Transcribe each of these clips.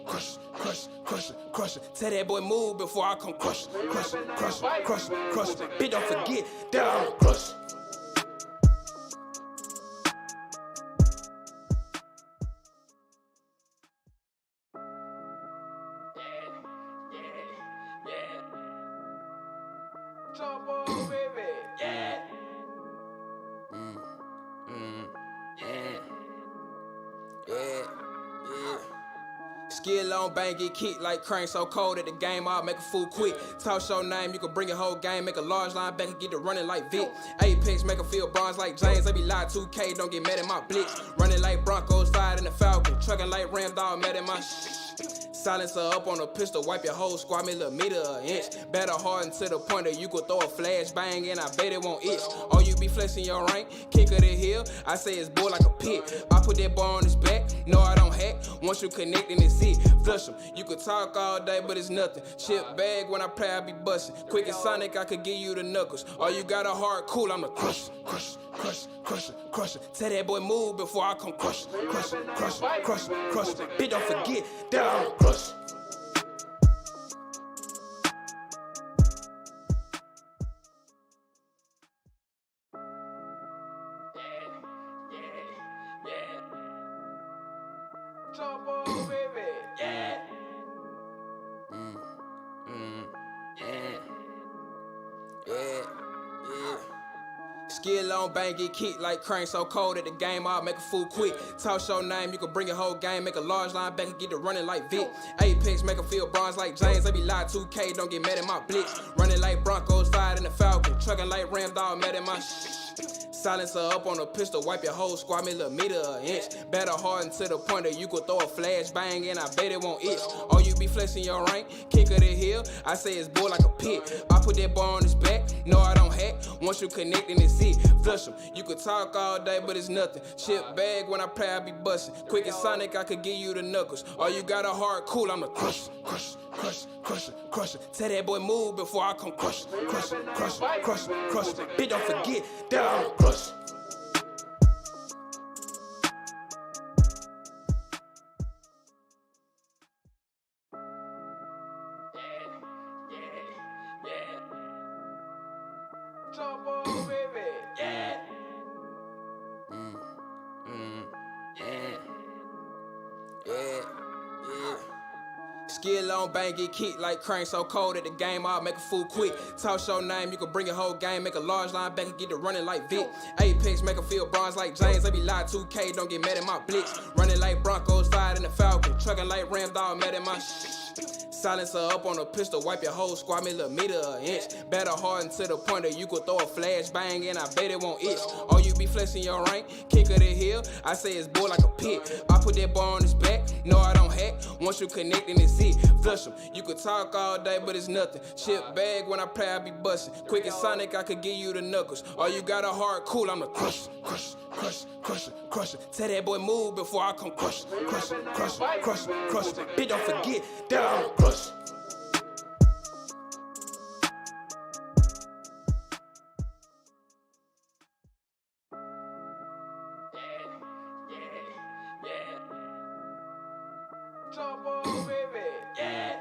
Crush, crush, crush it, crush it. Tell that boy move before I come crush, crush, crush, crush, crush. Bitch, don't forget that I'm a crush. Jumbo, baby. Yeah. Yeah. Skill on bang, get kicked like Crane, so cold at the game, I'll make a fool quick. Toss your name, you can bring your whole game, make a large linebacker, get it running like Vic. Apex, make a feel bronze like James, they be live 2K, don't get mad at my blitz. Running like Broncos, fired in the Falcon, trucking like Ram Dog, mad at my silencer up on a pistol, wipe your whole squad, me a little meter an inch. Battle hard to the point that you could throw a flash bang and I bet it won't itch. Or you be flexing your rank, kick of the hill, I say it's bull like a pit. I put that boy on his back, no I don't hack, once you connect and it's it. Flush him, you could talk all day but it's nothing. Chip bag when I play I be bustin'. Quick as Sonic I could give you the knuckles. Or you got a hard cool, I'm the crush, crush, crush, crush, crush. Tell that boy move before I come crush, crush, crush, crush, crush. Bitch don't forget that I'm a crush. Jumbo, baby. Yeah. Yeah. Skill on bang, get kicked like Crane, so cold at the game, I'll make a fool quick. Toss your name, you can bring your whole game, make a large linebacker, get it running like Vic. Apex, make a feel bronze like James, they be live 2K, don't get mad at my blitz. Running like Broncos, fired in the Falcon, trucking like Ram Dog, mad at my silencer up on a pistol, wipe your whole squad, me a little meter an inch. Battle hard to the point that you could throw a flash bang and I bet it won't itch. Or you be flexing your rank, kick of the hill, I say it's bull like a pit. I put that boy on his back, no I don't hack, once you connect and it's it. Flush him, you could talk all day but it's nothing. Chip bag when I play I be bustin'. Quick as Sonic I could give you the knuckles. Or you got a hard cool, I'm the crush, crush, crush, crush, crush. Tell that boy move before I come crush, crush, crush, crush, crush. Bitch don't forget that I'm a crush. Jumbo, baby. Yeah. Skill on bang, get kicked like Crane, so cold at the game, I'll make a fool quick. Toss your name, you can bring your whole game, make a large linebacker, get it running like Vic. Apex, make a feel bronze like James, they be live 2K, don't get mad at my blitz. Running like Broncos, fired in the Falcon, trucking like Ram Dog, mad at my silencer up on a pistol, wipe your whole squad, me a little meter an inch. Battle hard to the point that you could throw a flash bang and I bet it won't itch. Or you be flexing your rank, kick of the hill, I say it's bull like a pit. I put that boy on his back, no I don't hack, once you connect and it's it. Flush him, you could talk all day but it's nothing. Chip bag when I play I be bustin'. Quick as Sonic I could give you the knuckles. Or you got a hard cool, I'm the crush, crush, crush, crush, crush. Tell that boy move before I come crush, crush, crush, crush, crush. Bitch don't forget that I'm a crush. Jumbo, baby. Yeah.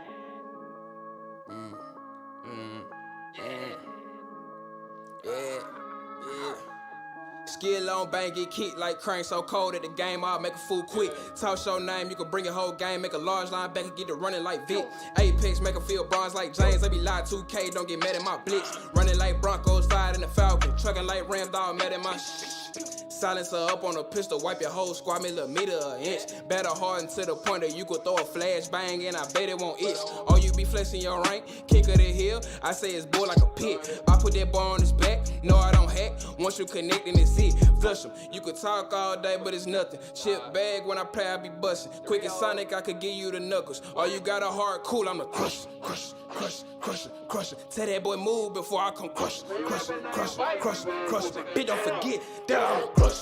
Skill on bang, get kicked like Crane, so cold at the game, I'll make a fool quick. Toss your name, you can bring your whole game, make a large linebacker, get it running like Vic. Apex, make a feel bronze like James, they be live 2K, don't get mad at my blitz. Running like Broncos, fired in the Falcon, trucking like Ram Dog, mad at my silencer up on a pistol, wipe your whole squad, me a little meter an inch. Battle hard to the point that you could throw a flash bang and I bet it won't itch. Or you be flexing your rank, kick of the hill, I say it's bull like a pit. I put that boy on his back, no I don't hack, once you connect and it's it. Flush him, you could talk all day but it's nothing. Chip bag when I play I be bustin'. Quick as Sonic I could give you the knuckles. Or you got a hard cool, I'm the crush, crush, crush, crush, crush. Tell that boy move before I come crush, crush, crush, crush, crush. Bitch don't forget that I'm a crush.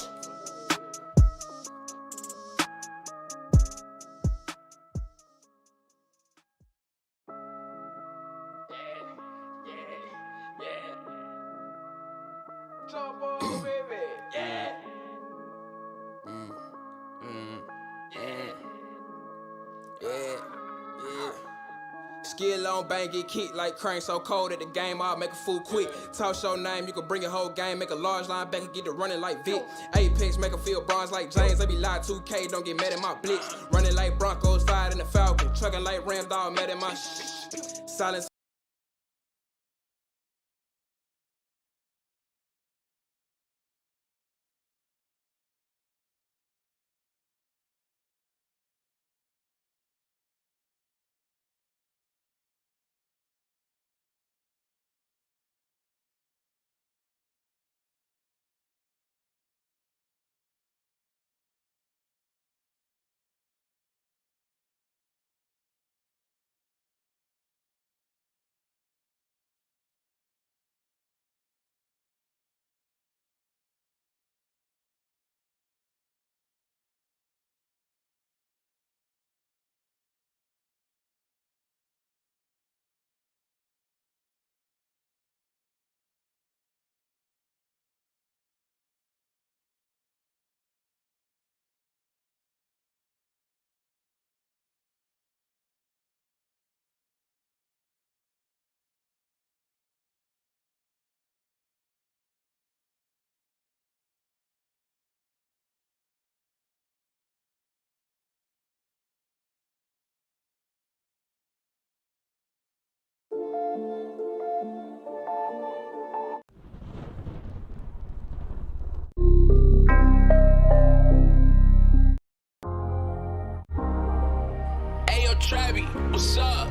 Jumbo, baby. Yeah. Yeah. Skill on bang, get kicked like Crane. So cold at the game, I'll make a fool quick. Toss your name, you can bring your whole game. Make a large linebacker, get it running like Vic. Apex, make 'em feel bronze like James. They be live 2K, don't get mad at my blitz. Running like Broncos, fired in the Falcon. Trucking like Ram Dog, mad at my silence. Ayo, Travi, what's up?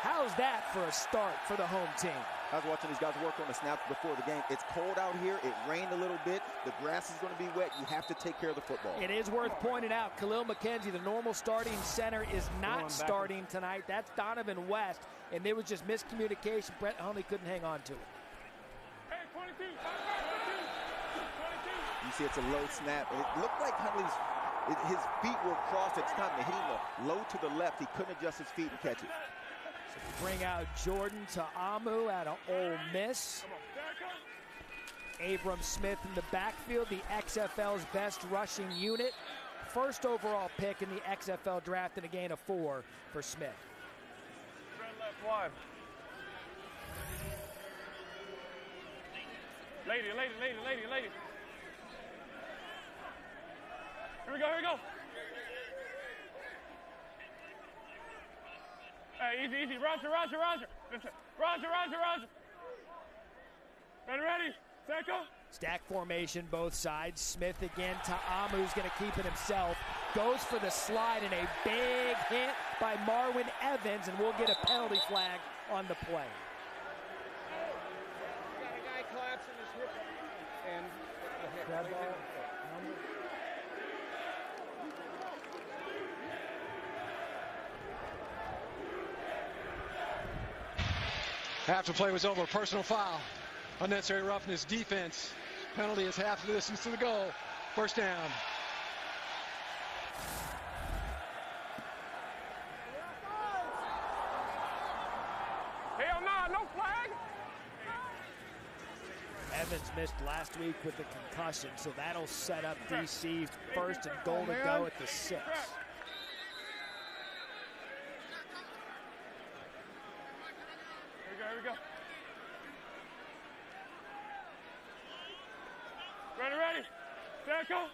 How's that for a start for the home team? I was watching these guys work on the snaps before the game. It's cold out here. It rained a little bit. The grass is going to be wet. You have to take care of the football. It is worth pointing out, Khalil McKenzie, the normal starting center, is not starting tonight. That's Donovan West, and there was just miscommunication. Brett Hundley couldn't hang on to it. Hey, 22. You see it's a low snap. It looked like his feet were crossed at the time. They hit him low to the left. He couldn't adjust his feet and catch it. So bring out Jordan Ta'amu out of Ole Miss. Abram Smith in the backfield, the XFL's best rushing unit. First overall pick in the XFL draft and a gain of 4 for Smith. Left wide. Lady. Here we go. Hey, easy. Roger. Listen. Roger. Ready. Second. Stack formation both sides. Smith again. Ta'amu's going to keep it himself. Goes for the slide and a big hit by Marwin Evans, and we'll get a penalty flag on the play. Got a guy collapsing his hip and the hip. After play was over, personal foul. Unnecessary roughness, defense. Penalty is half the distance to the goal. First down. Hell no flag. Evans missed last week with the concussion, so that'll set up DC first and goal to go at the 6. Here we go. Ready. Stand, go.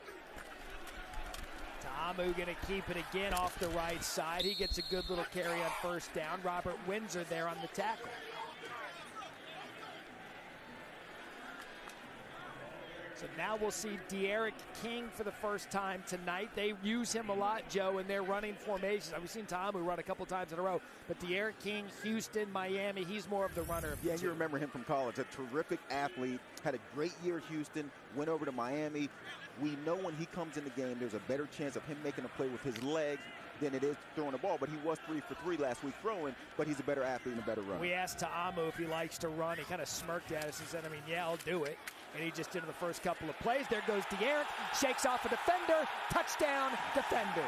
Ta'amu going to keep it again off the right side. He gets a good little carry on first down. Robert Windsor there on the tackle. So now we'll see D'Eriq King for the first time tonight. They use him a lot, Joe, in their running formations. We've seen Ta'amu run a couple times in a row, but D'Eriq King, Houston, Miami, he's more of the runner. Yeah, and you remember him from college. A terrific athlete, had a great year at Houston, went over to Miami. We know when he comes in the game, there's a better chance of him making a play with his legs than it is throwing the ball. But he was 3 for 3 last week throwing, but he's a better athlete and a better runner. We asked Ta'amu if he likes to run. He kind of smirked at us and said, yeah, I'll do it. And he just did in the first couple of plays. There goes D'Eriq, shakes off a defender, touchdown, Defenders.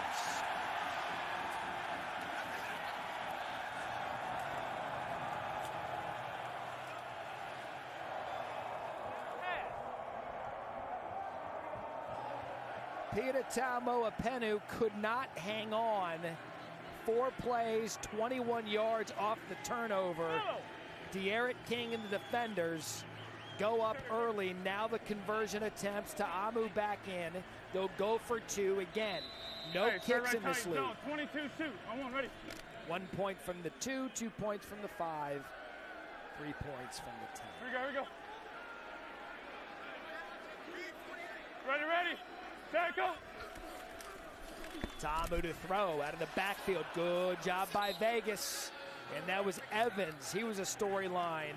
Peter Taumoepenu could not hang on. 4 plays, 21 yards off the turnover. D'Eriq King and the Defenders go up early. Now the conversion attempts. Ta'amu back in. They'll go for 2 again. No kicks in this league. 22-2. I'm ready. 1 point from the 2, 2 points from the 5, 3 points from the 10. Here we go. Ready. Stand, go. Ta'amu to throw out of the backfield. Good job by Vegas. And that was Evans. He was a storyline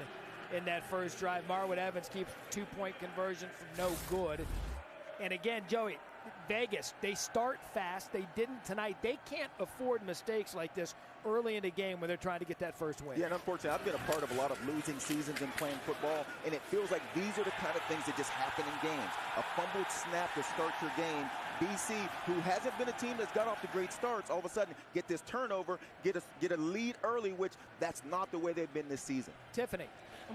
in that first drive. Marwin Evans keeps 2-point conversion from no good. And again, Joey, Vegas, they start fast. They didn't tonight. They can't afford mistakes like this early in the game when they're trying to get that first win. Yeah, and unfortunately, I've been a part of a lot of losing seasons in playing football, and it feels like these are the kind of things that just happen in games. A fumbled snap to start your game. BC, who hasn't been a team that's got off to great starts, all of a sudden get this turnover, get a lead early, which that's not the way they've been this season. Tiffany.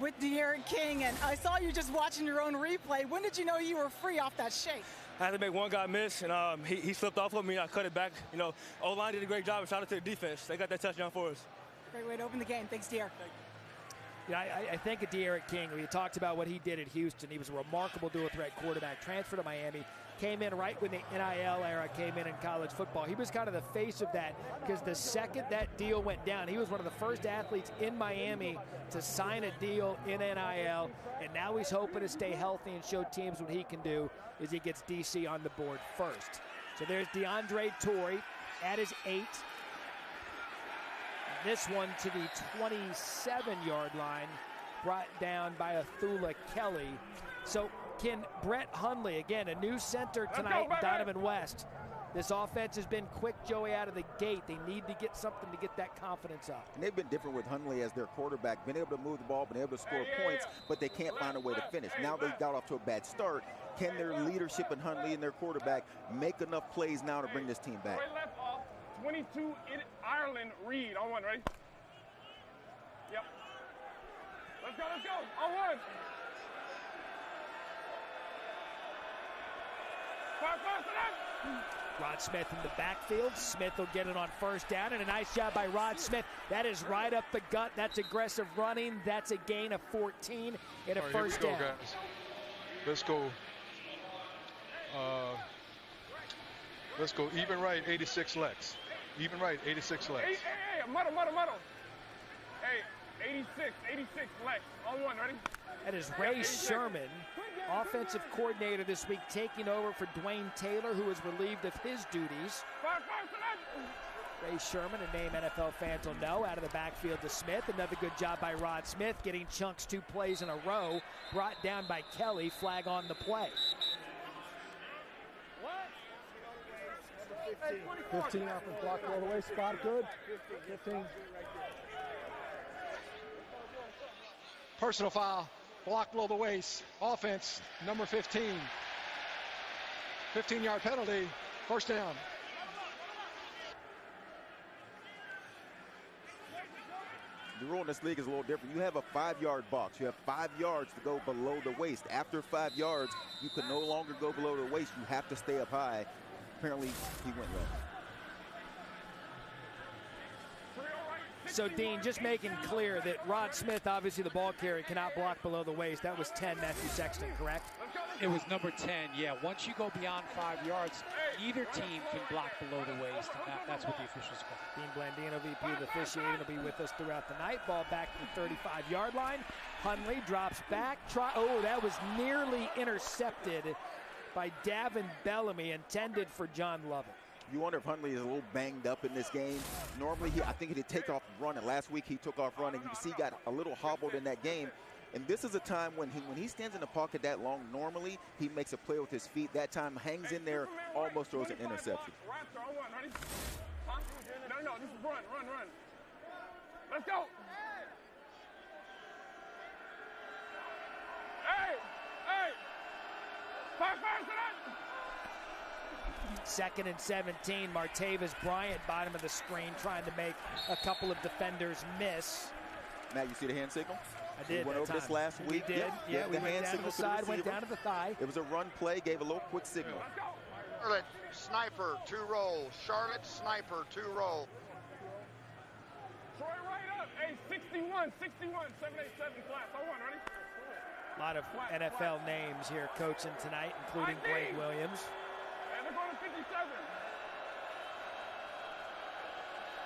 With D'Eriq King, and I saw you just watching your own replay. When did you know you were free off that shake? I had to make one guy miss, and he slipped off of me. I cut it back. O-line did a great job, and shout out to the defense. They got that touchdown for us. Great way to open the game. Thanks, D'Eriq. Yeah, I think of D'Eriq King. We talked about what he did at Houston. He was a remarkable dual-threat quarterback. Transferred to Miami. Came in right when the NIL era came in college football. He was kind of the face of that because the second that deal went down, he was one of the first athletes in Miami to sign a deal in NIL, and now he's hoping to stay healthy and show teams what he can do as he gets DC on the board first. So there's DeAndre Torrey at his 8. This one to the 27-yard line, brought down by Athula Kelly. So can Brett Hundley, again, a new center tonight, Donovan West. This offense has been quick, Joey, out of the gate. They need to get something to get that confidence up. And they've been different with Hundley as their quarterback, been able to move the ball, been able to score points, but they can't find a way to finish. Now they got off to a bad start. Can their leadership in Hundley and their quarterback make enough plays now to bring this team back? 22 in Ireland, Reed. On 1, ready? Yep. Let's go. On 1. 5, Rod Smith in the backfield. Smith will get it on first down, and a nice job by Rod Smith. That is right up the gut. That's aggressive running. That's a gain of 14 and a first down. Here we go, guys. Let's go. Let's go. Even right, 86 Lex. Even right, 86 Lex. Hey, muddle. Hey, 86 Lex. On 1, ready? That is Ray Sherman, offensive coordinator this week, taking over for Dwayne Taylor, who was relieved of his duties. 5, Ray Sherman, a name NFL fans will know, out of the backfield to Smith. Another good job by Rod Smith, getting chunks 2 plays in a row, brought down by Kelly. Flag on the play. 15 off the block all the way, spot good. 15. Personal foul, block below the waist, offense, number 15. 15-yard penalty, first down. the rule in this league is a little different. You have a 5-yard box. You have 5 yards to go below the waist. After 5 yards, you can no longer go below the waist. You have to stay up high. Apparently, he went left. So, Dean, just making clear that Rod Smith, obviously the ball carrier, cannot block below the waist. That was 10, Matthew Sexton, correct? It was number 10, yeah. Once you go beyond 5 yards, either team can block below the waist, and that's what the officials call. Dean Blandino, VP of officiating, will be with us throughout the night. Ball back to the 35-yard line. Hundley drops back. Oh, that was nearly intercepted by Davin Bellamy, intended for John Lovett. You wonder if Hundley is a little banged up in this game. Normally, I think he'd take off running. Last week, he took off running. You can see he got a little hobbled in that game. And this is a time when he stands in the pocket that long, normally he makes a play with his feet. That time, hangs in there, almost throws an interception. No, this is run. Let's go. Hey! Fire, sit up! 2nd and 17, Martavis Bryant, bottom of the screen, trying to make a couple of defenders miss. Matt, you see the hand signal? I did. We went over this last week. We did. Yeah, we went down to the side, went down to the thigh. It was a run play, gave a little quick signal. Charlotte Sniper, 2 roll. Charlotte Sniper, 2 roll. Troy right up. Hey, 61, 787 class. 01, ready? A lot of NFL names here coaching tonight, including Greg Williams. And they're going to 57.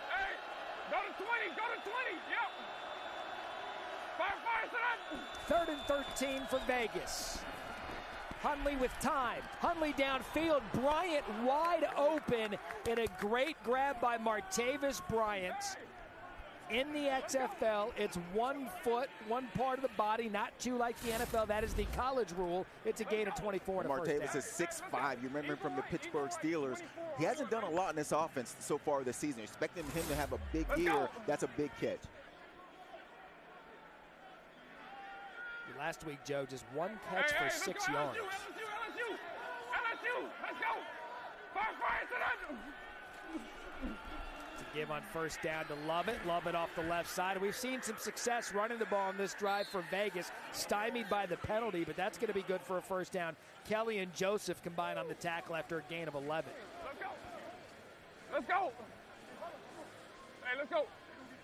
Hey, go to 20, yep. Fire, sit up. 3rd and 13 for Vegas. Hundley with time. Hundley downfield. Bryant wide open in a great grab by Martavis Bryant. In the XFL, it's 1 foot, one part of the body, not 2 like the NFL. That is the college rule. It's a gain of 24 and a first down. Martavis is 6'5". You remember him from the Pittsburgh Steelers. He hasn't done a lot in this offense so far this season. Expecting him to have a big year. That's a big catch. Last week, Joe, just 1 catch for 6 yards. LSU, let's go. Fire, sit up. To give on first down to Lovett. Lovett off the left side. We've seen some success running the ball in this drive for Vegas, stymied by the penalty, but that's going to be good for a first down. Kelly and Joseph combine on the tackle after a gain of 11. Let's go. Hey, let's go.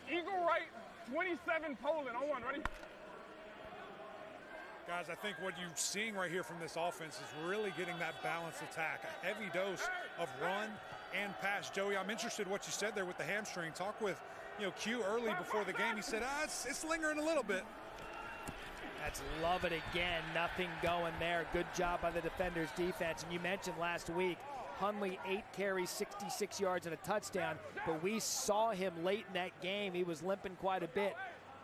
Eagle right, 27 Poland on 1, ready? Guys, I think what you're seeing right here from this offense is really getting that balanced attack, a heavy dose of run and pass. Joey, I'm interested in what you said there with the hamstring. Talk with, Q early before the game. He said, it's lingering a little bit. That's Lovett again. Nothing going there. Good job by the defender's defense. And you mentioned last week, Hundley 8 carries, 66 yards and a touchdown. But we saw him late in that game. He was limping quite a bit.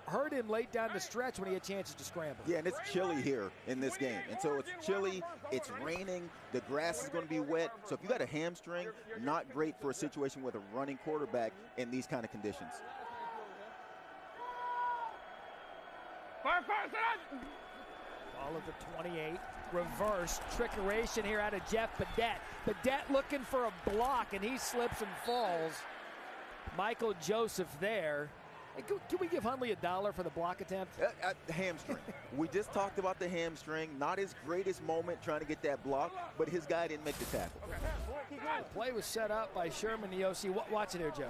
Heard him late down the stretch when he had chances to scramble. Yeah, and it's chilly here in this game. And so it's chilly, it's raining, the grass is going to be wet. So if you got a hamstring, not great for a situation with a running quarterback in these kind of conditions. Fire, sit up. Ball of the 28. Reverse trickeration here out of Jeff Badet. Badet looking for a block, and he slips and falls. Michael Joseph there. Can we give Hundley $1 for the block attempt? Hamstring. We just talked about the hamstring. Not his greatest moment trying to get that block, but his guy didn't make the tackle. The play was set up by Sherman, the OC. Watch it here, Joe.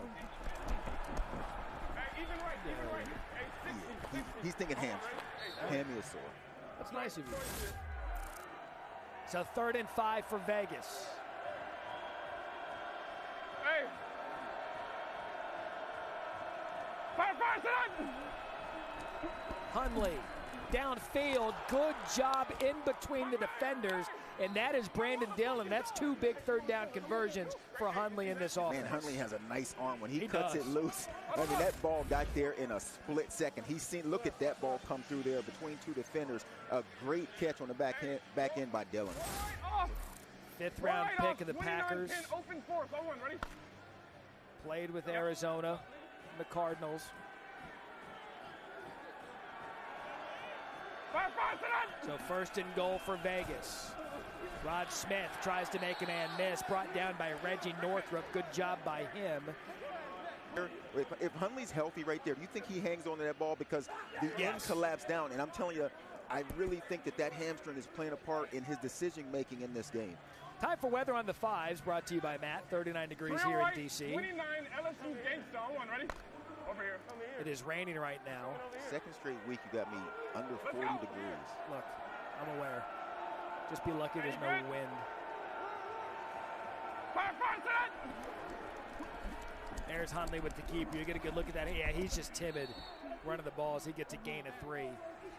He's thinking hamstring. Hammy is sore. That's nice of you. So 3rd and 5 for Vegas. Hey. Fire, sit up. Hundley downfield. Good job in between the defenders. And that is Brandon Dillon. That's 2 big 3rd down conversions for Hundley in this offense. Man, Hundley has a nice arm. When he cuts it loose, I mean, that ball got there in a split second. Look at that ball come through there between 2 defenders. A great catch on the back end by Dillon. 5th round pick of the Packers. Open force, 1, ready? Played with Arizona, the Cardinals. So 1st and goal for Vegas. Rod Smith tries to make a man miss, brought down by Reggie Northrup. Good job by him. If Hundley's healthy right there, do you think he hangs on to that ball? Because the end collapsed down, and I'm telling you, I really think that hamstring is playing a part in his decision-making in this game. Time for weather on the 5s, brought to you by Matt. 39 degrees here in D.C. 29 LSU Gangsta on one, ready? Over here. It is raining right now. Second straight week you got me under 40 degrees. Look, I'm aware. Just be lucky there's no wind. There's Hundley with the keeper. You get a good look at that. Yeah, he's just timid running the balls. He gets a gain of 3.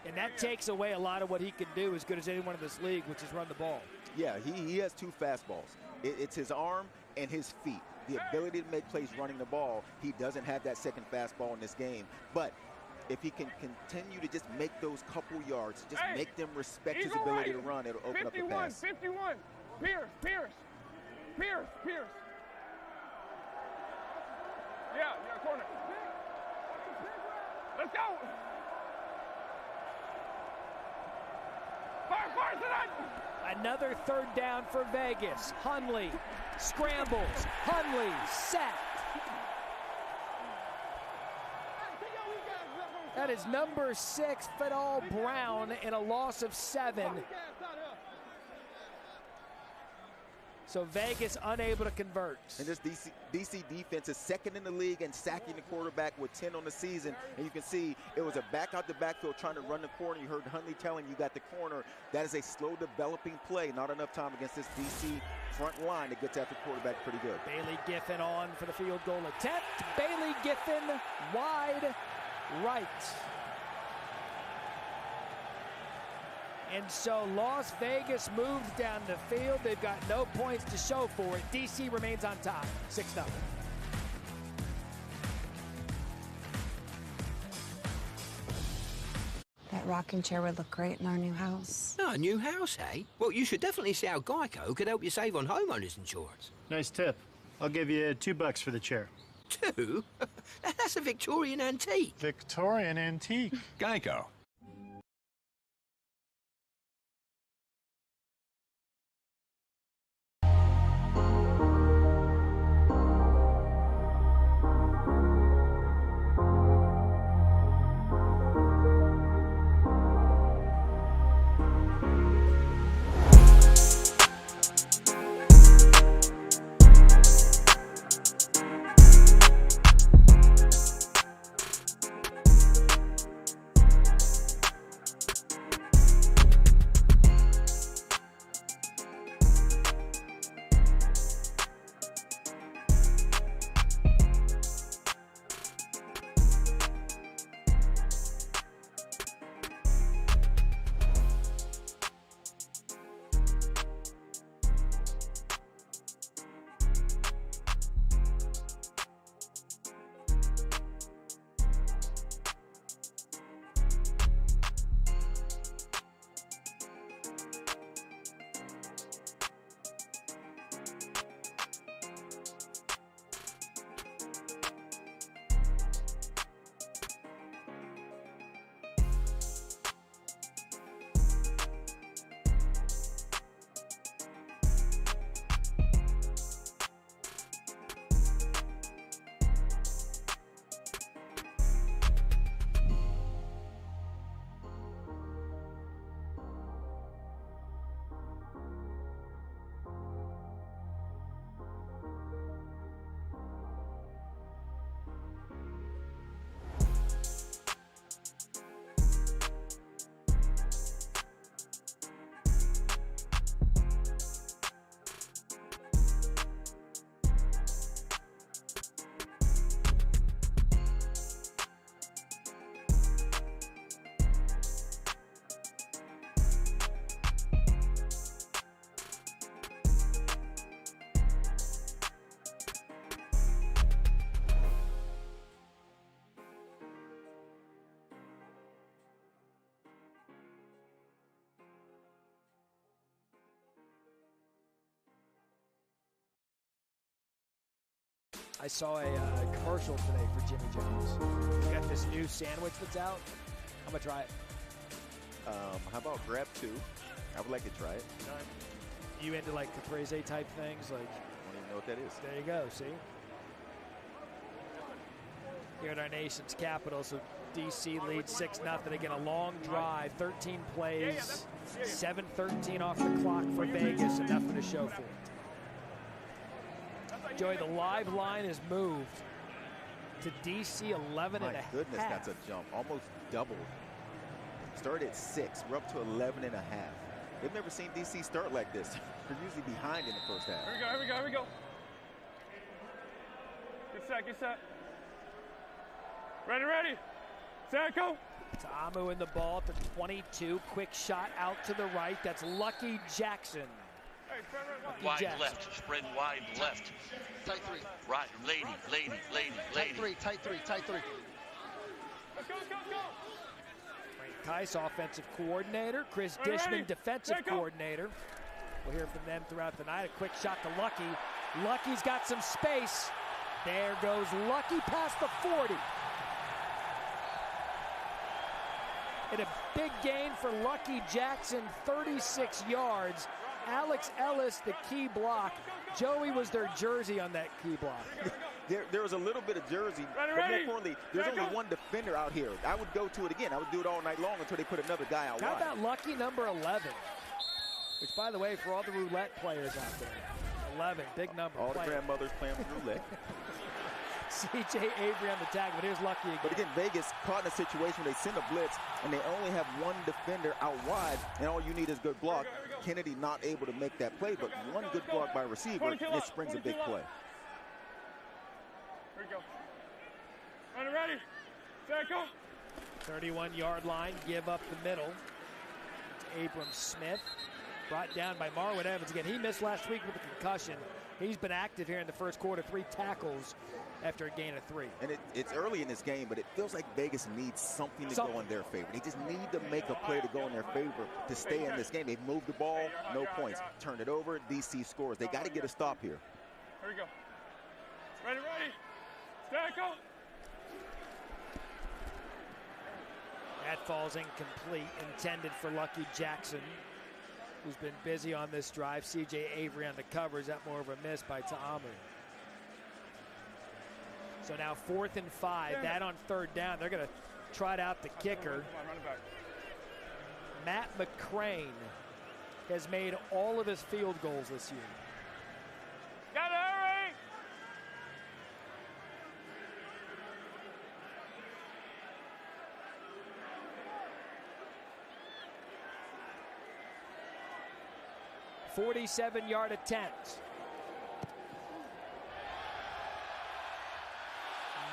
And that takes away a lot of what he can do as good as anyone in this league, which is run the ball. Yeah, he has 2 fastballs. It's his arm and his feet. The ability to make plays running the ball, he doesn't have that second fastball in this game. But if he can continue to just make those couple yards, just make them respect his ability to run, it'll open up the pass. 51. Pierce. Yeah, corner. Let's go. Fire tonight. Another 3rd down for Vegas. Hundley scrambles. Hundley set. That is number 6, Fidel Brown, in a loss of 7. So Vegas unable to convert. And this DC defense is 2nd in the league and sacking the quarterback with 10 on the season. And you can see it was a back out the backfield trying to run the corner. You heard Hundley telling you got the corner. That is a slow developing play. Not enough time against this DC front line that gets after quarterback pretty good. Bailey Giffen on for the field goal attempt. Bailey Giffen wide right. And so Las Vegas moves down the field. They've got no points to show for it. DC remains on top, 6-0. That rocking chair would look great in our new house. No, a new house, eh? Well, you should definitely see how Geico could help you save on homeowners insurance. Nice tip. I'll give you $2 for the chair. 2? That's a Victorian antique. Victorian antique. Geico. I saw a commercial today for Jimmy John's. You got this new sandwich that's out. I'm going to try it. How about grab 2? I would like to try it. You into like caprese type things? Like, I don't even know what that is. There you go, see? here at our nation's capital. So DC leads 6-0. Again, a long drive, 13 plays, 7:13 off the clock for Vegas, and nothing to show for it. Joey, the live line is moved to DC 11 and a half. My goodness, that's a jump. Almost doubled. Started at 6. We're up to 11 and a half. They've never seen DC start like this. They're usually behind in the first half. Here we go. Good set. Ready. Set, go. Ta'amu in the ball at the 22. Quick shot out to the right. That's Lucky Jackson. Hey, Wide Jackson. left, spread wide left. Tight 3. Right, lady. Tight 3. Let's go. Frank Tice, offensive coordinator. Chris Dishman, defensive coordinator. We'll hear from them throughout the night. A quick shot to Lucky. Lucky's got some space. There goes Lucky past the 40. And a big gain for Lucky Jackson, 36 yards. Alex Ellis, the key block. Joey was their jersey on that key block. There was a little bit of jersey, but more importantly, there's only one defender out here. I would go to it again. I would do it all night long until they put another guy out How wide. about Lucky number 11? Which, by the way, for all the roulette players out there, 11, big number. All the grandmothers playing with roulette. C.J. Avery on the tag, but here's Lucky again. But again, Vegas caught in a situation where they send a blitz and they only have one defender out wide, and all you need is good block. Kennedy not able to make that play, but one good block by receiver, and it springs a big play. Here we go. Ready. Set, go. 31-yard line, give up the middle to Abram Smith. Brought down by Marwin Evans. Again, he missed last week with a concussion. He's been active here in the first quarter, 3 tackles after a gain of 3. And it's early in this game, but it feels like Vegas needs something to go in their favor. They just need to make a play to go in their favor to stay in this game. They've moved the ball, no points. Turn it over, DC scores. They got to get a stop here. Here we go. Ready. Set, go. That falls incomplete, intended for Lucky Jackson, who's been busy on this drive. C.J. Avery on the cover. Is that more of a miss by Ta'amu? So now 4th and 5. That on 3rd down. They're going to trot out the kicker. Matt McCrane has made all of his field goals this year. Gotta hurry! .47-yard attempt.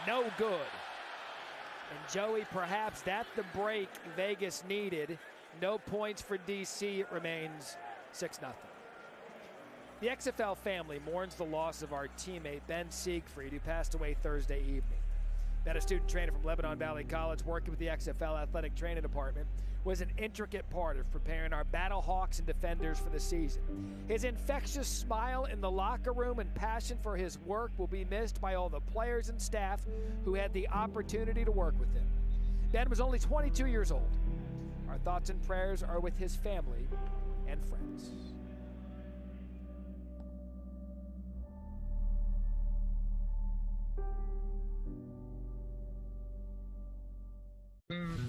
No good. And Joey, perhaps that's the break Vegas needed. No points for DC. It remains 6-0. The XFL family mourns the loss of our teammate Ben Siegfried, who passed away Thursday evening. Ben, a student trainer from Lebanon Valley College, working with the XFL athletic training department, was an intricate part of preparing our Battle Hawks and defenders for the season. His infectious smile in the locker room and passion for his work will be missed by all the players and staff who had the opportunity to work with him. Ben was only 22 years old. Our thoughts and prayers are with his family and friends.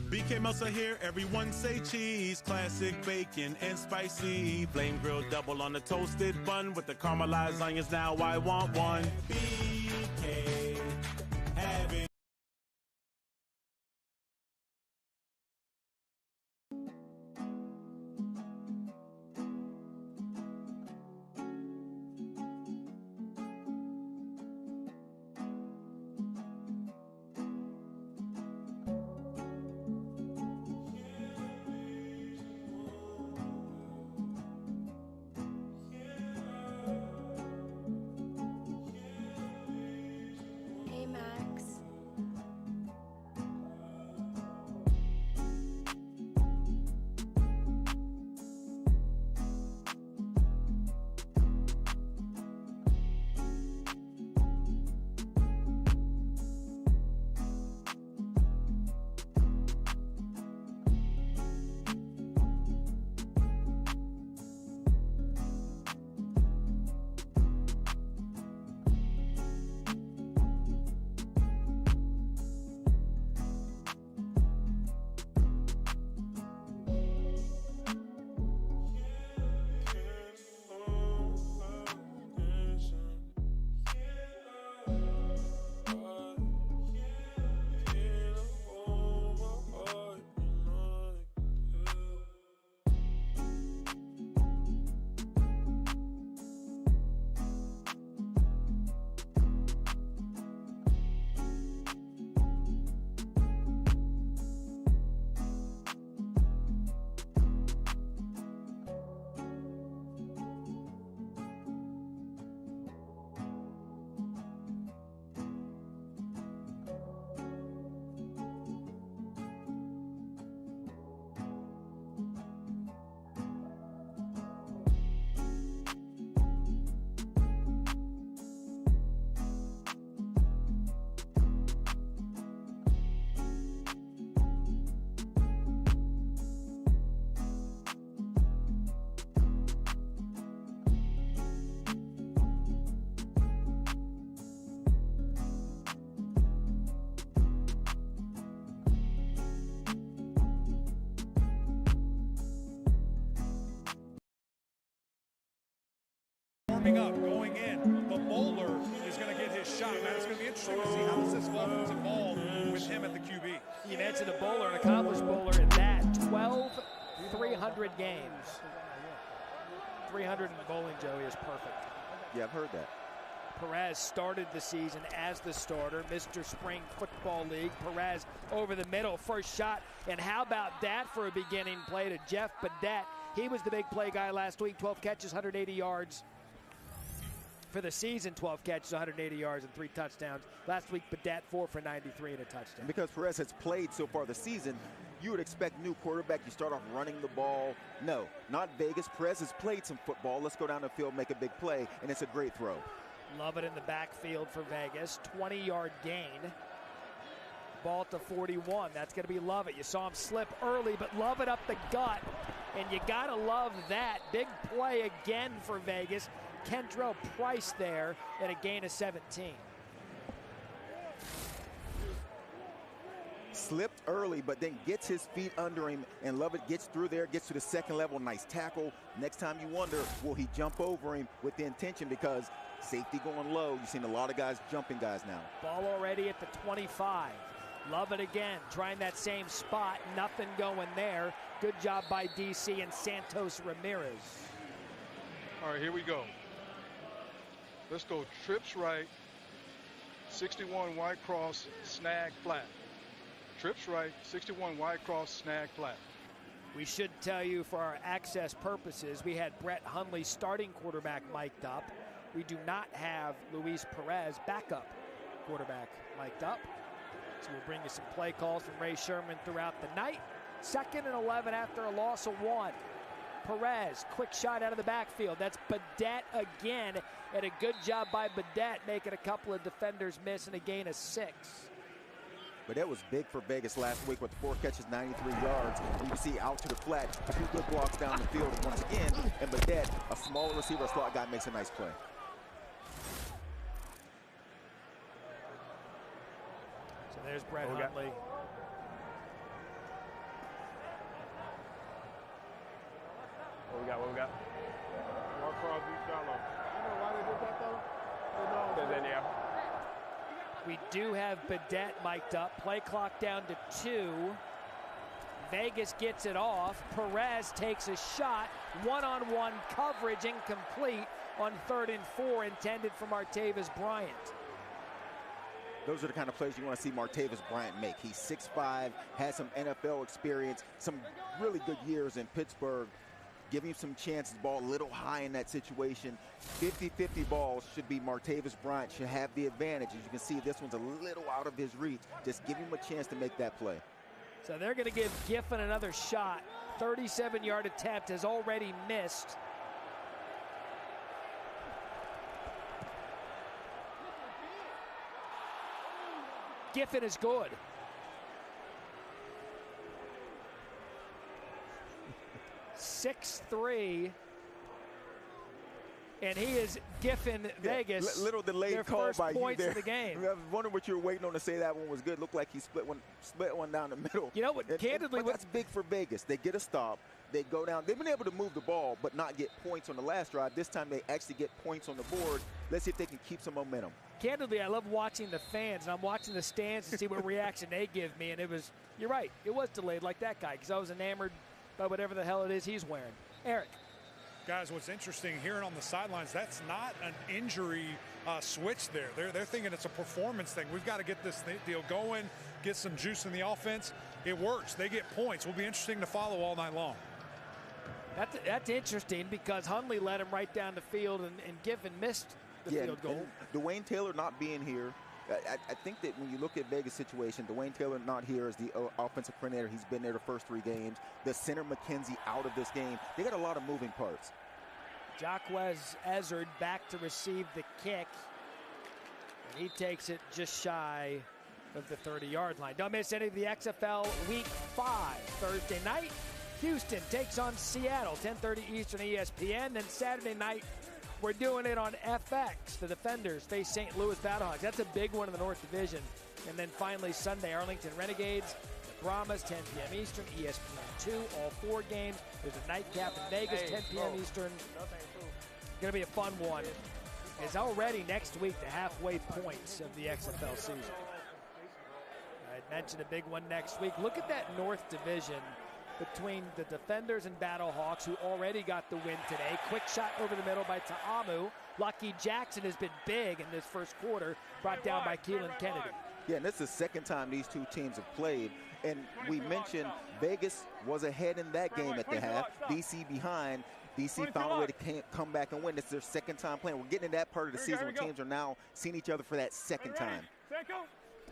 BK Melsa here, everyone say cheese. Classic bacon and spicy. Flame grilled double on the toasted bun with the caramelized onions. Now I want one. BK, have it. in, the bowler is going to get his shot. Man, it's going to be interesting to see how does this offense evolve with him at the QB. You mentioned a bowler, an accomplished bowler in that. 300 games. 300 in bowling, Joey, is perfect. Yeah, I've heard that. Perez started the season as the starter, Mr. Spring Football League. Perez over the middle, first shot. And how about that for a beginning play to Jeff Badet? He was the big play guy last week, 12 catches, 180 yards. For the season, 12 catches, 180 yards, and 3 touchdowns. Last week, Badet 4 for 93 and a touchdown. Because Perez has played so far this season, you would expect new quarterback, you start off running the ball. No, not Vegas. Perez has played some football. Let's go down the field, make a big play, and it's a great throw. Love it in the backfield for Vegas. 20-yard gain. Ball to 41. That's going to be Lovett. You saw him slip early, but Lovett up the gut. And you got to love that. Big play again for Vegas. Kendrell Price there at a gain of 17. Slipped early, but then gets his feet under him, and Lovett gets through there, gets to the second level. Nice tackle. Next time you wonder, will he jump over him with the intention? Because safety going low. You've seen a lot of guys jumping guys now. Ball already at the 25. Lovett again, trying that same spot. Nothing going there. Good job by DC and Santos Ramirez. All right, here we go. Let's go trips right, 61 wide cross, snag flat. Trips right, 61 wide cross, snag flat. We should tell you for our access purposes, we had Brett Hundley, starting quarterback, mic'd up. We do not have Luis Perez, backup quarterback, mic'd up. So we'll bring you some play calls from Ray Sherman throughout the night. 2nd and 11 after a loss of 1. Perez, quick shot out of the backfield. That's Badet again, and a good job by Badet making a couple of defenders miss and a gain of 6. But that was big for Vegas last week with 4 catches, 93 yards. You can see out to the flat, 2 good blocks down the field once again. And Badet, a small receiver, slot guy, makes a nice play. So there's Brett Hundley. What we got? More cross, shallow. You know why they did that, though? Because then, yeah. We do have Badet mic'd up. Play clock down to 2. Vegas gets it off. Perez takes a shot. One-on-one coverage incomplete on 3rd and 4, intended for Martavis Bryant. Those are the kind of plays you want to see Martavis Bryant make. He's 6'5", has some NFL experience, some really good years in Pittsburgh. Give him some chances. Ball a little high in that situation. 50-50 balls should be Martavis Bryant, should have the advantage. As you can see, this one's a little out of his reach. Just give him a chance to make that play. So they're going to give Giffen another shot. 37-yard attempt has already missed. Giffen is good. .63, and he is Giffen Vegas. Little delayed call by you there. Of the game. I was wondering what you were waiting on to say that one was good. Looked like he split one down the middle. You know what? Candidly, that's big for Vegas. They get a stop. They go down. They've been able to move the ball, but not get points on the last drive. This time they actually get points on the board. Let's see if they can keep some momentum. Candidly, I love watching the fans, and I'm watching the stands to see what reaction they give me. And it was, you're right, it was delayed like that guy, because I was enamored by whatever the hell it is he's wearing. Eric. Guys, what's interesting, hearing on the sidelines, that's not an injury switch there. They're thinking it's a performance thing. We've got to get this deal going, get some juice in the offense. It works. They get points. Will be interesting to follow all night long. That's interesting, because Hundley led him right down the field, and Giffen missed the field goal. Dwayne Taylor not being here, I think that when you look at Vegas' situation, Dwayne Taylor not here as the offensive coordinator. He's been there the first 3 games. The center McKenzie out of this game. They got a lot of moving parts. Jacquez Ezzard back to receive the kick. And he takes it just shy of the 30-yard line. Don't miss any of the XFL Week 5. Thursday night, Houston takes on Seattle, 10:30 Eastern ESPN. Then Saturday night, we're doing it on FX. The Defenders face St. Louis Battlehawks. That's a big one in the North Division. And then finally Sunday, Arlington Renegades, the Brahmas, 10 p.m. Eastern, ESPN2, all 4 games. There's a nightcap in Vegas, 10 p.m. Eastern. Going to be a fun one. is already next week the halfway points of the XFL season. I mentioned a big one next week. Look at that North Division between the Defenders and Battlehawks, who already got the win today. Quick shot over the middle by Ta'amu. Lucky Jackson has been big in this first quarter, brought down by Keelan Kennedy. Yeah, and this is the second time these two teams have played. And we mentioned Vegas was ahead in that game at the half. DC behind. DC found a way to come back and win. This is their second time playing. We're getting in that part of the season where teams are now seeing each other for that second time.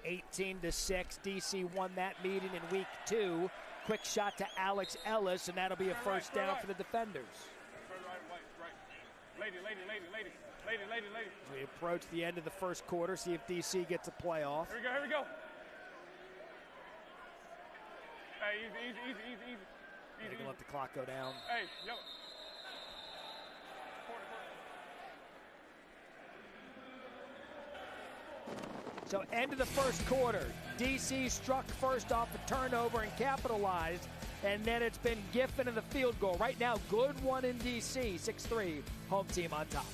18-6, DC won that meeting in week 2. Quick shot to Alex Ellis, and that'll be a first down for the Defenders. Lady. As we approach the end of the first quarter, see if DC gets a playoff. Here we go. Hey, easy. They can let the clock go down. Hey, yo. So end of the first quarter, DC struck first off a turnover and capitalized, and then it's been Giffen in the field goal. Right now, good one in DC, 6-3, home team on top.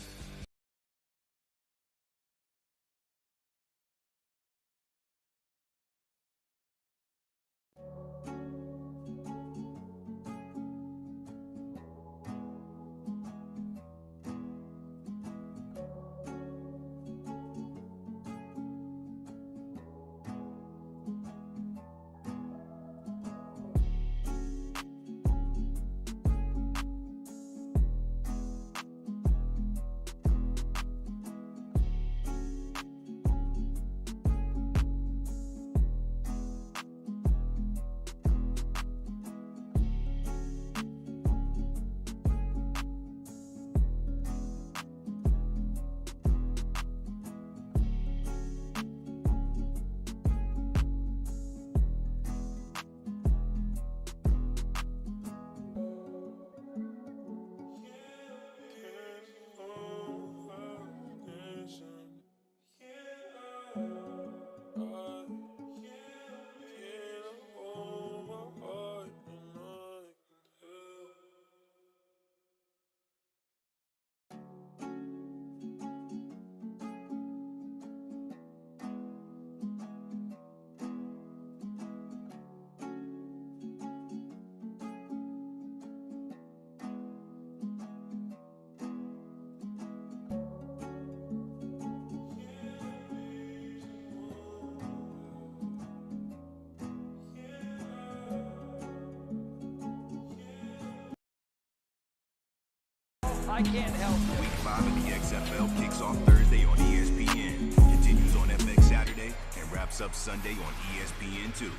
I can't help it. Week 5 of the XFL kicks off Thursday on ESPN, continues on FX Saturday, and wraps up Sunday on ESPN2.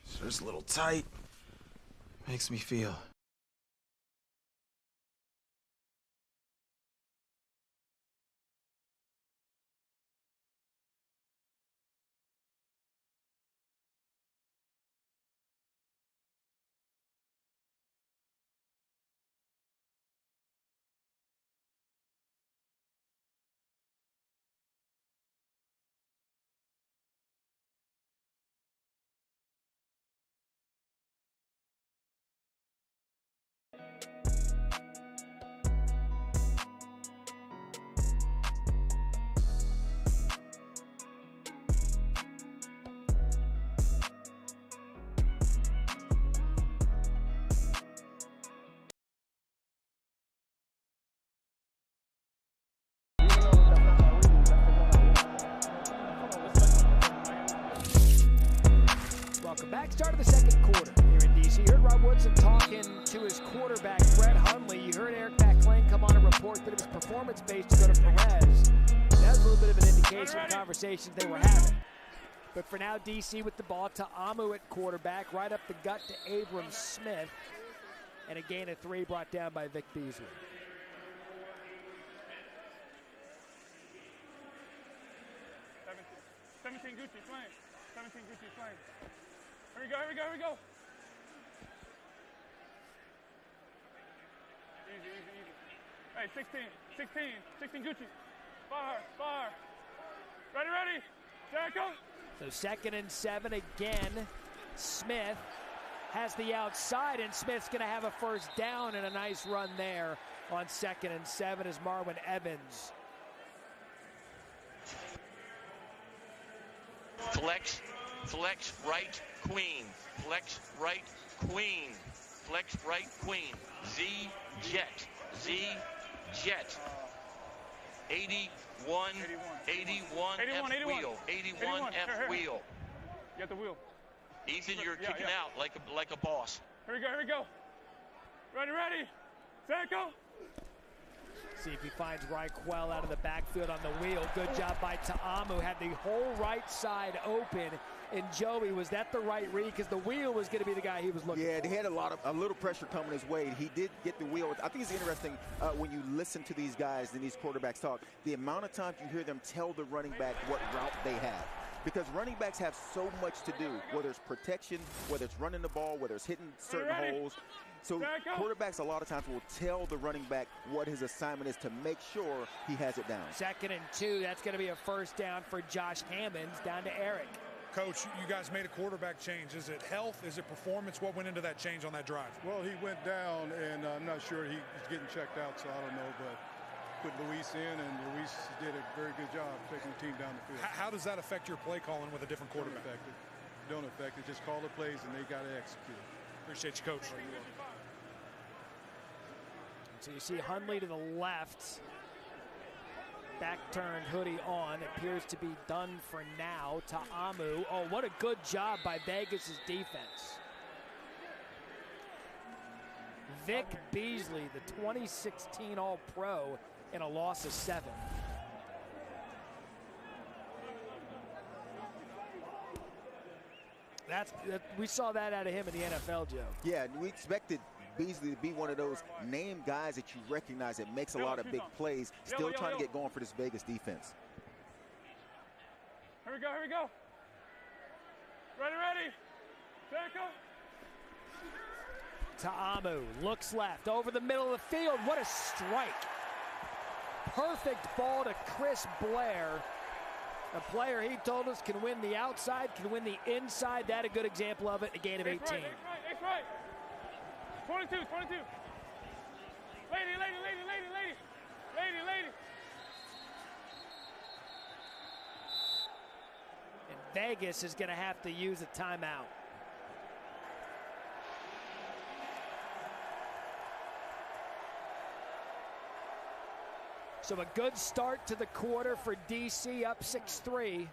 It's just a little tight. Makes me feel. Welcome back. Start of the second quarter here in DC. You heard Rob Woodson talking to his quarterback, Brett Hundley. You heard Eric McClain come on and report that it was performance-based to go to Perez. That was a little bit of an indication of conversations they were having. But for now, DC with the ball. Ta'amu at quarterback, right up the gut to Abram Smith. And a gain of 3 brought down by Vic Beasley. Gucci flame. 17 Gucci flame. Here we go. Easy. Hey, 16 Gucci. Far. Ready. Jericho. So 2nd and 7 again. Smith has the outside, and Smith's going to have a first down and a nice run there on 2nd and 7 as Marwin Evans Flex right, queen. Flex right, queen. Flex right, queen. Z jet. 81 F wheel. 81 F wheel. Get the wheel. Ethan, you're kicking out like a boss. Here we go. Ready. Set, go. See if he finds Raquel out of the backfield on the wheel. Good job by Ta'amu. Had the whole right side open. And Joey, was that the right read? Because the wheel was going to be the guy he was looking for. Yeah, they had a little pressure coming his way. He did get the wheel. I think it's interesting when you listen to these guys and these quarterbacks talk, the amount of times you hear them tell the running back what route they have. Because running backs have so much to do, whether it's protection, whether it's running the ball, whether it's hitting certain holes. So quarterbacks a lot of times will tell the running back what his assignment is to make sure he has it down. 2nd and 2, that's going to be a first down for Josh Hammonds, down to Eric. Coach, you guys made a quarterback change. Is it health? Is it performance? What went into that change on that drive? Well, he went down, and I'm not sure he's getting checked out, so I don't know, but put Luis in, and Luis did a very good job taking the team down the field. How does that affect your play calling with a different quarterback? Don't affect it. Just call the plays, and they got to execute. Appreciate you, Coach. So you see Hundley to the left. Back turned, hoodie on. Appears to be done for now. Ta'amu. Oh, what a good job by Vegas' defense. Vic Beasley, the 2016 All-Pro, in a loss of 7. We saw that out of him in the NFL, Joe. Yeah, we expected Beasley to be one of those name guys that you recognize that makes a lot of big plays, still trying to get going for this Vegas defense. Here we go. Ready. Set, go. Ta'amu looks left, over the middle of the field. What a strike. Perfect ball to Chris Blair. A player he told us can win the outside, can win the inside. That a good example of it, a gain of 18. Right. 22. Lady. And Vegas is going to have to use a timeout. So a good start to the quarter for DC, up 6-3.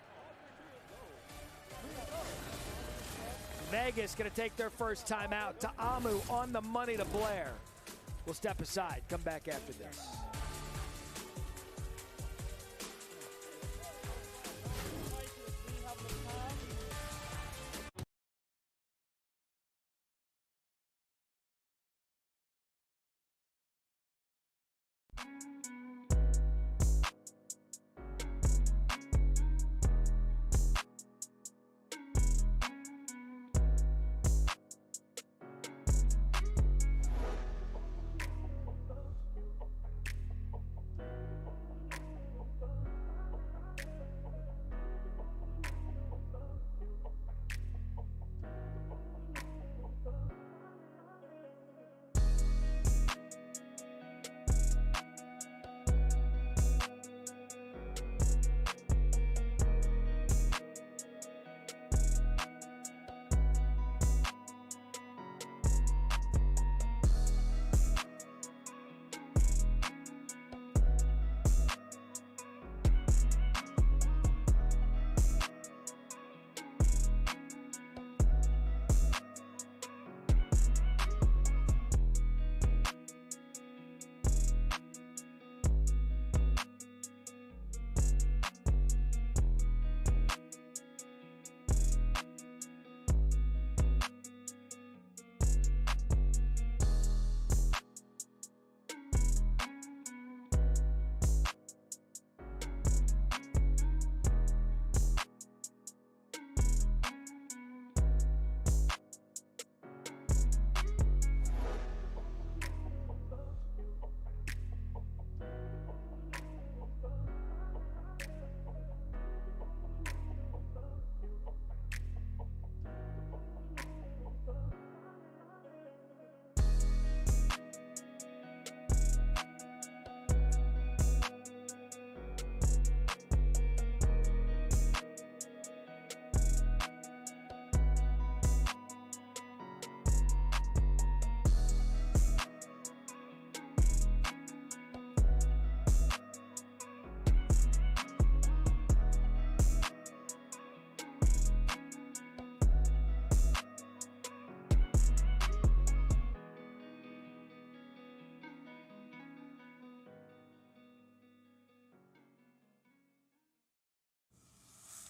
Vegas going to take their first timeout. Ta'amu on the money to Blair. We'll step aside. Come back after this.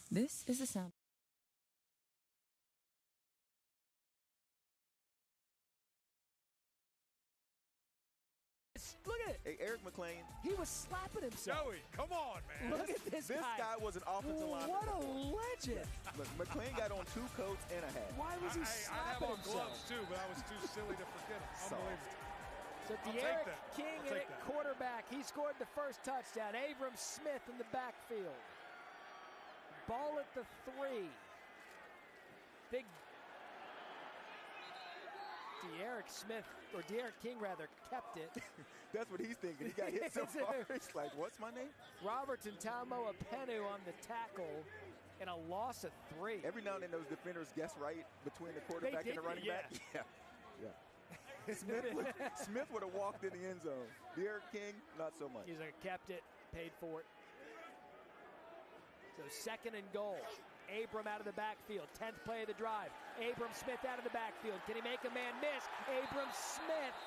This is the sound. Look at it. Hey, Eric McLean. He was slapping himself. Joey, come on, man. Look at this guy. This guy was an offensive lineman. What a legend. Look, McLean got on 2 coats and a hat. Why was he I slapping have on himself? gloves too, but I was too silly to forget it. Unbelievable. So De'Aaron King in at quarterback. He scored the first touchdown. Abram Smith in the backfield. Ball at the 3. Big De'Aaron King rather, kept it. That's what he's thinking. He got hit so far. He's like, what's my name? Robertson Talmo Apenu on the tackle and a loss of 3. Every now and then those defenders guess right between the quarterback and the running back. Yeah. Smith would have walked in the end zone. De'Aaron King, not so much. He's like, kept it, paid for it. So 2nd and goal. Abram out of the backfield. 10th play of the drive. Abram Smith out of the backfield. Can he make a man miss? Abram Smith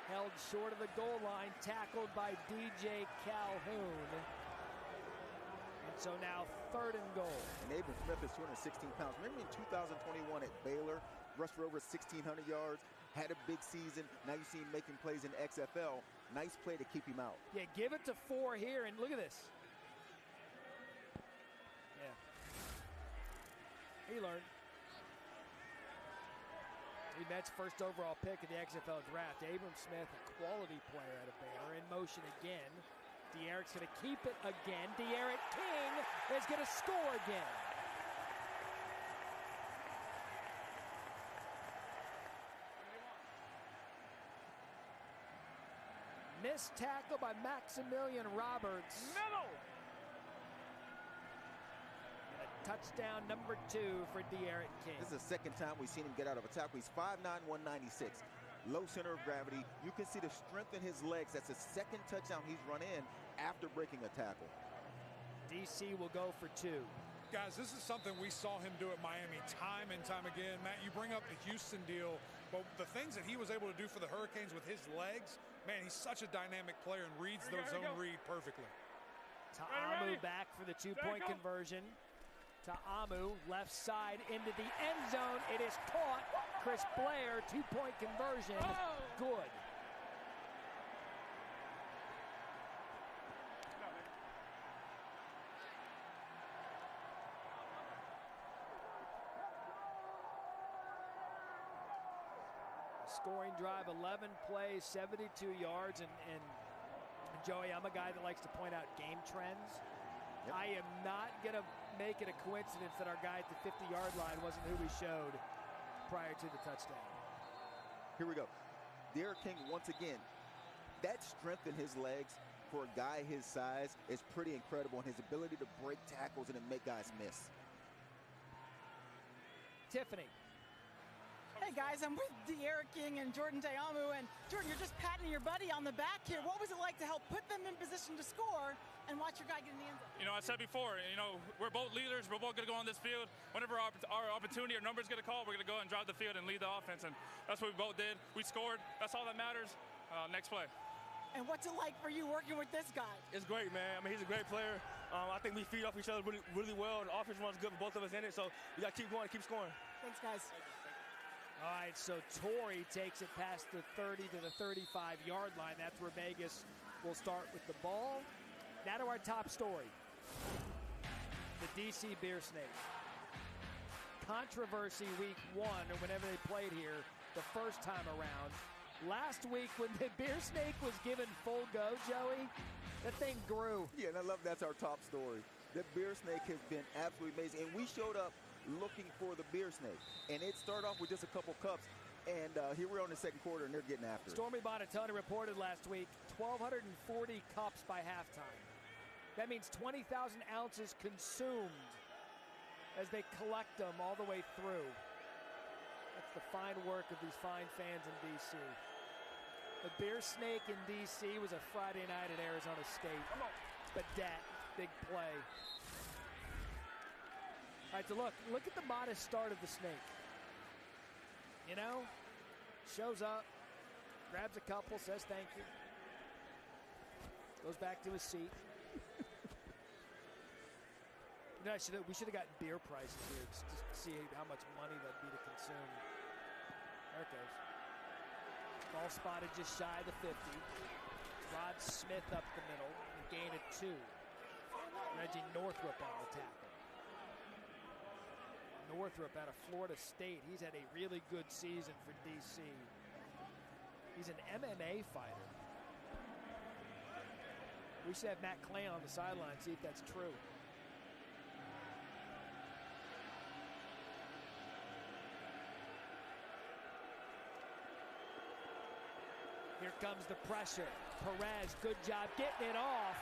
held short of the goal line, tackled by DJ Calhoun. And so now 3rd and goal. And Abram Smith is 216 pounds. Remember in 2021 at Baylor, rushed for over 1,600 yards, had a big season. Now you see him making plays in the XFL. Nice play to keep him out. Yeah, give it to 4 here, and look at this. Yeah. He learned. He Mets' first overall pick in the XFL draft. Abram Smith, a quality player out of Baylor, in motion again. De'Aaron's going to keep it again. De'Aaron King is going to score again. Missed tackle by Maximilian Roberts. Middle. Touchdown number 2 for De'Aaron King. This is the 2nd time we've seen him get out of a tackle. He's 5'9", 196. Low center of gravity. You can see the strength in his legs. That's the 2nd touchdown he's run in after breaking a tackle. DC will go for 2. Guys, this is something we saw him do at Miami time and time again. Matt, you bring up the Houston deal, but the things that he was able to do for the Hurricanes with his legs, man, he's such a dynamic player and reads the zone read perfectly. Ta'amu back for the 2-point conversion. Ta'amu left side into the end zone. It is caught. Chris Blair, 2-point conversion. Good. Scoring drive, 11 plays, 72 yards, and Joey, I'm a guy that likes to point out game trends. Yep. I am not going to make it a coincidence that our guy at the 50-yard line wasn't who we showed prior to the touchdown. Here we go. De'Aaron King, once again, that strength in his legs for a guy his size is pretty incredible, and his ability to break tackles and to make guys miss. Tiffany. Hey guys, I'm with De'Aaron King and Jordan Ta'amu, and Jordan, you're just patting your buddy on the back here. What was it like to help put them in position to score and watch your guy get in the end zone? You know, I said before, you know, we're both leaders. We're both going to go on this field. Whenever our opportunity or number's going to call, we're going to go and drive the field and lead the offense, and that's what we both did. We scored. That's all that matters. Next play. And what's it like for you working with this guy? It's great, man. I mean, he's a great player. I think we feed off each other really, really well. The offense runs good for both of us in it, so we got to keep going, keep scoring. Thanks, guys. All right, so Torrey takes it past the 30 to the 35-yard line. That's where Vegas will start with the ball. Now to our top story. The DC Beer Snake. Controversy week 1, or whenever they played here the first time around. Last week when the Beer Snake was given full go, Joey, that thing grew. Yeah, and I love that's our top story. The Beer Snake has been absolutely amazing. And we showed up looking for the Beer Snake. And it started off with just a couple cups. And here we are in the 2nd quarter, and they're getting after it. Stormy Buonantony reported last week 1,240 cups by halftime. That means 20,000 ounces consumed as they collect them all the way through. That's the fine work of these fine fans in D.C. The Beer Snake in D.C. was a Friday night at Arizona State. But that big play. All right, so look at the modest start of the Snake. You know, shows up, grabs a couple, says thank you, goes back to his seat. You know, we should have gotten beer prices here just to see how much money that'd be to consume. There it goes. Ball spotted just shy of the 50. Rod Smith up the middle, a gain of 2. Reggie Northrup on the tackle. Northrup out of Florida State. He's had a really good season for DC. He's an MMA fighter. We should have Matt Clay on the sideline, see if that's true. Here comes the pressure. Perez, good job getting it off.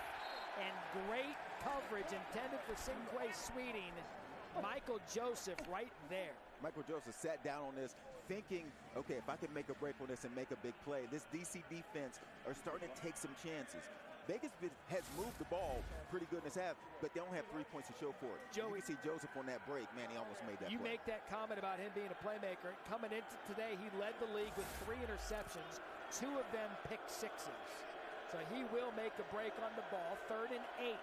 And great coverage intended for Cinquay Sweeting. Michael Joseph right there. Michael Joseph sat down on this thinking, okay, if I can make a break on this and make a big play, this DC defense are starting to take some chances. Vegas has moved the ball pretty good in this half, but they don't have 3 points to show for it. Joey, you can see Joseph on that break, man, he almost made that You play. make that comment about him being a playmaker. Coming into today, he led the league with 3 interceptions, 2 of them pick sixes. So he will make a break on the ball. 3rd and 8.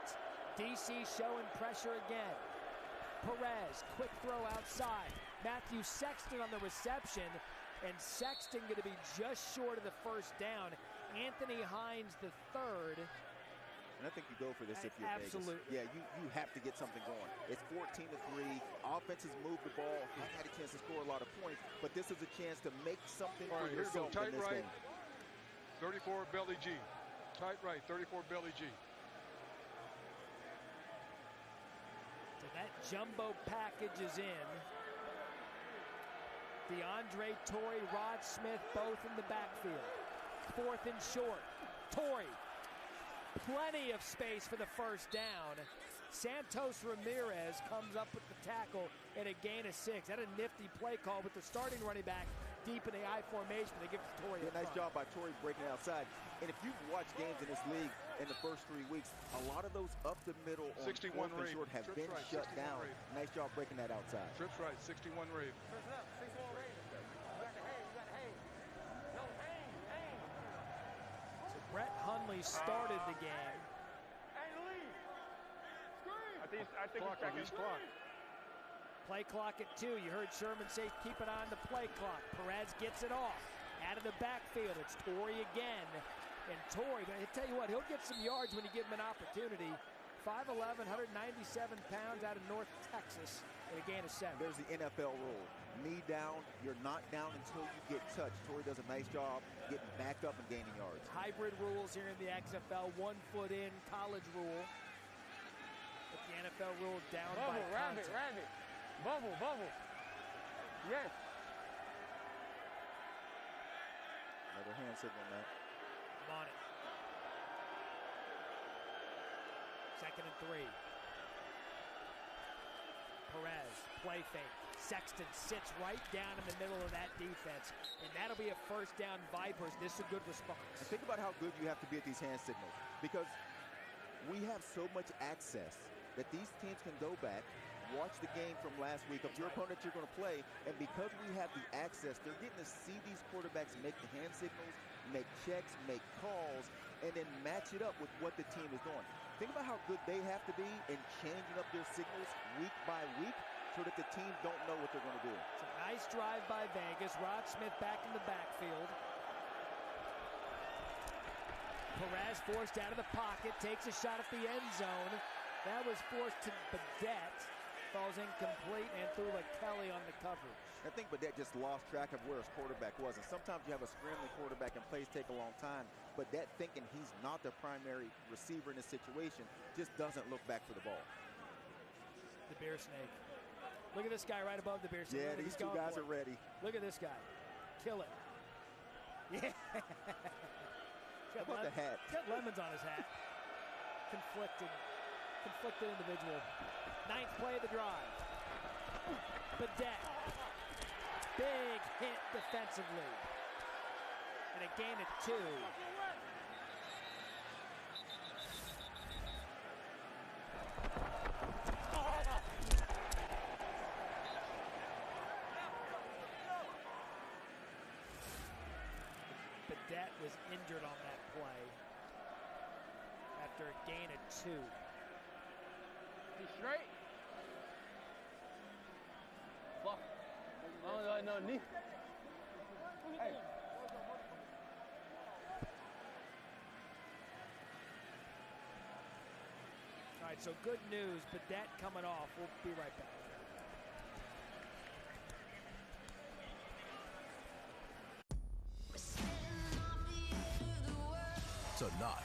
DC showing pressure again. Perez, quick throw outside. Matthew Sexton on the reception, and Sexton going to be just short of the first down. Anthony Hines the 3rd. And I think you go for this if you're Absolutely. Vegas. Yeah, you have to get something going. It's 14-3. Offense has moved the ball. Haven't had a chance to score a lot of points, but this is a chance to make something All for right, here we go. yourself Tight in this right. game. 34 belly G. Tight right, 34 belly G. So that jumbo package is in. DeAndre Torrey, Rod Smith, both in the backfield. 4th and short. Torrey, plenty of space for the first down. Santos Ramirez comes up with the tackle and a gain of 6. That a nifty play call with the starting running back deep in the I formation. They give it to Torrey. Nice job by Torrey breaking outside. And if you've watched games in this league in the first 3 weeks, a lot of those up the middle on 61 4th and short have Trips been right, shut 61 down. Raven. Nice job breaking that outside. Trips right, 61 Raven. So Brett Hundley started the game. I think Clock, he's clock. Play clock at 2. You heard Sherman say keep an eye on the play clock. Perez gets it off. Out of the backfield, it's Torrey again. And Torrey, I tell you what, he'll get some yards when you give him an opportunity. 5'11", 197 pounds out of North Texas, and a gain of 7. There's the NFL rule. Knee down, you're not down until you get touched. Torrey does a nice job getting back up and gaining yards. Hybrid rules here in the XFL, 1 foot in, college rule. But the NFL rule down by contact. Rabbit. Bubble. Yes. Another hand signal, Matt. I'm on it. 2nd and 3. Perez, play fake. Sexton sits right down in the middle of that defense, and that'll be a first down. Vipers. This is a good response. And think about how good you have to be at these hand signals, because we have so much access that these teams can go back, watch the game from last week of your opponent you're going to play, and because we have the access, they're getting to see these quarterbacks make the hand signals, make checks, make calls, and then match it up with what the team is doing. Think about how good they have to be in changing up their signals week by week so that the teams don't know what they're going to do. It's a nice drive by Vegas. Rod Smith back in the backfield. Perez forced out of the pocket, takes a shot at the end zone. That was forced to Badette. Falls incomplete and threw like Kelly on the coverage. I think Badette just lost track of where his quarterback was. And sometimes you have a scrambling quarterback and plays take a long time. But that thinking he's not the primary receiver in this situation just doesn't look back for the ball. The bear snake. Look at this guy right above the bear snake. Yeah, these two guys are ready. Look at this guy. Kill it. Yeah. How about the hat? Got lemons on his hat. Conflicted individual. 9th play of the drive. Badette. Big hit defensively. And a gain of 2. Badette was injured on that play after a gain of 2. He's straight. No, knee. Hey. All right, so good news, but that coming off. We'll be right back. Tonight.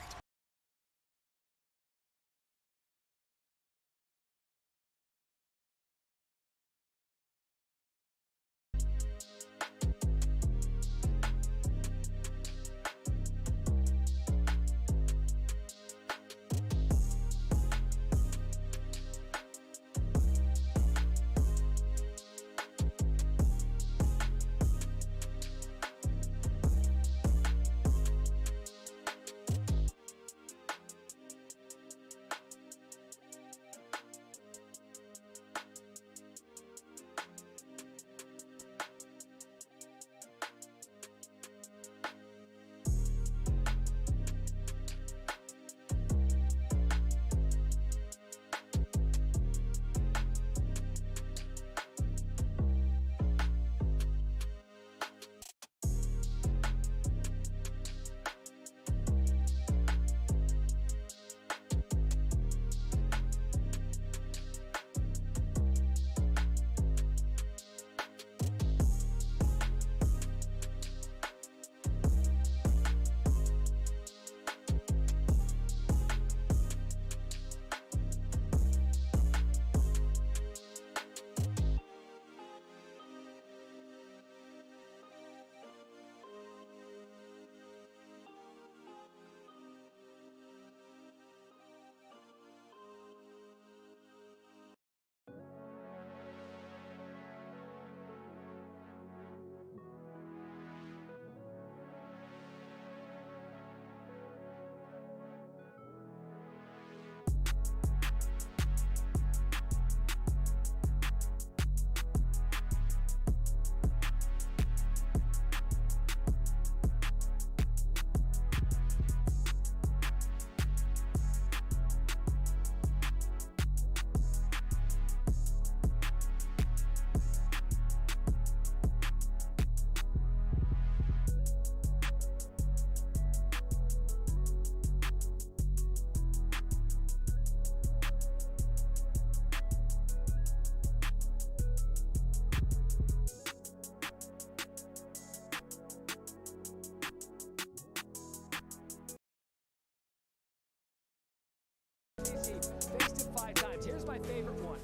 Faced him 5 times. Here's my favorite one.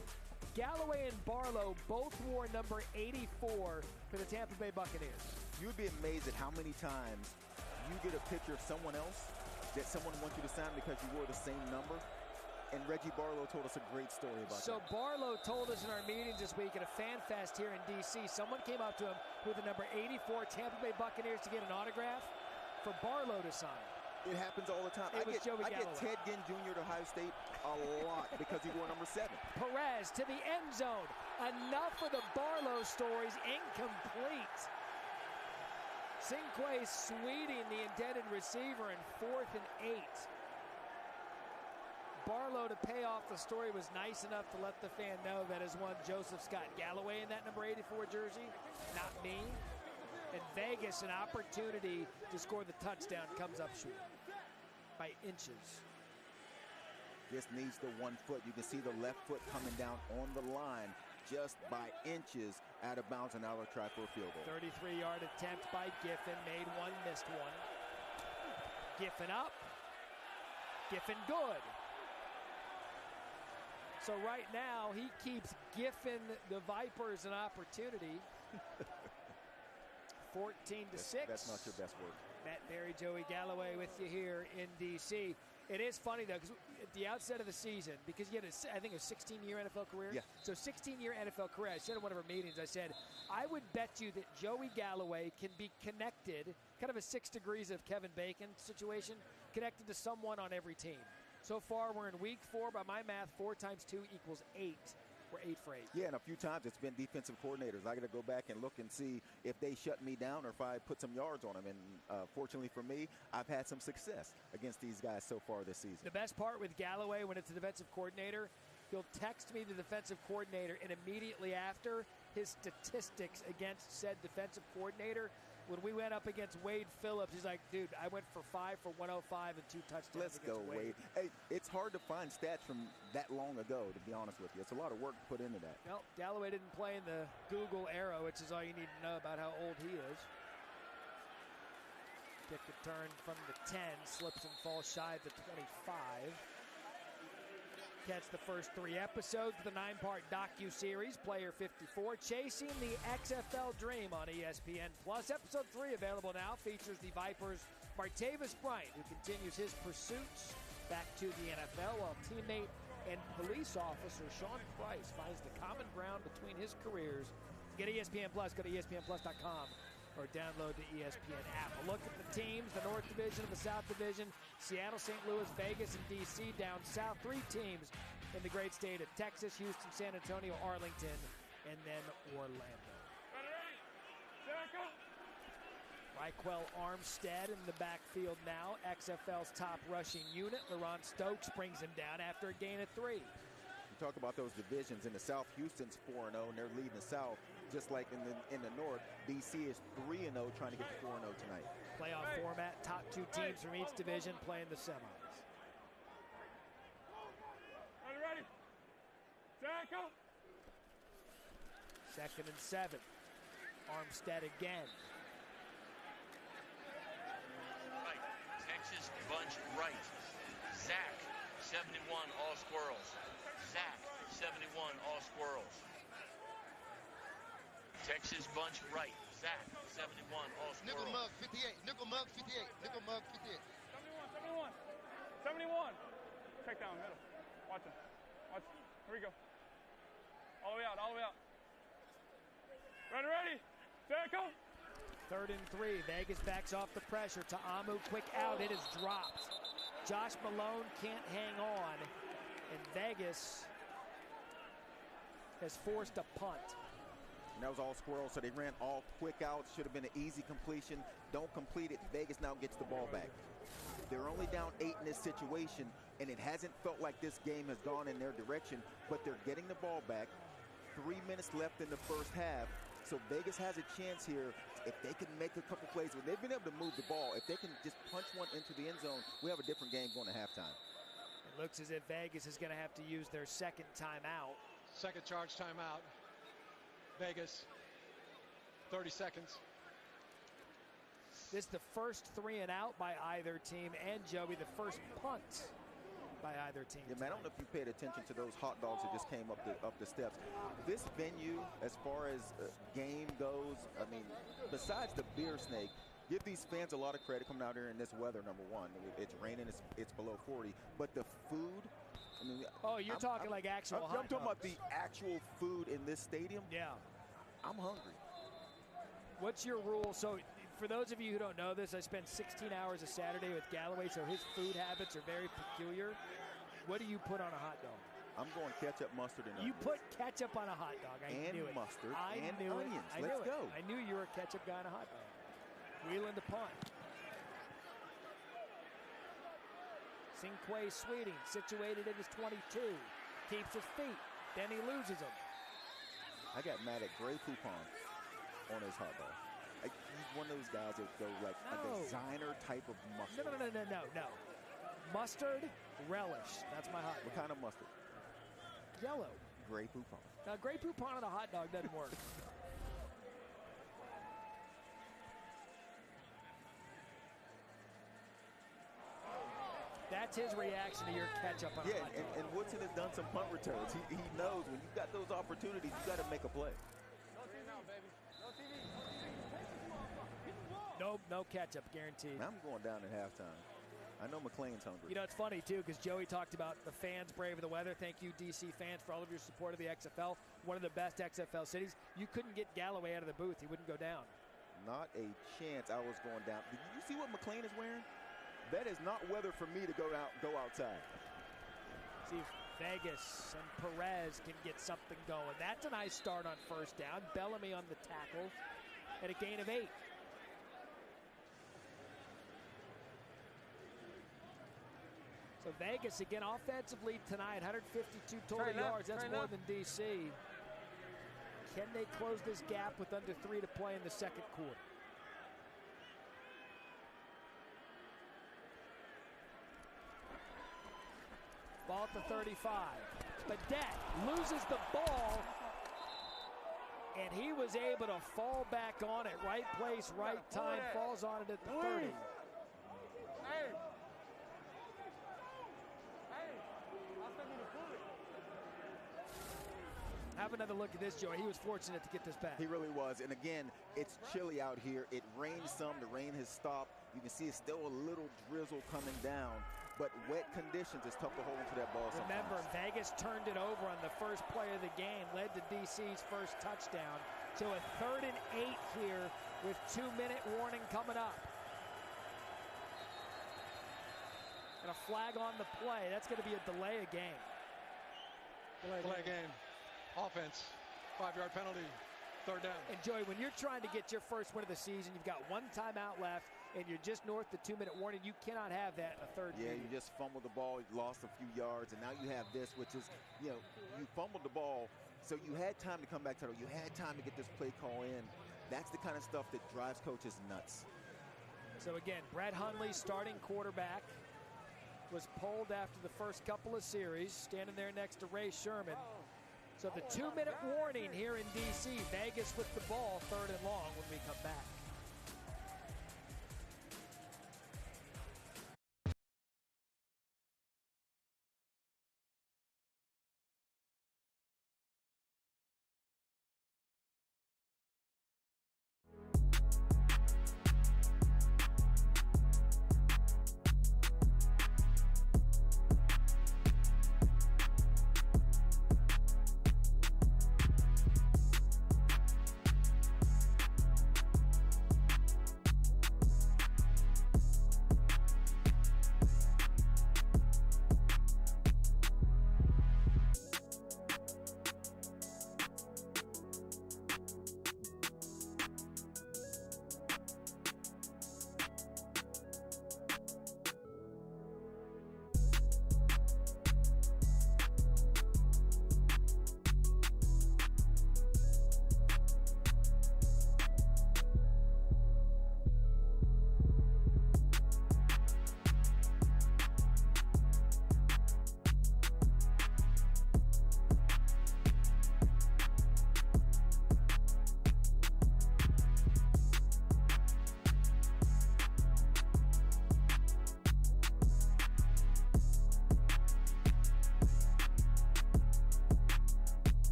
Galloway and Barlow both wore number 84 for the Tampa Bay Buccaneers. You'd be amazed at how many times you get a picture of someone else that someone wants you to sign because you wore the same number. And Reggie Barlow told us a great story about that. So Barlow told us in our meetings this week at a fan fest here in D.C., someone came up to him with the number 84 Tampa Bay Buccaneers to get an autograph for Barlow to sign. It happens all the time. I get Ted Ginn Jr. to Ohio State a lot because he wore number 7. Perez to the end zone. Enough for the Barlow stories. Incomplete. Cinque sweeting the intended receiver in 4th and 8. Barlow, to pay off the story, was nice enough to let the fan know that is one Joseph Scott Galloway in that number 84 jersey, not me. And Vegas, an opportunity to score the touchdown, comes up short by inches. Just needs the 1 foot. You can see the left foot coming down on the line just by inches out of bounds and out of try for a field goal. 33-yard attempt by Giffen, made one, missed one. Giffen up, Giffen good. So right now, he keeps Giffen the Vipers an opportunity. 14-6. That's not your best work. Matt Berry, Joey Galloway with you here in D.C. It is funny, though, because at the outset of the season, because he had, I think, a 16-year NFL career. Yeah. So 16-year NFL career. I said in one of our meetings, I said, I would bet you that Joey Galloway can be connected, kind of a 6 degrees of Kevin Bacon situation, connected to someone on every team. So far, we're in week 4. By my math, 4 times 2 equals 8. We're 8 for 8. Yeah, and a few times it's been defensive coordinators. I got to go back and look and see if they shut me down or if I put some yards on them. And fortunately for me, I've had some success against these guys so far this season. The best part with Galloway, when it's a defensive coordinator, he'll text me the defensive coordinator, and immediately after, his statistics against said defensive coordinator. When we went up against Wade Phillips, he's like, dude, I went for 5 for 105 and 2 touchdowns. Let's go, Wade. Hey, it's hard to find stats from that long ago, to be honest with you. It's a lot of work put into that. Well, Galloway didn't play in the Google era, which is all you need to know about how old he is. Kick return from the 10, slips and falls shy of the 25. Catch the first 3 episodes of the 9-part docu-series, Player 54, Chasing the XFL Dream on ESPN+. Episode 3 available now, features the Vipers' Martavis Bryant, who continues his pursuits back to the NFL, while teammate and police officer Sean Price finds the common ground between his careers. To get ESPN+, go to ESPNplus.com or download the ESPN app. A look at the teams, the North Division and the South Division. Seattle, St. Louis, Vegas, and D.C. down south. 3 teams in the great state of Texas, Houston, San Antonio, Arlington, and then Orlando. Raquel Armstead in the backfield now. XFL's top rushing unit. LaRon Stokes brings him down after a gain of 3. You talk about those divisions. In the South, Houston's 4-0, and they're leading the South. Just like in the North, D.C. is 3-0, trying to get to 4-0 tonight. Playoff format, top 2 teams from each division playing the semis. Ready? Tackle. 2nd and 7. Armstead again. Right. Texas bunch right. Zach, 71, all squirrels. Zach, 71, all squirrels. Texas bunch right. Zach, 71, all squirrels. Nickel mug 58. Nickel mug 58. Nickel mug 58. 71. Check down middle. Watch him. Watch him. Here we go. All the way out. All the way out. Ready. Tackle. 3rd and 3. Vegas backs off the pressure. Ta'amu quick out. It is dropped. Josh Malone can't hang on. And Vegas has forced a punt. And that was all squirrels, so they ran all quick outs. Should have been an easy completion. Don't complete it. Vegas now gets the ball back. They're only down 8 in this situation, and it hasn't felt like this game has gone in their direction, but they're getting the ball back. 3 minutes left in the first half, so Vegas has a chance here. If they can make a couple plays, when they've been able to move the ball, if they can just punch one into the end zone, we have a different game going to halftime. It looks as if Vegas is going to have to use their 2nd timeout. 2nd charge timeout. Vegas, 30 seconds. This is the first 3 and out by either team, and Joey, the first punt by either team. Yeah, man, I don't know if you paid attention to those hot dogs that just came up the steps. This venue, as far as game goes, I mean, besides the beer snake, give these fans a lot of credit coming out here in this weather, number one. It's raining, it's below 40, but the food, I mean, you're talking like actual hot dogs. I'm talking about the actual food in this stadium. Yeah. I'm hungry. What's your rule? So for those of you who don't know this, I spent 16 hours a Saturday with Galloway, so his food habits are very peculiar. What do you put on a hot dog? I'm going ketchup, mustard, and You onions. put ketchup on a hot dog. I knew it. Mustard I and knew onions. It. Let's go. I knew you were a ketchup guy on a hot dog. Wheeling the punt. Cinquay Sweeting, situated at his 22. Keeps his feet. Then he loses them. I got mad at Grey Poupon on his hot dog. He's one of those guys that go like a designer type of mustard. No. Mustard relish. That's my hot dog. What kind of mustard? Yellow. Grey Poupon. Now, Grey Poupon on a hot dog doesn't work. That's his reaction to your ketchup on a hot dog. And Woodson has done some punt returns. He knows when you've got those opportunities, you got to make a play. No ketchup, guaranteed. I'm going down at halftime. I know McLean's hungry. You know, it's funny, too, because Joey talked about the fans brave of the weather. Thank you, D.C. fans, for all of your support of the XFL. One of the best XFL cities. You couldn't get Galloway out of the booth. He wouldn't go down. Not a chance I was going down. Did you see what McLean is wearing? That is not weather for me to go outside. See if Vegas and Perez can get something going. That's a nice start on first down. Bellamy on the tackle at a gain of 8. So Vegas, again, offensively tonight, 152 total yards. That's more than D.C. Can they close this gap with under 3 to play in the second quarter? Ball at the 35. Badette loses the ball, and he was able to fall back on it. Right place, right time, falls on it at the 30. Have another look at this, Joey. He was fortunate to get this back. He really was. And again, it's chilly out here. It rained some. The rain has stopped. You can see it's still a little drizzle coming down. But wet conditions, it's tough to hold into that ball sometimes. Remember, Vegas turned it over on the first play of the game, led to DC's first touchdown. So a 3rd and 8 here with 2-minute warning coming up. And a flag on the play. That's going to be a delay of game. Delay game. Offense. 5-yard penalty. 3rd down. And Joey, when you're trying to get your first win of the season, you've got 1 timeout left, and you're just north the 2-minute warning. You cannot have that in a third. Yeah, period. you just fumbled the ball, you lost a few yards, and now you have this, which is, you fumbled the ball, so you had time to come back to it. You had time to get this play call in. That's the kind of stuff that drives coaches nuts. So again, Brett Hundley, starting quarterback, was pulled after the first couple of series, standing there next to Ray Sherman. So the 2-minute warning here in D.C. Vegas with the ball, 3rd and long when we come back.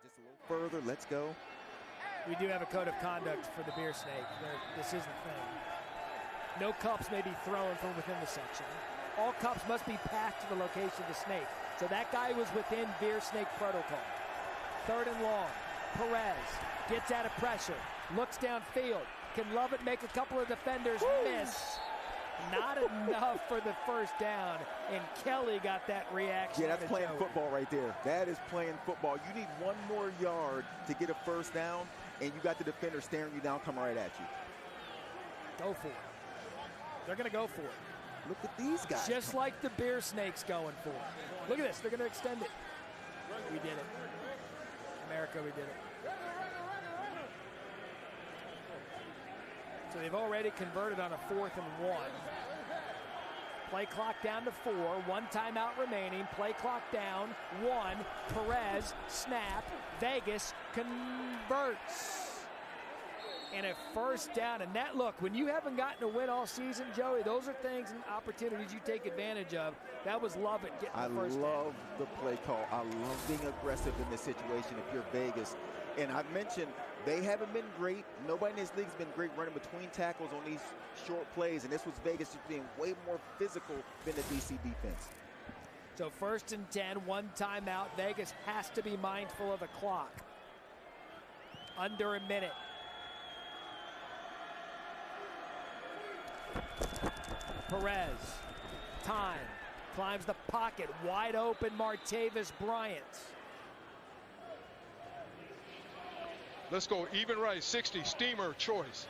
Just a little further, let's go. We do have a code of conduct for the beer snake. This is the thing. No cups may be thrown from within the section. All cups must be passed to the location of the snake. So that guy was within beer snake protocol. 3rd and long. Perez gets out of pressure, looks downfield, can love it, make a couple of defenders miss. Not enough for the first down, and Kelly got that reaction. Yeah, that's playing football right there. That is playing football. You need 1 more yard to get a first down, and you got the defender staring you down, coming right at you. Go for it. They're going to go for it. Look at these guys. Just like the Beer Snakes going for it. Look at this. They're going to extend it. We did it. America, we did it. So they've already converted on a 4th and 1. Play clock down to 4. 1 timeout remaining. Play clock down. 1. Perez, snap. Vegas converts. And a first down. And that, look, when you haven't gotten a win all season, Joey, those are things and opportunities you take advantage of. That was Lovett getting the first down. I love the play call. I love being aggressive in this situation if you're Vegas. And I mentioned they haven't been great. Nobody in this league has been great running between tackles on these short plays. And this was Vegas just being way more physical than the DC defense. So 1st and 10, 1 timeout. Vegas has to be mindful of the clock. Under a minute. Perez, time, climbs the pocket, wide open Martavis Bryant. Let's go even right, 60, steamer choice.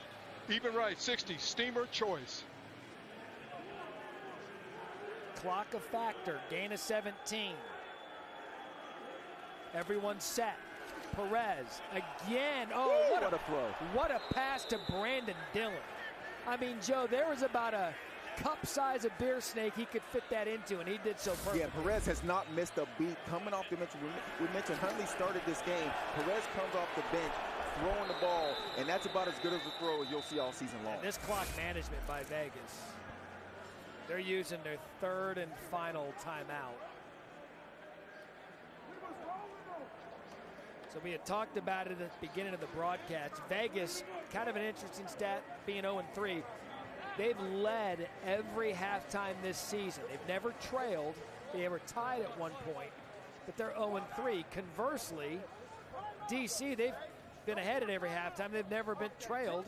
Even right, 60, steamer choice. Clock a factor, gain of 17. Everyone's set. Perez, again, oh, what a throw. What a pass to Brandon Dillon. I mean, Joe, there was about a cup size of Beer Snake he could fit that into, and he did so perfectly. Yeah, Perez has not missed a beat coming off the bench. We mentioned Hundley started this game. Perez comes off the bench, throwing the ball, and that's about as good as a throw as you'll see all season long. And this clock management by Vegas. They're using their 3rd and final timeout. So we had talked about it at the beginning of the broadcast. Vegas, kind of an interesting stat, being 0-3. They've led every halftime this season. They've never trailed. They were tied at one point, but they're 0-3. Conversely, DC, they've been ahead at every halftime. They've never been trailed.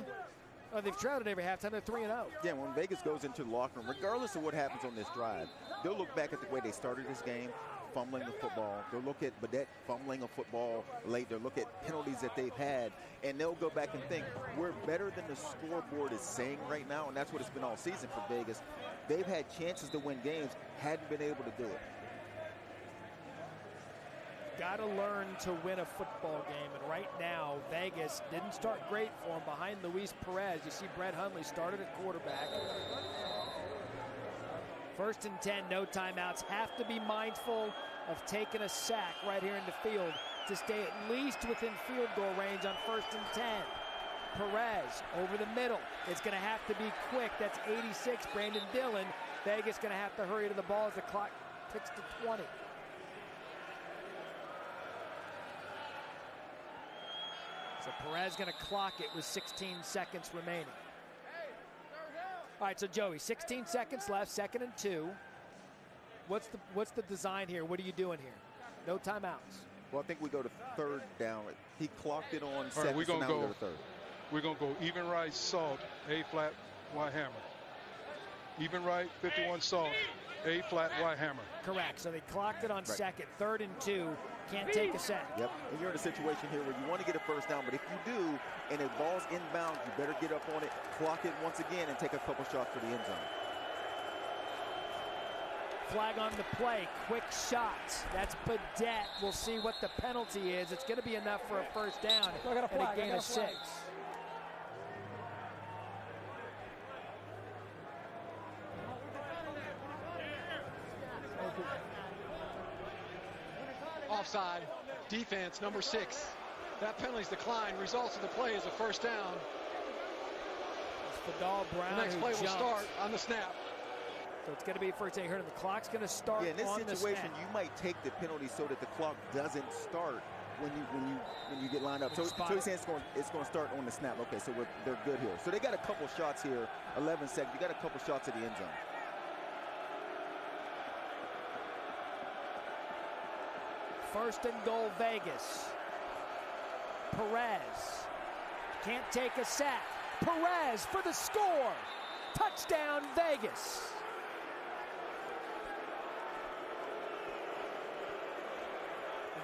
Or they've trailed at every halftime. They're 3-0. Yeah, when Vegas goes into the locker room, regardless of what happens on this drive, they'll look back at the way they started this game, fumbling the football. They'll look at Badette fumbling a football late. They'll look at penalties that they've had, and they'll go back and think, we're better than the scoreboard is saying right now, and that's what it's been all season for Vegas. They've had chances to win games, hadn't been able to do it. Got to learn to win a football game, and right now, Vegas didn't start great for him behind Luis Perez. You see Brett Hundley started at quarterback. 1st and 10, no timeouts. Have to be mindful of taking a sack right here in the field to stay at least within field goal range on 1st and 10. Perez over the middle. It's going to have to be quick. That's 86, Brandon Dillon. Vegas going to have to hurry to the ball as the clock ticks to 20. So Perez going to clock it with 16 seconds remaining. All right, so Joey, 16 seconds left, 2nd and 2. What's the design here? What are you doing here? No timeouts. Well, I think we go to 3rd down. He clocked it on 2nd, right, so now we go to 3rd. We're going to go even right, salt, A flat, Y hammer. Even right, 51 salt, A flat, Y hammer. Correct. So they clocked it on 2nd, 3rd and 2. Can't take a sack. Yep, and you're in a situation here where you want to get a first down, but if you do, and it ball's inbound, you better get up on it, clock it once again, and take a couple shots for the end zone. Flag on the play, quick shots. That's Badette. We'll see what the penalty is. It's going to be enough for a first down and a gain of 6. Offside, defense, number 6. That penalty's declined. Results of the play is a first down. It's Fadal Brown. The next play will start on the snap. So it's going to be first thing. The clock's going to start. Yeah, in this on situation, the snap. you might take the penalty so that the clock doesn't start when you get lined up. So he's saying it's going to start on the snap. Okay, so they're good here. So they got a couple shots here. 11 seconds. You got a couple shots at the end zone. First and goal, Vegas. Perez can't take a sack. Perez for the score. Touchdown, Vegas.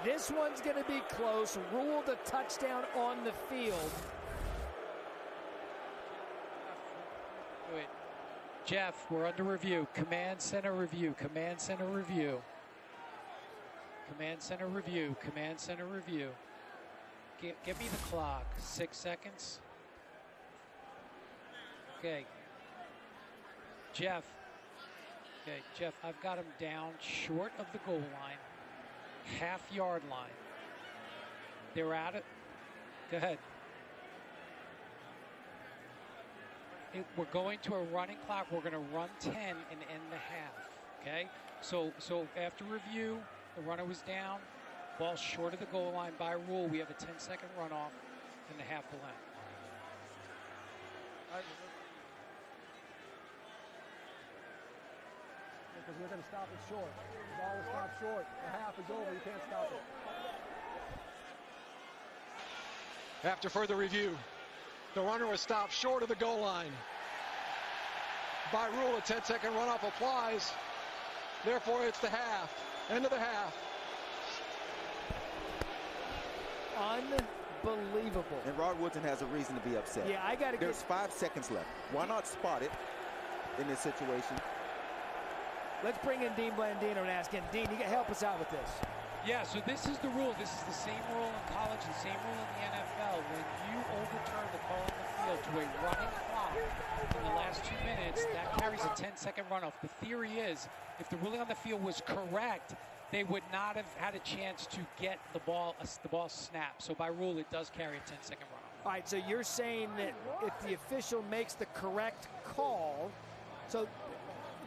This one's going to be close. Ruled a touchdown on the field. Jeff, we're under review. Command center review. Command center review. Command center review. Command center review. Give me the clock. 6 seconds. Okay. Jeff. Okay, Jeff, I've got him down short of the goal line. Half-yard line. They're at it. Go ahead. We're going to a running clock. We're going to run 10 and end the half. Okay? So after review, the runner was down. Ball short of the goal line. By rule, we have a 10-second runoff and the half will end. Because we're going to stop it short. The ball will stop short. The half is over. You can't stop it. After further review, the runner was stopped short of the goal line. By rule, a 10-second runoff applies. Therefore, it's the half. End of the half. Unbelievable. And Rod Woodson has a reason to be upset. Yeah, I got to. There's 5 seconds left. Why not spot it in this situation? Let's bring in Dean Blandino and ask him. Dean, you can help us out with this. Yeah, so this is the rule. This is the same rule in college, the same rule in the NFL. When you overturn the call on the field to a running clock in the last 2 minutes, that carries a 10-second runoff. The theory is, if the ruling on the field was correct, they would not have had a chance to get the ball snapped. So by rule, it does carry a 10-second runoff. All right, so you're saying that if the official makes the correct call, so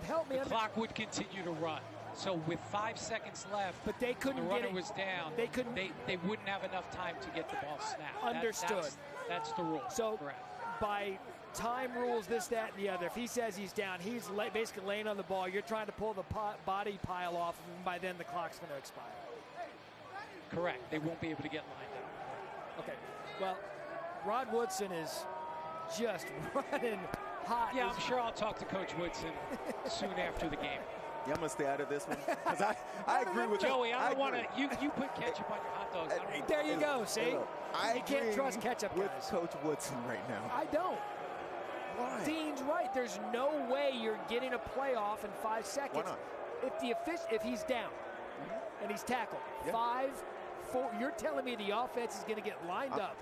help me. The clock would continue to run. So with 5 seconds left, but they couldn't. The runner was down. They couldn't. They wouldn't have enough time to get the ball snapped. Understood. That's the rule. So correct. By time rules, this, that, and the other. If he says he's down, he's basically laying on the ball. You're trying to pull the body pile off, and by then the clock's going to expire. Correct. They won't be able to get lined up. Okay. Well, Rod Woodson is just running hot. Yeah, I'm sure I'll talk to Coach Woodson soon after the game. Yeah, I'm going to stay out of this one. Because I agree with Joey, I don't want to. You put ketchup on your hot dogs. There you go, see? I can't trust ketchup, with guys. Coach Woodson right now. I don't. Why? Dean's right. There's no way you're getting a playoff in 5 seconds. Why not? If he's down and he's tackled, 5, 4, you're telling me the offense is going to get lined up.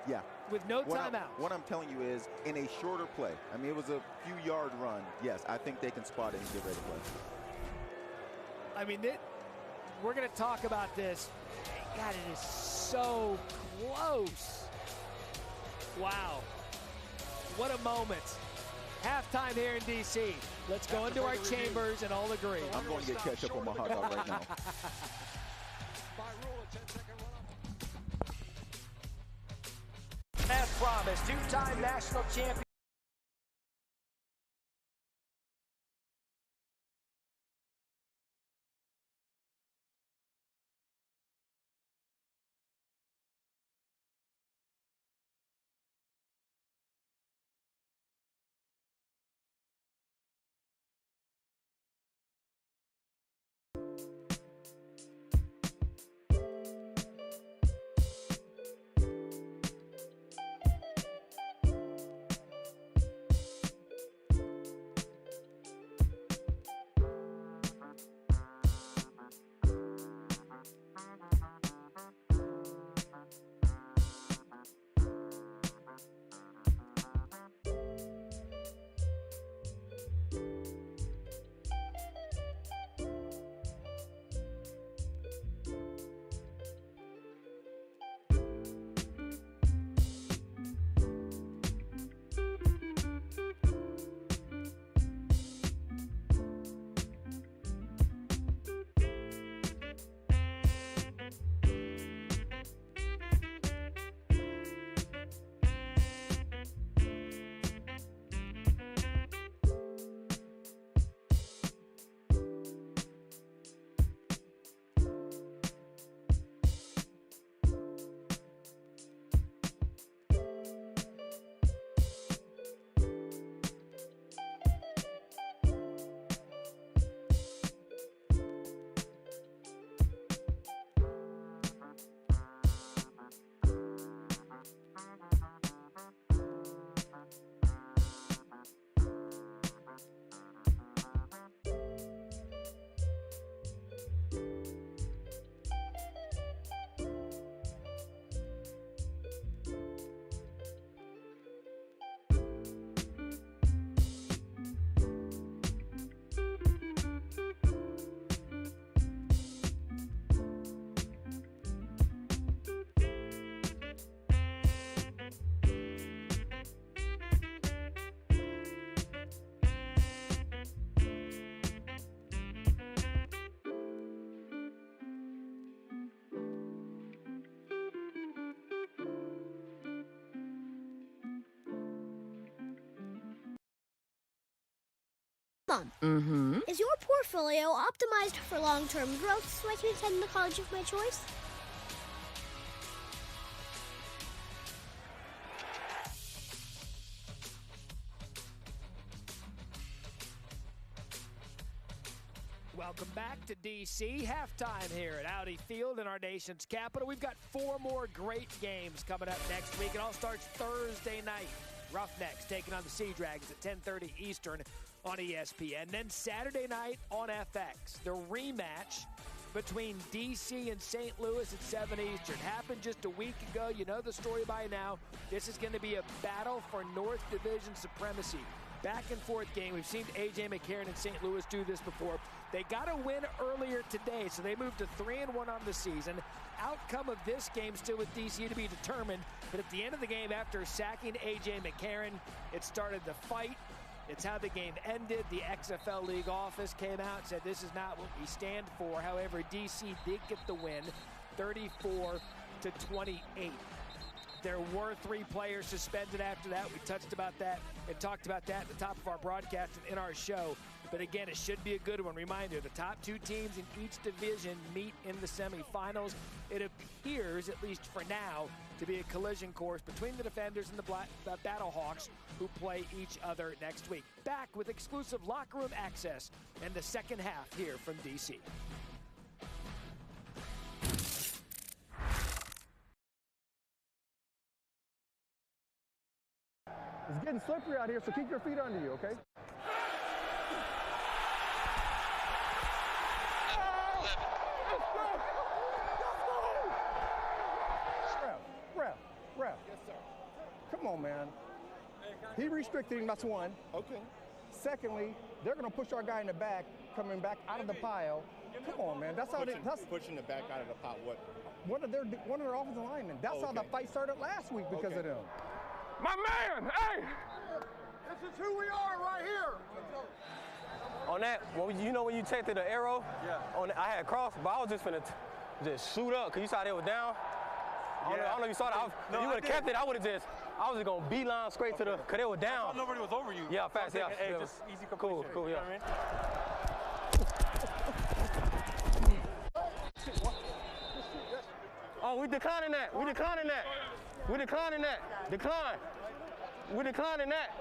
Yeah. With no timeout. What I'm telling you is, in a shorter play, I mean, it was a few-yard run. Yes, I think they can spot it and get ready to play. I mean, we're going to talk about this. God, it is so close. Wow. What a moment. Halftime here in D.C. Let's go into our chambers and all agree. I'm going to get ketchup on my hot dog right now. As promised, two-time national champion. Mom, Mm-hmm. is your portfolio optimized for long-term growth so I can attend the college of my choice? Welcome back to D.C. Halftime here at Audi Field in our nation's capital. We've got 4 more great games coming up next week. It all starts Thursday night. Roughnecks taking on the Sea Dragons at 10:30 Eastern on ESPN. Then Saturday night on FX, the rematch between D.C. and St. Louis at 7 Eastern. Happened just a week ago. You know the story by now. This is going to be a battle for North Division supremacy. Back and forth game. We've seen A.J. McCarron and St. Louis do this before. They got a win earlier today, so they moved to 3-1 on the season. Outcome of this game still with D.C. to be determined, but at the end of the game, after sacking A.J. McCarron, it started the fight. It's how the game ended. The XFL League office came out and said this is not what we stand for. However, D.C. did get the win, 34-28. There were 3 players suspended after that. We touched about that and talked about that at the top of our broadcast and in our show. But again, it should be a good one. Reminder, the top 2 teams in each division meet in the semifinals. It appears, at least for now, to be a collision course between the Defenders and the Battlehawks, who play each other next week. Back with exclusive locker room access and the second half here from D.C. It's getting slippery out here, so keep your feet under you, okay? Ref. Yes, sir. Come on, man. He restricted him, that's one. Okay. Secondly, they're going to push our guy in the back, coming back out of the pile. Come on, man. That's how that's pushing the back out of the pile. What? One of their offensive linemen. That's how the fight started last week because of them. My man, hey! This is who we are right here. On that, you know when you take to the arrow? Yeah. I had cross, but I was just finna just shoot up because you saw they were down. I don't know if you saw that. If you would have kept it, I was just going to beeline straight to the, because they were down. Nobody was over you. Yeah, fast, yeah. Hey, just easy completion. Cool, yeah. You know what Oh, we declining that. Decline. We declining that.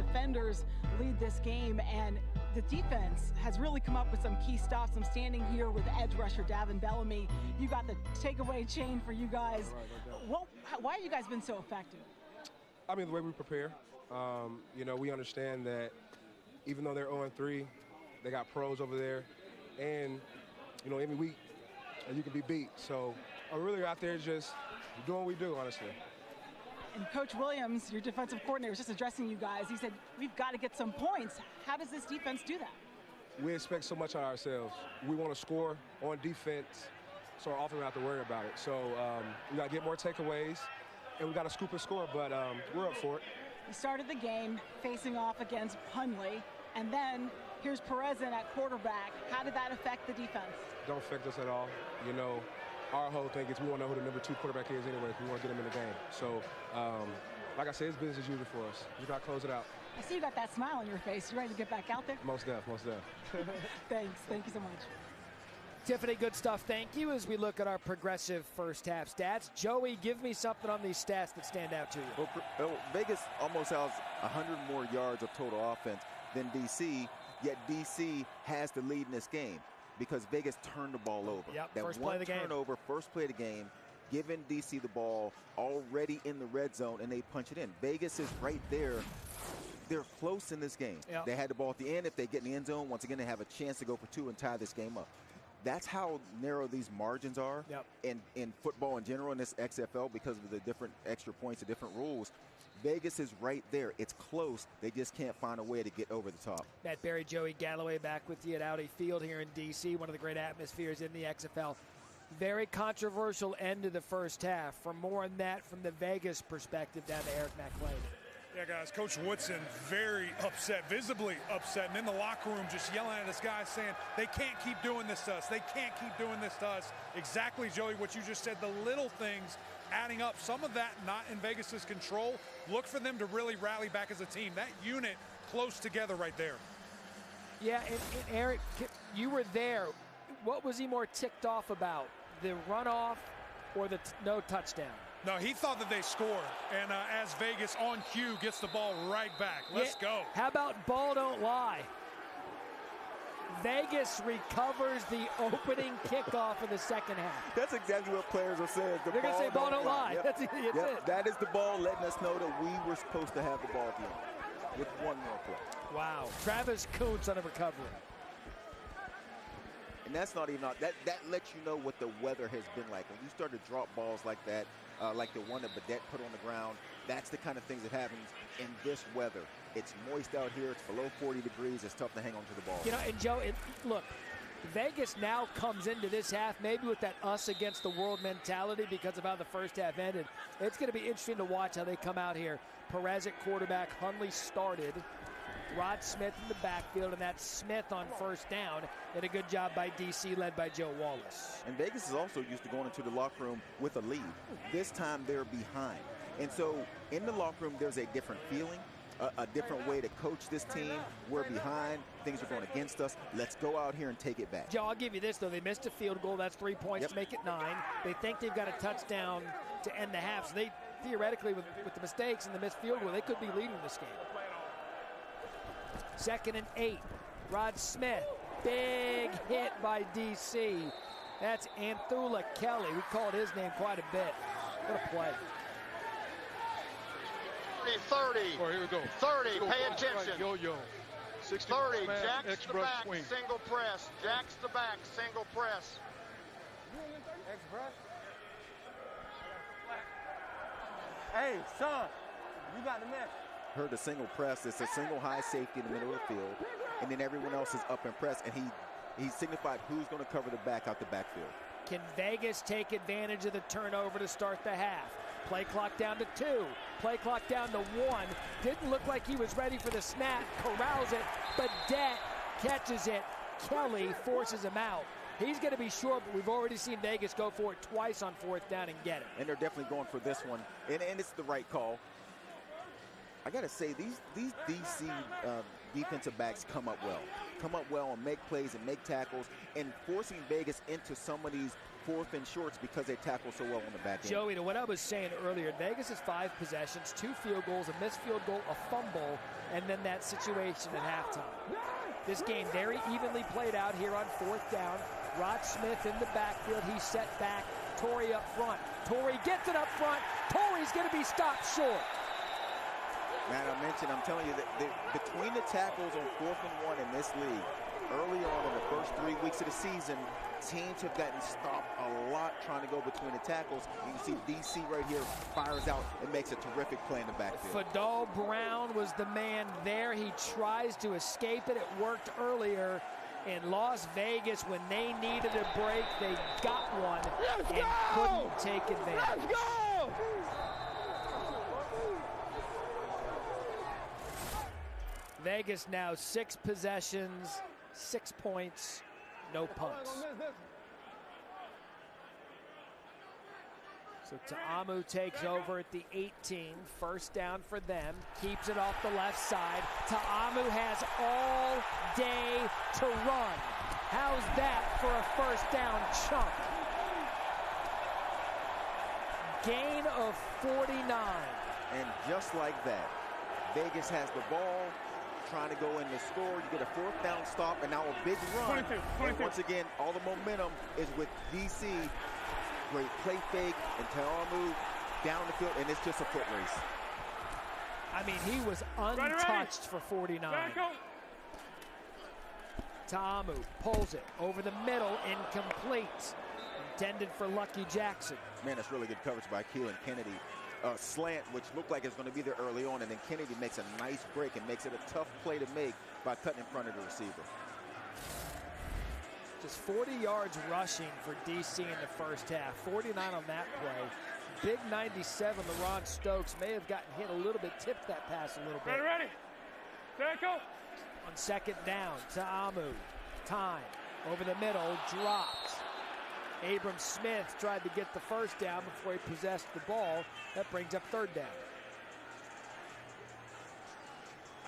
defenders lead this game, and the defense has really come up with some key stops. I'm standing here with edge rusher Davin Bellamy. You got the takeaway chain for you guys. Why have you guys been so effective? I mean, the way we prepare. You know, we understand that even though they're 0-3, they got pros over there, and you know, every week you can be beat. So I'm really out there just doing what we do, honestly. And Coach Williams, your defensive coordinator, was just addressing you guys. He said, we've got to get some points. How does this defense do that? We expect so much out of ourselves. We want to score on defense, so our offense don't have to worry about it. So we got to get more takeaways, and we got to scoop and score, but we're up for it. You started the game facing off against Hundley, and then here's Perezin at quarterback. How did that affect the defense? Don't affect us at all. You know, our whole thing is we want to know who the number 2 quarterback is anyway. We want to get him in the game. So, like I said, it's business as usual for us. We got to close it out. I see you got that smile on your face. You ready to get back out there? Most def. Thanks. Thank you so much. Tiffany, good stuff. Thank you. As we look at our progressive first half stats, Joey, give me something on these stats that stand out to you. Well, Vegas almost has 100 more yards of total offense than DC, yet DC has the lead in this game because Vegas turned the ball over. Yep, that first one play of the turnover, first play of the game, giving DC the ball already in the red zone, and they punch it in. Vegas is right there. They're close in this game. Yep. They had the ball at the end. If they get in the end zone, once again, they have a chance to go for 2 and tie this game up. That's how narrow these margins are in football in general in this XFL because of the different extra points, the different rules. Vegas is right there. It's close. They just can't find a way to get over the top. Matt Berry, Joey Galloway back with you at Audi Field here in D.C., one of the great atmospheres in the XFL. Very controversial end of the first half. For more on that from the Vegas perspective, down to Eric McLean. Yeah, guys, Coach Woodson very upset, visibly upset, and in the locker room just yelling at his guys saying, they can't keep doing this to us. They can't keep doing this to us. Exactly, Joey, what you just said, the little things adding up. Some of that not in Vegas's control. Look for them to really rally back as a team. That unit close together right there. Yeah, and Eric, you were there. What was he more ticked off about, the runoff or the no touchdown? No, he thought that they scored, and as Vegas on cue gets the ball right back. Let's go. How about ball don't lie? Vegas recovers the opening kickoff of the second half. That's exactly what players are saying. They're going to say ball don't lie. Yep. That's it. That is the ball letting us know that we were supposed to have the ball at the end with one more play. Wow. Travis Kuntz on a recovery. And that's not even that lets you know what the weather has been like. When you start to drop balls like that, like the one that Badette put on the ground, that's the kind of things that happens in this weather. It's moist out here. It's below 40 degrees. It's tough to hang on to the ball. You know, and Joe, look, Vegas now comes into this half maybe with that us against the world mentality because of how the first half ended. It's going to be interesting to watch how they come out here. Perez at quarterback. Hundley started. Rod Smith in the backfield, and that's Smith on first down. And a good job by DC, led by Joe Wallace. And Vegas is also used to going into the locker room with a lead. This time they're behind. And so in the locker room, there's a different feeling, a different way to coach this team. We're behind. Things are going against us. Let's go out here and take it back. Joe, I'll give you this, though. They missed a field goal. That's 3 points to make it 9. They think they've got a touchdown to end the half. So they theoretically, with the mistakes and the missed field goal, they could be leading this game. 2nd and 8. Rod Smith. Big hit by DC. That's Anthula Kelly. We called his name quite a bit. What a play. 30. Oh, here we go. 30, pay attention. Yo-yo. 30, jacks the back, swing. single press. Jacks the back, single press. Hey, son, you got the mess. Heard the single press. It's a single high safety in the middle of the field, and then everyone else is up and press, and he signified who's going to cover the back out the backfield. Can Vegas take advantage of the turnover to start the half? Play clock down to 2. Play clock down to 1. Didn't look like he was ready for the snap. Corrals it. Badette catches it. Kelly forces him out. He's going to be short, but we've already seen Vegas go for it twice on 4th down and get it. And they're definitely going for this one, and it's the right call. I got to say, these DC defensive backs come up well and make plays and make tackles, and forcing Vegas into some of these 4th and shorts because they tackle so well on the back end. Joey, to what I was saying earlier, Vegas has 5 possessions, 2 field goals, a missed field goal, a fumble, and then that situation at halftime. This game very evenly played out here on 4th down. Rod Smith in the backfield. He's set back. Torrey up front. Torrey gets it up front. Torrey's going to be stopped short. Man, I'm telling you that between the tackles on 4th and 1 in this league, early on in the first 3 weeks of the season, teams have gotten stopped a lot trying to go between the tackles. You can see DC right here fires out and makes a terrific play in the backfield. Fadal Brown was the man there. He tries to escape it. It worked earlier in Las Vegas when they needed a break. They got one and couldn't take advantage. Let's go! Vegas now 6 possessions, 6 points, no punts. So Ta'amu takes over at the 18, 1st down for them, keeps it off the left side. Ta'amu has all day to run. How's that for a 1st down chunk? Gain of 49. And just like that, Vegas has the ball, trying to go in the score. You get a 4th down stop, and now a big run. 22. And once again, all the momentum is with DC. Great play fake, and Ta'amu down the field, and it's just a foot race. I mean, he was untouched for 49. Ta'amu pulls it over the middle, incomplete. Intended for Lucky Jackson. Man, that's really good coverage by Keelan Kennedy. Slant, which looked like it's going to be there early on, and then Kennedy makes a nice break and makes it a tough play to make by cutting in front of the receiver. Just 40 yards rushing for DC in the 1st half. 49 on that play. Big 97, LaRon Stokes may have gotten hit a little bit, tipped that pass a little bit. Ready. Tackle. On 2nd down, Ta'amu. Time. Over the middle, dropped. Abram Smith tried to get the 1st down before he possessed the ball. That brings up 3rd down.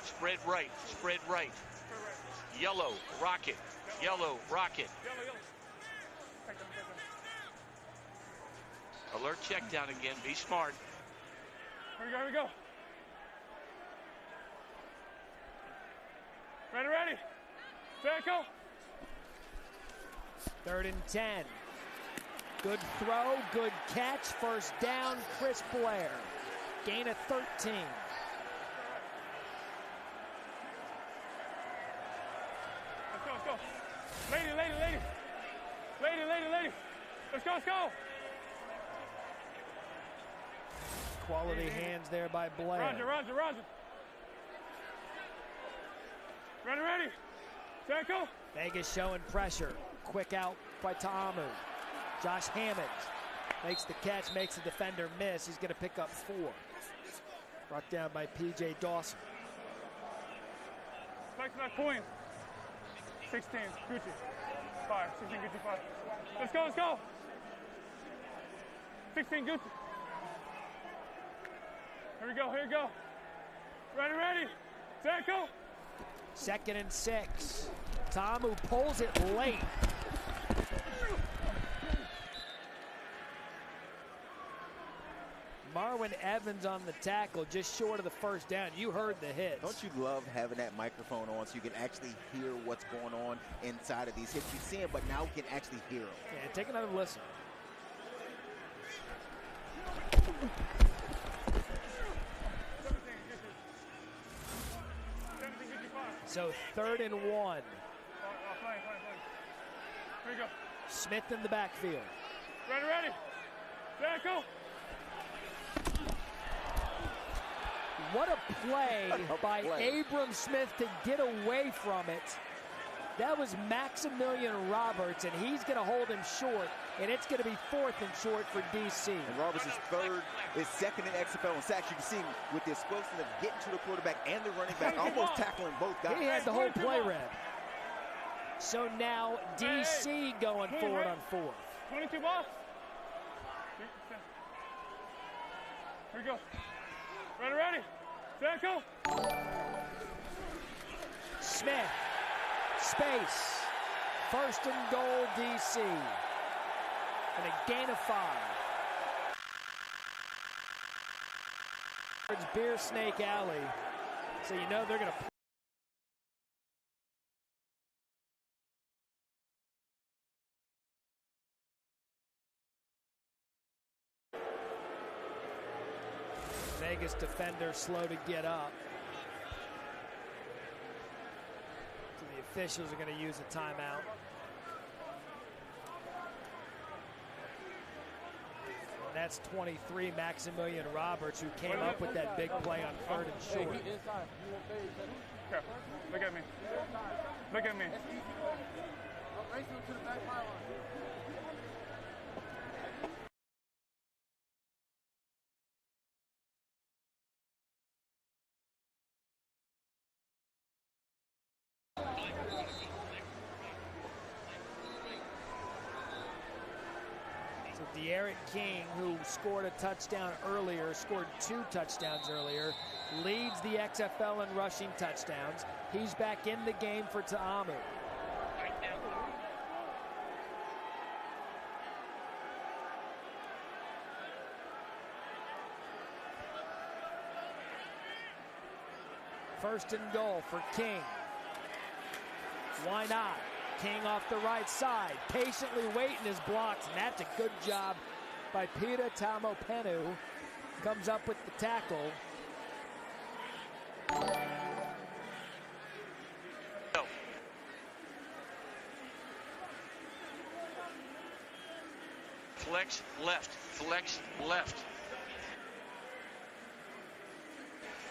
Spread right, spread right. Yellow, rocket. Yellow, rocket. Alert check down again. Be smart. Here we go. Ready. Tackle. 3rd and 10. Good throw, good catch. 1st down, Chris Blair. Gain of 13. Let's go. Lady. Let's go. Quality hands there by Blair. Roger. Ready. Tackle. Vegas showing pressure. Quick out by Ta'amu. Josh Hammond makes the catch, makes the defender miss. He's going to pick up 4. Brought down by P.J. Dawson. Back to that point. 16, Gucci. 5. 16, Gucci, 5. Let's go. 16, Gucci. Here we go. Ready. Tackle. 2nd and 6. Ta'amu pulls it late. Marwin Evans on the tackle, just short of the 1st down. You heard the hits. Don't you love having that microphone on so you can actually hear what's going on inside of these hits? You see them, but now you can actually hear them. Yeah, take another listen. So 3rd and 1. Here we go. Smith in the backfield. Ready. Tackle. What a play by Abram Smith to get away from it. That was Maximilian Roberts, and he's going to hold him short, and it's going to be 4th and short for DC. And Roberts is 2nd in XFL in sacks. You can see him with the explosion of getting to the quarterback and the running back, almost tackling both guys. He had the whole play read. So now DC going forward on 4th. 22 ball. Here we go. Ready. Tackle. Smith. Space. First and goal, DC. And a gain of 5. It's Beer Snake Alley. So you know they're going to Vegas defender slow to get up. So the officials are going to use a timeout. And that's 23, Maximilian Roberts, who came up with that big play on 3rd and short. Okay, look at me. Look at me. De'Aaron King, who scored a touchdown earlier, scored 2 touchdowns earlier, leads the XFL in rushing touchdowns. He's back in the game for Ta'amu. First and goal for King. Why not? King off the right side, patiently waiting his blocks, and that's a good job by Peter Tamopenu. Comes up with the tackle. No. Flex left, flex left.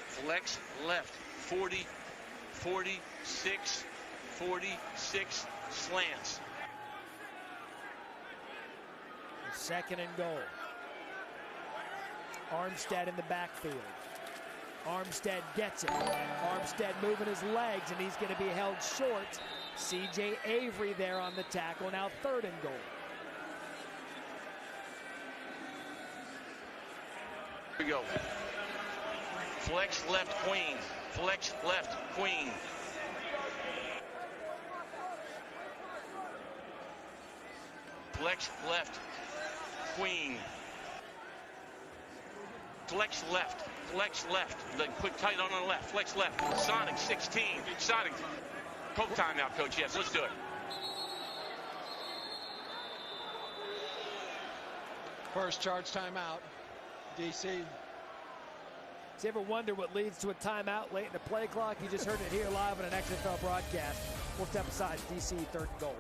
Flex left, 40, 46, 46. Slants. Second and goal. Armstead in the backfield. Armstead gets it. Armstead moving his legs, and he's going to be held short. C.J. Avery there on the tackle. Now 3rd and goal. Here we go. Flex left, Queen. Flex left, Queen. Flex left, Queen. Flex left, flex left. Then put tight on the left, flex left. Sonic 16, Sonic. Coke time now, Coach. Yes, let's do it. First charge timeout, DC. Do you ever wonder what leads to a timeout late in the play clock? You just heard it here live on an XFL broadcast. We'll step aside. DC 3rd and goal.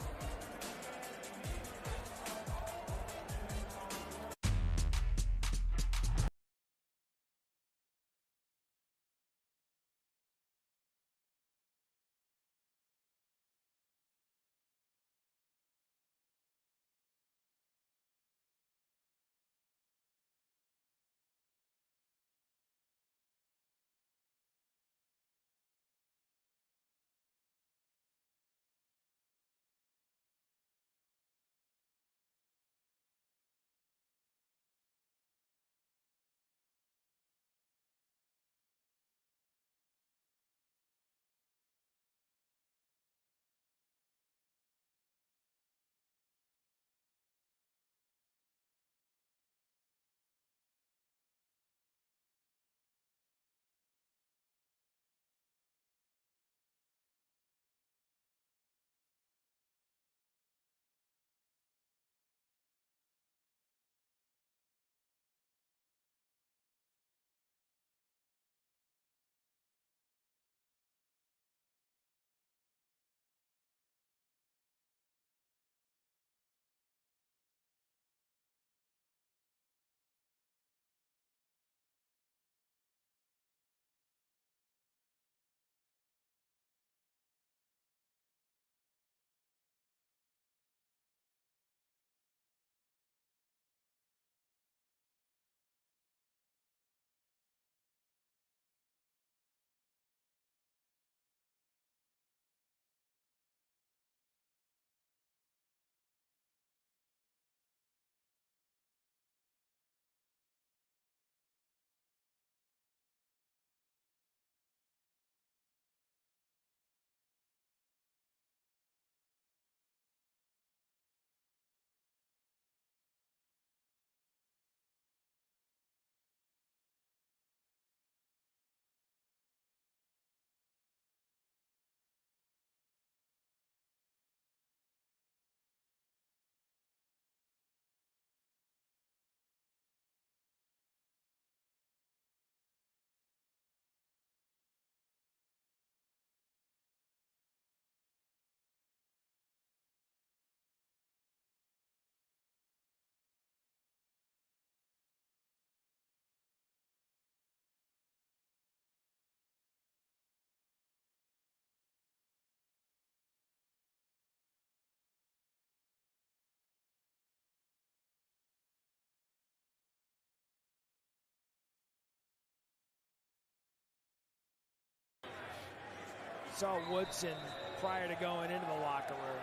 saw Woodson prior to going into the locker room.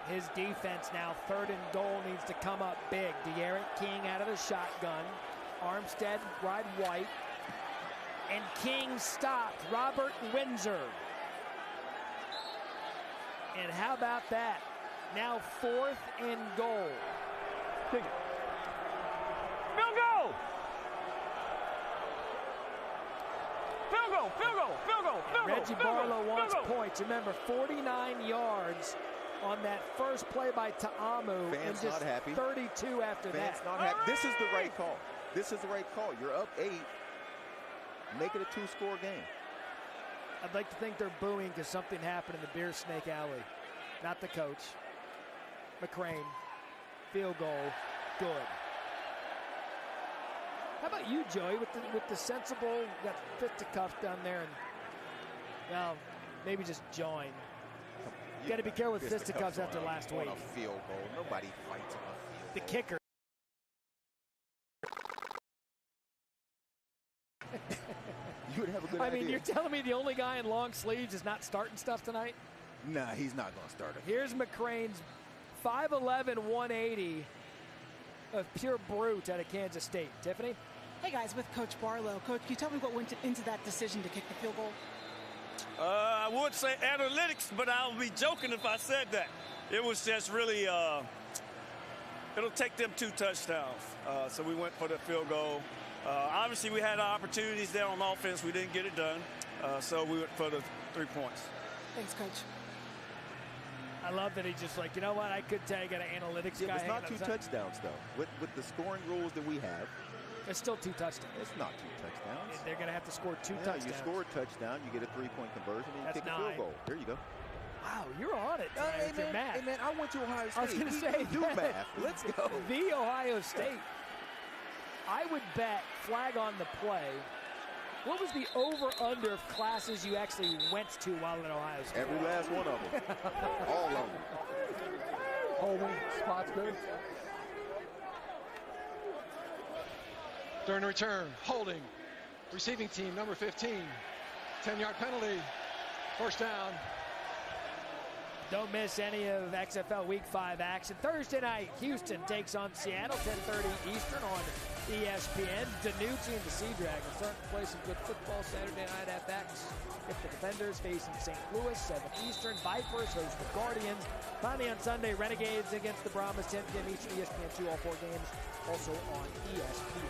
His defense now, 3rd and goal, needs to come up big. De'Aaron King out of the shotgun. Armstead, Ride White. And King stopped. Robert Windsor. And how about that? Now 4th and goal. Kick it. Field goal! Field goal, field goal, field goal, field goal. Reggie Barlow wants points. Remember, 49 yards on that first play by Ta'amu. Fans and just not happy. 32 after Fans that. not happy. This is the right call. This is the right call. You're up 8. Make it a 2-score game. I'd like to think they're booing because something happened in the Beer Snake Alley. Not the coach. McCrane. Field goal. Good. How about you, Joey, with the sensible, got fisticuffs down there, and well, maybe just join. You got to be careful with fisticuffs after last week. On a field goal. Nobody fights on a field goal. The kicker. You would have a good I idea. mean, you're telling me the only guy in long sleeves is not starting stuff tonight? Nah, he's not going to start it. Here's McCrane's 5'11", 180 of pure brute out of Kansas State. Tiffany? Hey guys, with Coach Barlow. Coach, can you tell me what went into that decision to kick the field goal? I would say analytics, but I would be joking if I said that. It was just really, it'll take them 2 touchdowns. So we went for the field goal. Obviously, we had our opportunities there on offense. We didn't get it done. So we went for the 3 points. Thanks, Coach. I love that he's just like, you know what, I could tell you got an analytics guy. It's not 2 touchdowns, though. With the scoring rules that we have. It's still 2 touchdowns. It's not 2 touchdowns. They're going to have to score 2 touchdowns. You score a touchdown, you get a 3-point conversion, and you kick a field goal. There you go. Wow, you're on it. Hey, with your math. Hey, man, I went to Ohio State. I was going to say, do math. Let's go. The Ohio State. I would bet, flag on the play, what was the over-under of classes you actually went to while at Ohio State? Every last one of them. All of them. Holding, spots good. During the return, holding. Receiving team, number 15. 10-yard penalty. First down. Don't miss any of XFL Week 5 action. Thursday night, Houston takes on Seattle, 10:30 Eastern on ESPN. Danucci and the Sea Dragons starting to play some good football Saturday night at FX. If the Defenders facing St. Louis, 7 Eastern. Vipers host the Guardians. Finally on Sunday, Renegades against the Brahmas, 10 p.m. Eastern, ESPN 2, all 4 games. Also on ESPN+.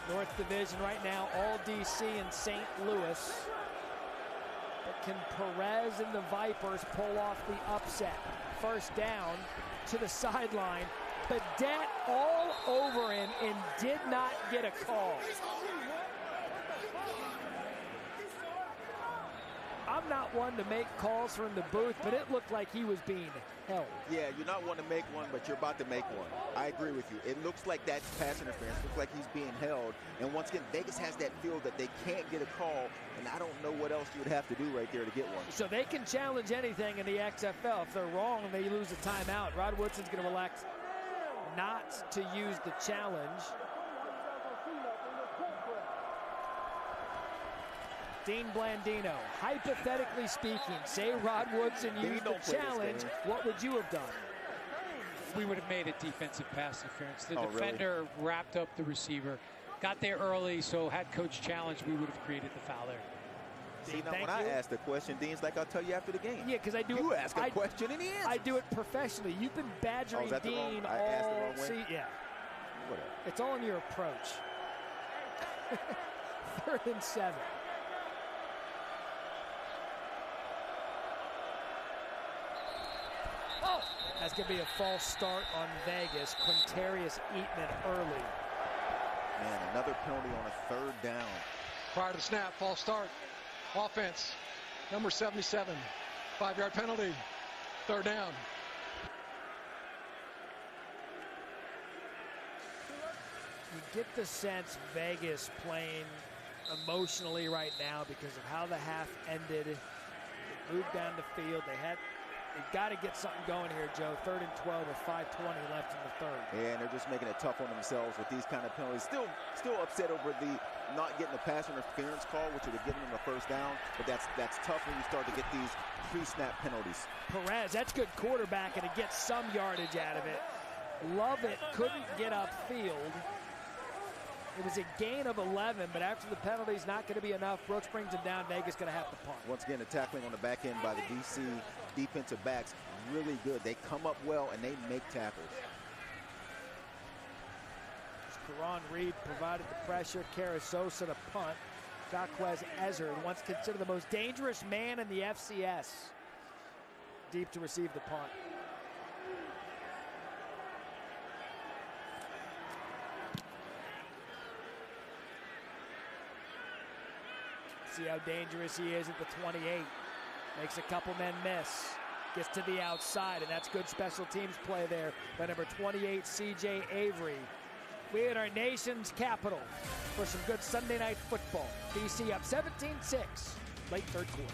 North Division right now, all DC and St. Louis. But can Perez and the Vipers pull off the upset? First down to the sideline. Badet all over him and did not get a call. I'm not one to make calls from the booth, but it looked like he was being held. Yeah, you're not one to make one, but you're about to make one. I agree with you. It looks like that's pass interference. It looks like he's being held. And once again, Vegas has that feel that they can't get a call, and I don't know what else you would have to do right there to get one. So they can challenge anything in the XFL. If they're wrong, they lose a timeout. Rod Woodson's going to elect not to use the challenge. Dean Blandino, hypothetically speaking, say Rod Woodson used the challenge, what would you have done? We would have made a defensive pass interference. The defender wrapped up the receiver, got there early, so had coach challenged, we would have created the foul there. See, now when I ask the question, Dean's like, I'll tell you after the game. Yeah, because I do You ask a question and he answers. I do it professionally. You've been badgering Dean I asked the all wrong way? season. Yeah. Whatever. It's all in your approach. 3rd and 7. Oh, that's going to be a false start on Vegas. Quintarius Eatman early. Man, another penalty on a 3rd down. Prior to the snap, false start. Offense, number 77. 5-yard penalty. 3rd down. You get the sense Vegas playing emotionally right now because of how the half ended. They moved down the field. They had They've got to get something going here, Joe. 3rd and 12 with 5:20 left in the third. Yeah, and they're just making it tough on themselves with these kind of penalties. Still upset over the not getting the pass interference call, which would have given them a first down. But that's tough when you start to get these pre-snap penalties. Perez, that's good quarterbacking to get some yardage out of it. Lovett couldn't get upfield. It was a gain of 11, but after the penalty's not going to be enough. Brooks brings him down. Vegas going to have to punt. Once again, the tackling on the back end by the DC defensive backs, really good. They come up well, and they make tackles. Karan Reed provided the pressure. Carasosa to punt. Jaquez Ezzard, once considered the most dangerous man in the FCS, deep to receive the punt. See how dangerous he is at the 28. Makes a couple men miss. Gets to the outside, and that's good special teams play there by number 28, C.J. Avery. We in our nation's capital for some good Sunday night football. BC up 17-6, late third quarter.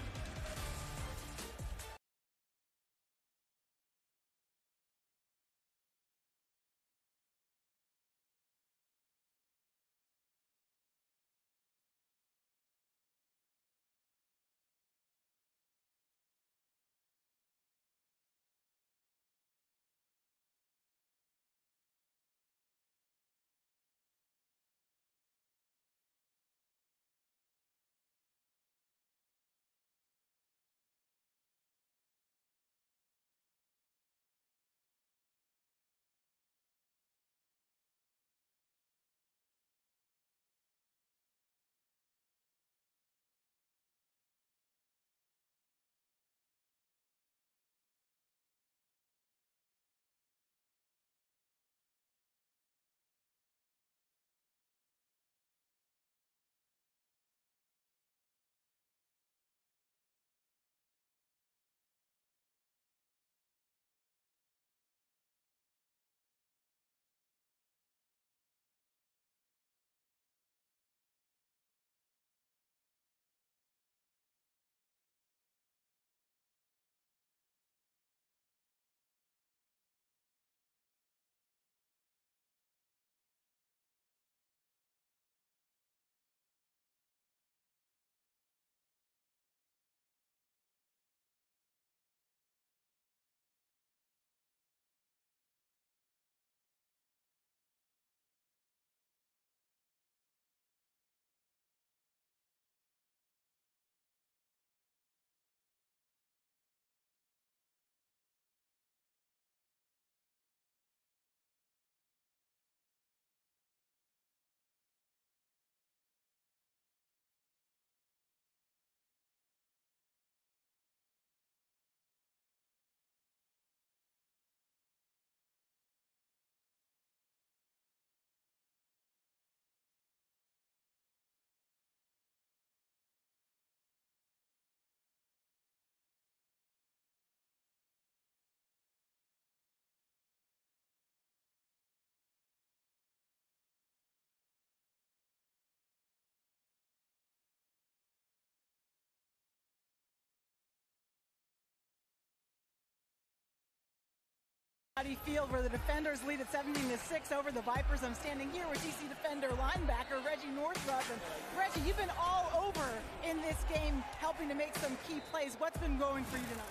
Field where the defenders lead at 17-6 over the Vipers. I'm standing here with DC defender linebacker Reggie Northrup. And Reggie, you've been all over in this game helping to make some key plays. What's been going for you tonight?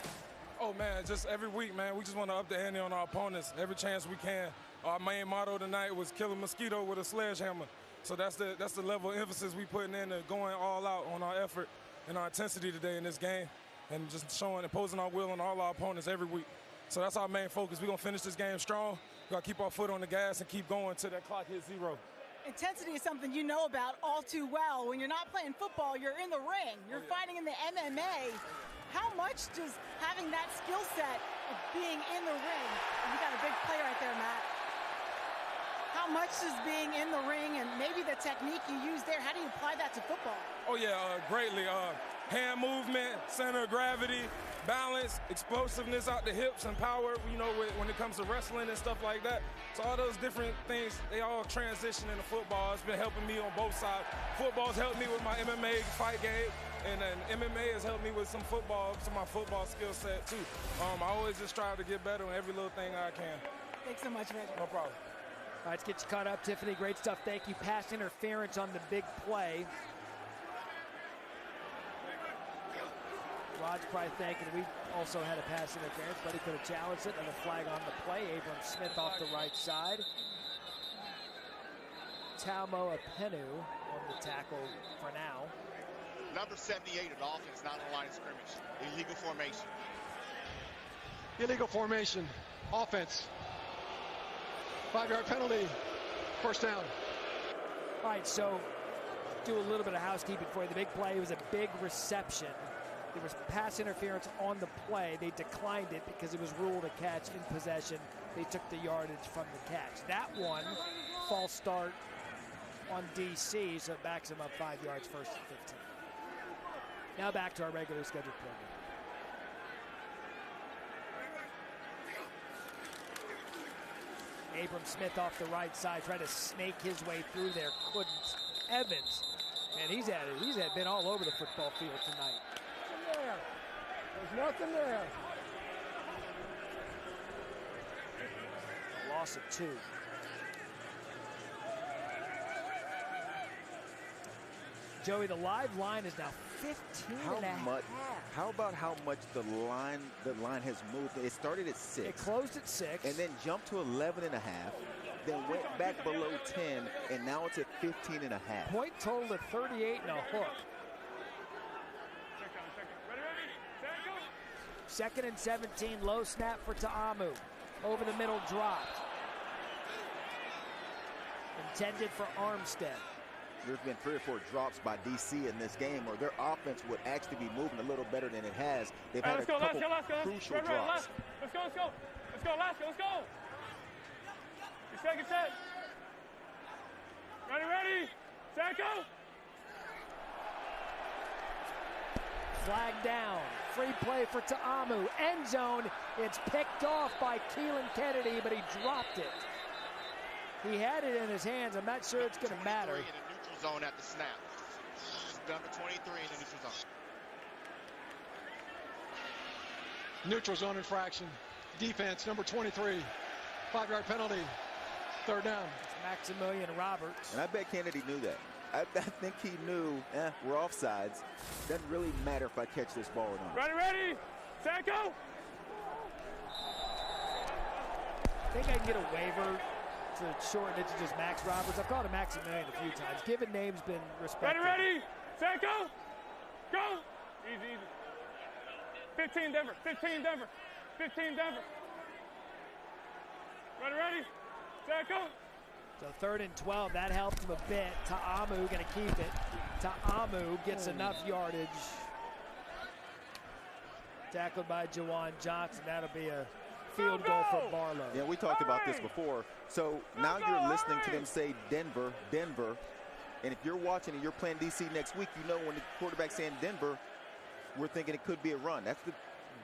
Oh, man, just every week, man, we just want to up the ante on our opponents every chance we can. Our main motto tonight was kill a mosquito with a sledgehammer. So that's the level of emphasis we putting in and going all out on our effort and our intensity today in this game and just showing, imposing our will on all our opponents every week. So that's our main focus. We're going to finish this game strong. We're going to keep our foot on the gas and keep going till that clock hits 0. Intensity is something you know about all too well. When you're not playing football, you're in the ring. You're fighting in the MMA. How much does having that skill set of being in the ring, and you got a big play right there, Matt, how much does being in the ring and maybe the technique you use there, how do you apply that to football? Oh, yeah, greatly. Hand movement, center of gravity, balance, explosiveness out the hips, and power, you know, when it comes to wrestling and stuff like that. So all those different things, they all transition into football. It's been helping me on both sides. Football's helped me with my MMA fight game, And MMA has helped me with some of my football skill set too. I always just strive to get better in every little thing I can. Thanks so much, Reggie. No problem. All right, let's get you caught up, Tiffany. Great stuff. Thank you. Pass interference on the big play. Rod's probably thinking we also had a pass interference, but he could have challenged it, and a flag on the play. Abram Smith off the right side. Talmo Apenu on the tackle for now. Number 78 of the offense, not on the line of scrimmage. Illegal formation. Illegal formation. Offense. 5-yard penalty. First down. All right, so do a little bit of housekeeping for you. The big play was a big reception. There was pass interference on the play. They declined it because it was ruled a catch in possession. They took the yardage from the catch. That one, false start on DC, so it backs him up 5 yards, first and 15. Now back to our regular scheduled program. Abram Smith off the right side, tried to snake his way through there, couldn't. Evans, man, he's been all over the football field tonight. There's nothing there. Loss of 2. Joey, the live line is now 15 and a half. How about how much the line has moved? It started at 6. It closed at 6. And then jumped to 11 and a half. Then went back below 10, and now it's at 15 and a half. Point total of 38 and a hook. Second and 17, low snap for Ta'amu. Over the middle, dropped. Intended for Armstead. There's been 3 or 4 drops by DC in this game, or their offense would actually be moving a little better than it has. They've had a couple crucial drops. Let's go. Let's go. Your second set. Ready. Set, go. Flag down. Free play for Ta'amu. End zone. It's picked off by Keelan Kennedy, but he dropped it. He had it in his hands. I'm not sure it's going to matter. In the neutral zone at the snap. Number 23 in the neutral zone. Neutral zone infraction. Defense, number 23. 5-yard penalty. Third down. It's Maximilian Roberts. And I bet Kennedy knew that. I think he knew, we're offsides. Doesn't really matter if I catch this ball or not. Ready. Set, go. I think I can get a waiver to shorten it to just Max Roberts. I've called him Maximilian a few times. Given name's been respected. Ready. Set, go. Go. Easy. 15 Denver. 15 Denver. Ready. Set, go. So 3rd and 12, that helped him a bit. Ta'amu going to keep it. Ta'amu gets enough yardage. Tackled by Jawan Johnson. That'll be a field goal for Barlow. Yeah, we talked about this before. So now you're listening to them say Denver. And if you're watching and you're playing DC next week, you know when the quarterback's saying Denver, we're thinking it could be a run. That's the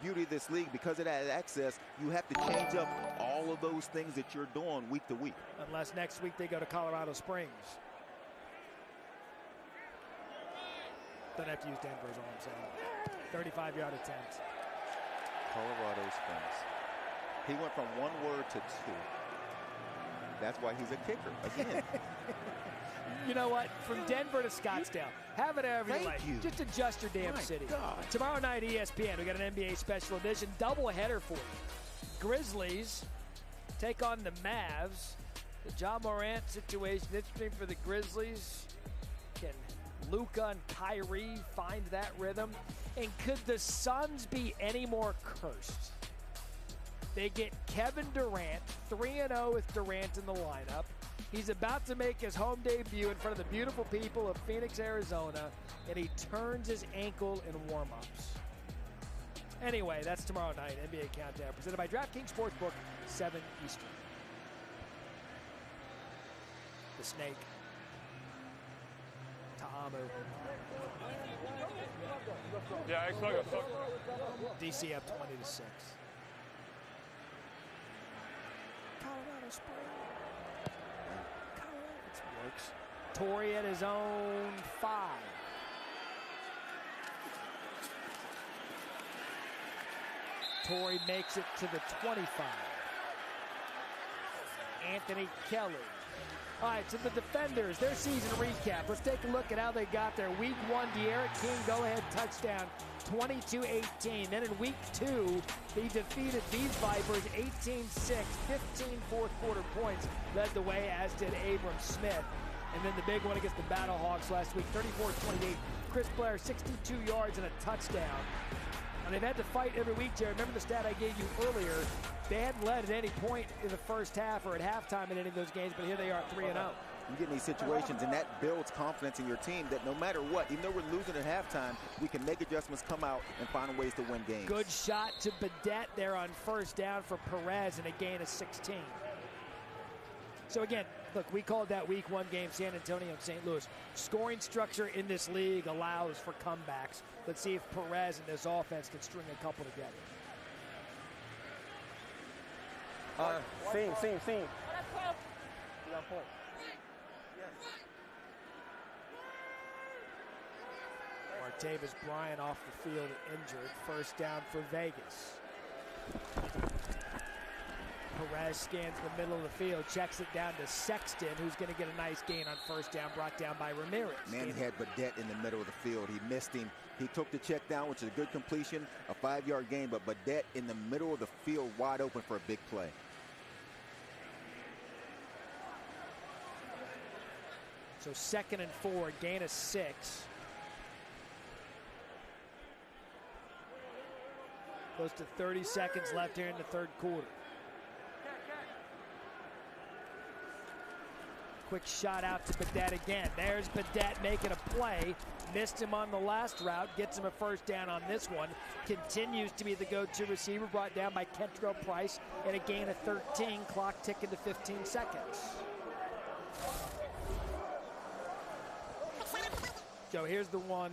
beauty of this league. Because it has access, you have to change up all of those things that you're doing week to week. Unless next week they go to Colorado Springs. Don't have to use Denver is all I'm saying. 35-yard attempt. Colorado Springs. He went from 1 word to 2. That's why he's a kicker again. You know what? From Denver to Scottsdale. Have it however you like. Just adjust your damn city. God. Tomorrow night, ESPN, we got an NBA special edition doubleheader for you. Grizzlies take on the Mavs. The Ja Morant situation, interesting for the Grizzlies. Can Luka and Kyrie find that rhythm? And could the Suns be any more cursed? They get Kevin Durant, 3-0 with Durant in the lineup. He's about to make his home debut in front of the beautiful people of Phoenix, Arizona, and he turns his ankle in warm-ups. Anyway, that's tomorrow night, NBA Countdown, presented by DraftKings Sportsbook, 7 Eastern. The Snake. Ta'amu. Yeah, DC up 20-6. Colorado Springs. Works. Torrey at his own 5. Torrey makes it to the 25. Anthony Kelly. All right, so the defenders, their season recap. Let's take a look at how they got there. Week 1, D'Eriq King go-ahead touchdown, 22-18. Then in week 2, they defeated these Vipers 18-6, 15 fourth-quarter points, led the way, as did Abram Smith. And then the big one against the Battlehawks last week, 34-28. Chris Blair, 62 yards and a touchdown. And they've had to fight every week, Jerry. Remember the stat I gave you earlier? They hadn't led at any point in the first half or at halftime in any of those games, but here they are 3-0. You get in these situations, and that builds confidence in your team that no matter what, even though we're losing at halftime, we can make adjustments, come out, and find ways to win games. Good shot to Badette there on first down for Perez and a gain of 16. So again, look, we called that week 1 game San Antonio and St. Louis. Scoring structure in this league allows for comebacks. Let's see if Perez and this offense can string a couple together. Seam. Martavis Bryant off the field injured. First down for Vegas. Perez scans the middle of the field, checks it down to Sexton, who's going to get a nice gain on first down, brought down by Ramirez. Man, he had Badette in the middle of the field. He missed him. He took the check down, which is a good completion, a 5-yard gain, but Badette in the middle of the field, wide open for a big play. So 2nd and 4, gain of 6. Close to 30 seconds left here in the third quarter. Quick shot out to Badette again. There's Badette making a play. Missed him on the last route. Gets him a first down on this one. Continues to be the go-to receiver, brought down by Kentrell Price, and a gain of 13. Clock ticking to 15 seconds. So here's the one.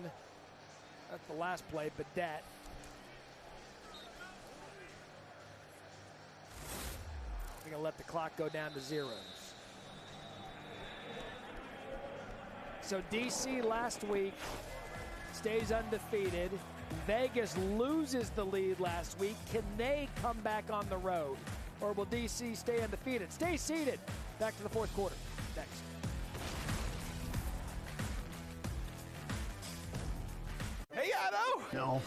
That's the last play, Badette. We're going to let the clock go down to 0. So DC last week stays undefeated. Vegas loses the lead last week. Can they come back on the road? Or will DC stay undefeated? Stay seated. Back to the fourth quarter. Next. Hey, Otto! No.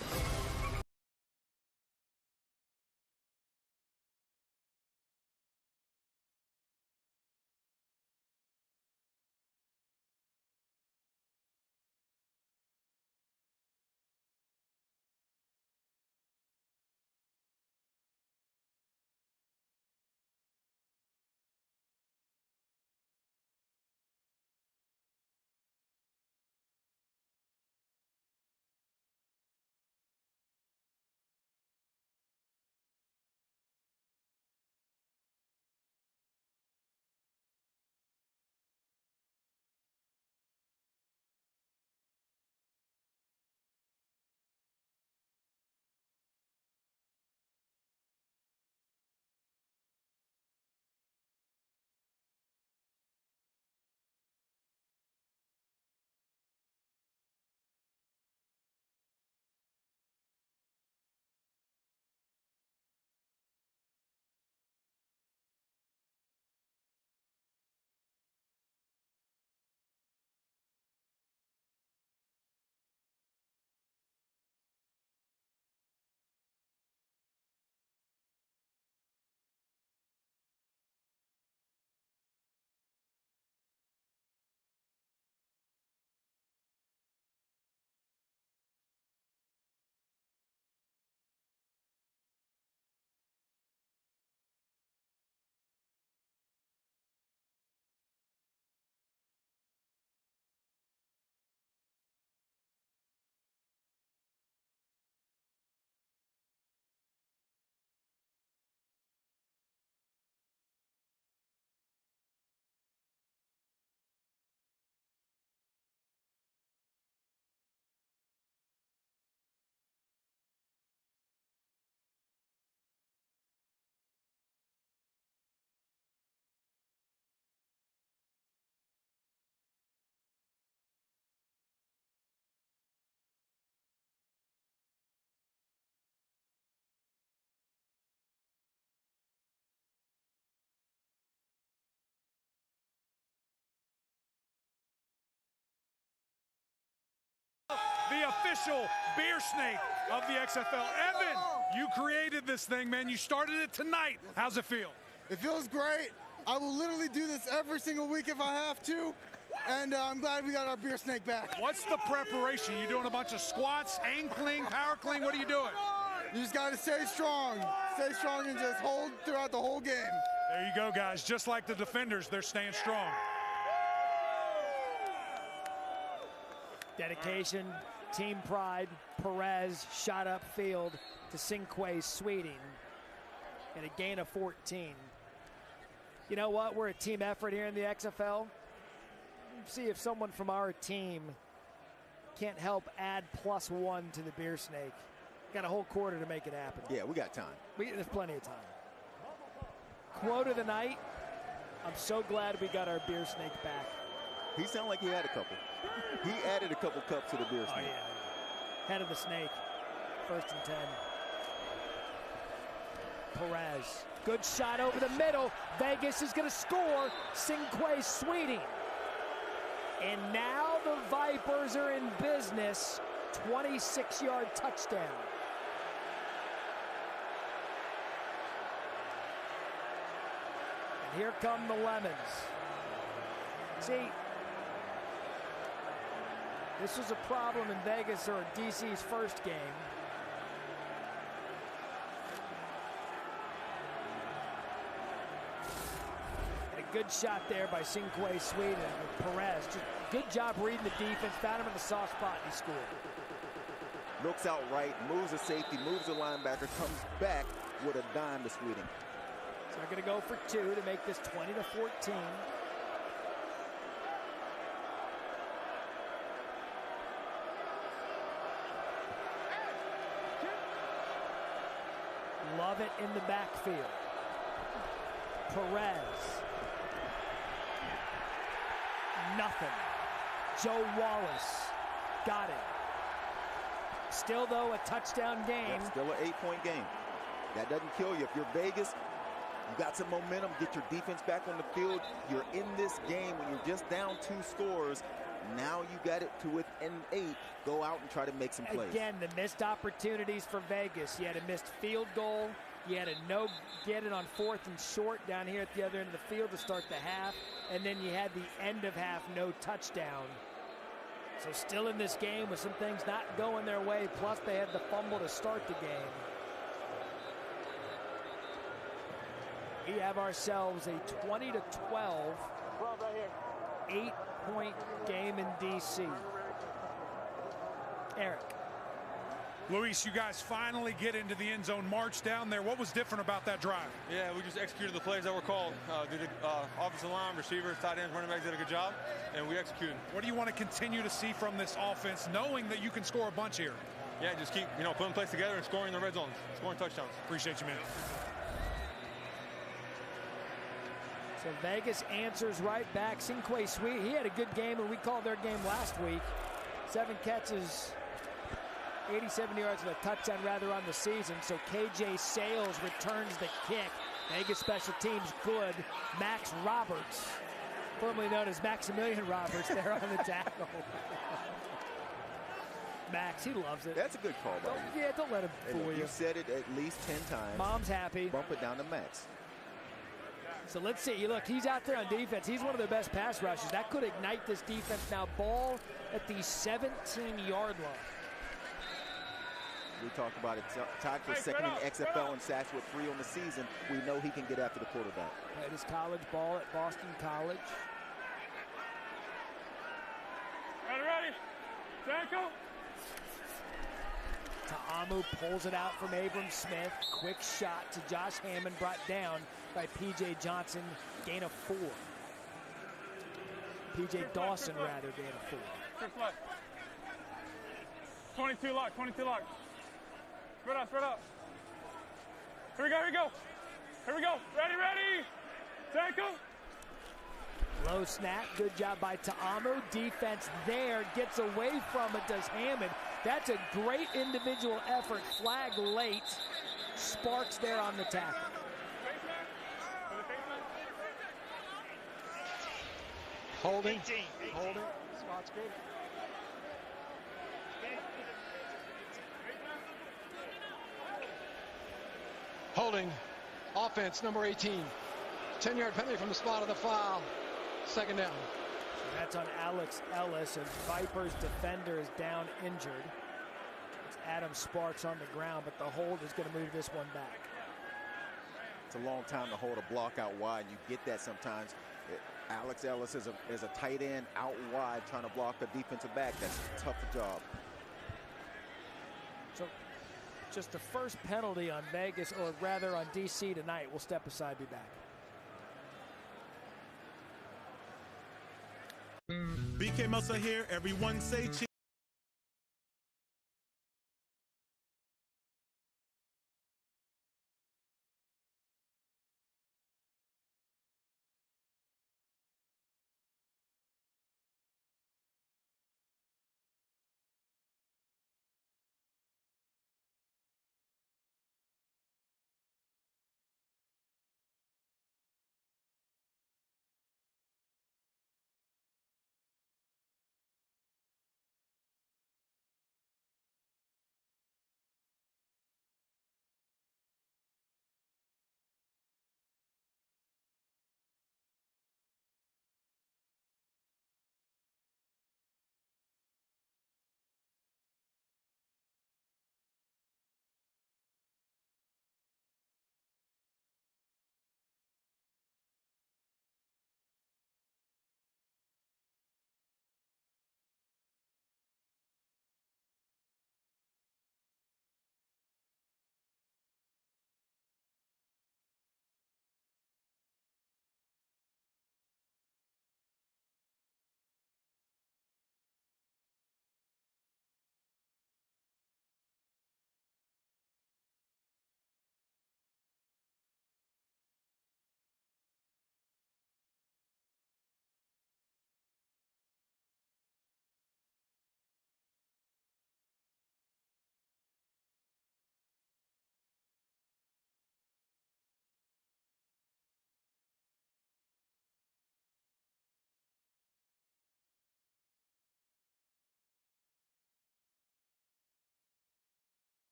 the official beer snake of the XFL. Evan, you created this thing, man. You started it tonight. How's it feel? It feels great. I will literally do this every single week if I have to. And I'm glad we got our beer snake back. What's the preparation? You doing a bunch of squats, ankling, power clean? What are you doing? You just got to stay strong. Stay strong and just hold throughout the whole game. There you go, guys. Just like the defenders, they're staying strong. Dedication, team pride. Perez shot upfield to Cinquay Sweeting and a gain of 14. You know what? We're a team effort here in the XFL. See if someone from our team can't help add +1 to the beer snake. Got a whole quarter to make it happen. Yeah, we got time. There's plenty of time. Quote of the night, I'm so glad we got our beer snake back. He sounded like he had a couple. He added a couple cups to the beer snake. Oh, yeah. Head of the snake. 1st and 10. Perez. Good shot over the middle. Vegas is going to score. Cinquay Sweeting. And now the Vipers are in business. 26-yard touchdown. And here come the Lemons. See, this was a problem in Vegas or DC's first game. And a good shot there by Cinquay Sweeting with Perez. Just good job reading the defense, found him in the soft spot, and he scored. Looks out right, moves a safety, moves a linebacker, comes back with a dime to Sweeting. So they're going to go for 2 to make this 20-14. Love it in the backfield. Perez. Nothing. Joe Wallace got it. Still, though, a touchdown game. That's still an 8-point game. That doesn't kill you. If you're Vegas, you got some momentum, get your defense back on the field. You're in this game when you're just down 2 scores. Now you got it to within 8. Go out and try to make some plays. Again, the missed opportunities for Vegas. You had a missed field goal. You had a get it on 4th and short down here at the other end of the field to start the half. And then you had the end of half, no touchdown. So still in this game with some things not going their way. Plus they had the fumble to start the game. We have ourselves a 20-12, 8-point game in DC. Eric. Luis, you guys finally get into the end zone, march down there. What was different about that drive? Yeah, we just executed the plays that were called. The offensive line, receivers, tight ends, running backs did a good job, and we executed. What do you want to continue to see from this offense, knowing that you can score a bunch here? Yeah, just keep putting plays together and scoring in the red zone, scoring touchdowns. Appreciate you, man. So Vegas answers right back. Cinquay Sweeting, he had a good game, and we called their game last week. 7 catches, 87 yards and a touchdown rather on the season. So KJ Sales returns the kick. Vegas special teams good. Max Roberts, formerly known as Maximilian Roberts, there on the tackle. Max, he loves it. That's a good call, buddy. Yeah, don't let him fool you. You said it at least 10 times. Mom's happy. Bump it down to Max. So let's see. Look, he's out there on defense. He's one of their best pass rushers. That could ignite this defense. Now ball at the 17-yard line. We talked about it. Tied for second in XFL and sacks with 3 on the season. We know he can get after the quarterback. Played his college ball at Boston College. Ready? Tackle. Ta'amu pulls it out from Abram Smith. Quick shot to Josh Hammond, brought down by P.J. Johnson. Gain of 4. P.J. Dawson, rather, gain of 4. 22 lock, 22 lock. Spread out. Here we go. Ready. Tackle. Low snap, good job by Ta'amu. Defense there, gets away from it, does Hammond. That's a great individual effort. Flag late. Sparks there on the tackle. Holding. Spot's good. Holding. Offense, number 18. 10-yard penalty from the spot of the foul. Second down. So that's on Alex Ellis, as Vipers defender is down injured. It's Adam Sparks on the ground, but the hold is going to move this one back. It's a long time to hold a block out wide. You get that sometimes. Alex Ellis is a tight end out wide trying to block a defensive back. That's a tough job. So just the first penalty on Vegas, or rather on DC tonight. We'll step aside, be back. BK Muscle here. Everyone say cheese.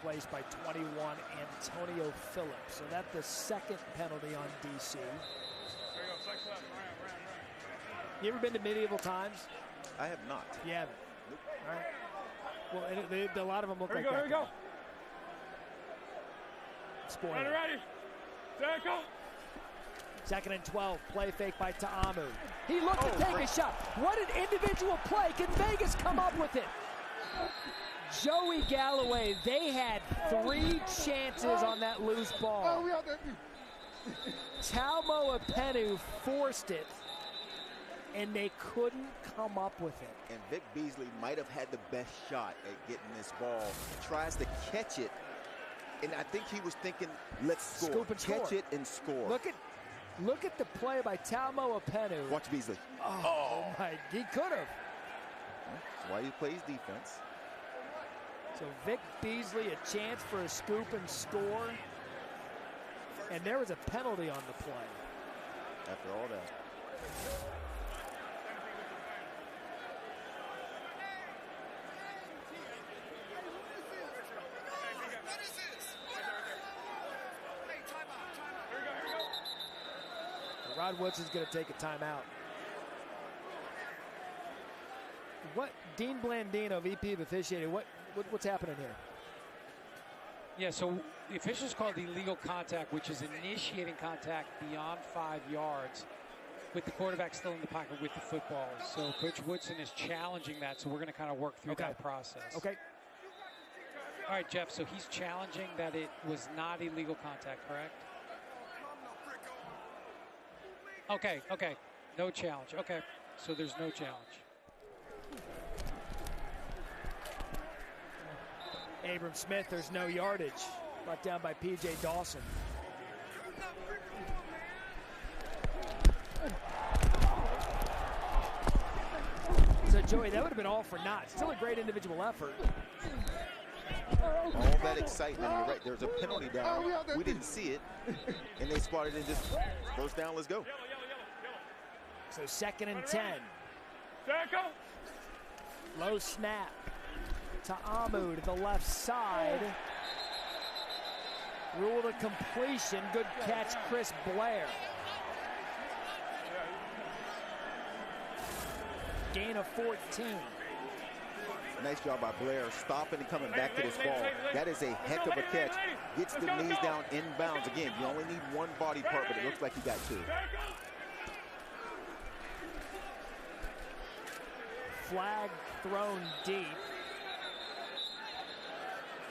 Replaced by 21, Antonio Phillips. So that's the second penalty on DC. You ever been to medieval times? I have not. You haven't? Nope. All right. Well, a lot of them look like that. Here we go. Spoiler. Ready. There go. Second and 12. Play fake by Ta'amu. He looked to take a shot. What an individual play. Can Vegas come up with it? Joey Galloway, they had 3 chances on that loose ball. Talmo Apenu forced it, and they couldn't come up with it. And Vic Beasley might have had the best shot at getting this ball. Tries to catch it, and I think he was thinking, let's score. Scoop and catch score. it and score. Look at the play by Talmo Apenu. Watch Beasley. Oh my, he could have. That's why he plays defense. So Vic Beasley, a chance for a scoop and score. And there was a penalty on the play. After all that. Rod Woodson is going to take a timeout. What, Dean Blandino, VP of officiating, what's happening here? Yeah, so the officials call it illegal contact, which is initiating contact beyond 5 yards with the quarterback still in the pocket with the football. So Coach Woodson is challenging that, so we're going to kind of work through that process. Okay. All right, Jeff, so he's challenging that it was not illegal contact, correct? Okay. No challenge. Okay, so there's no challenge. Abram Smith, there's no yardage. Brought down by P.J. Dawson. So, Joey, that would have been all for naught. Still a great individual effort. All that excitement, you're right. There's a penalty down. We didn't see it, and they spotted it. Just first down, let's go. So 2nd and 10. Low snap to Amu to the left side. Ruled a completion. Good catch, Chris Blair. Gain of 14. Nice job by Blair, stopping and coming back to this ball. That is a heck of a catch. Gets the knees down inbounds. Again, you only need one body part, but it looks like he got two. Flag thrown deep.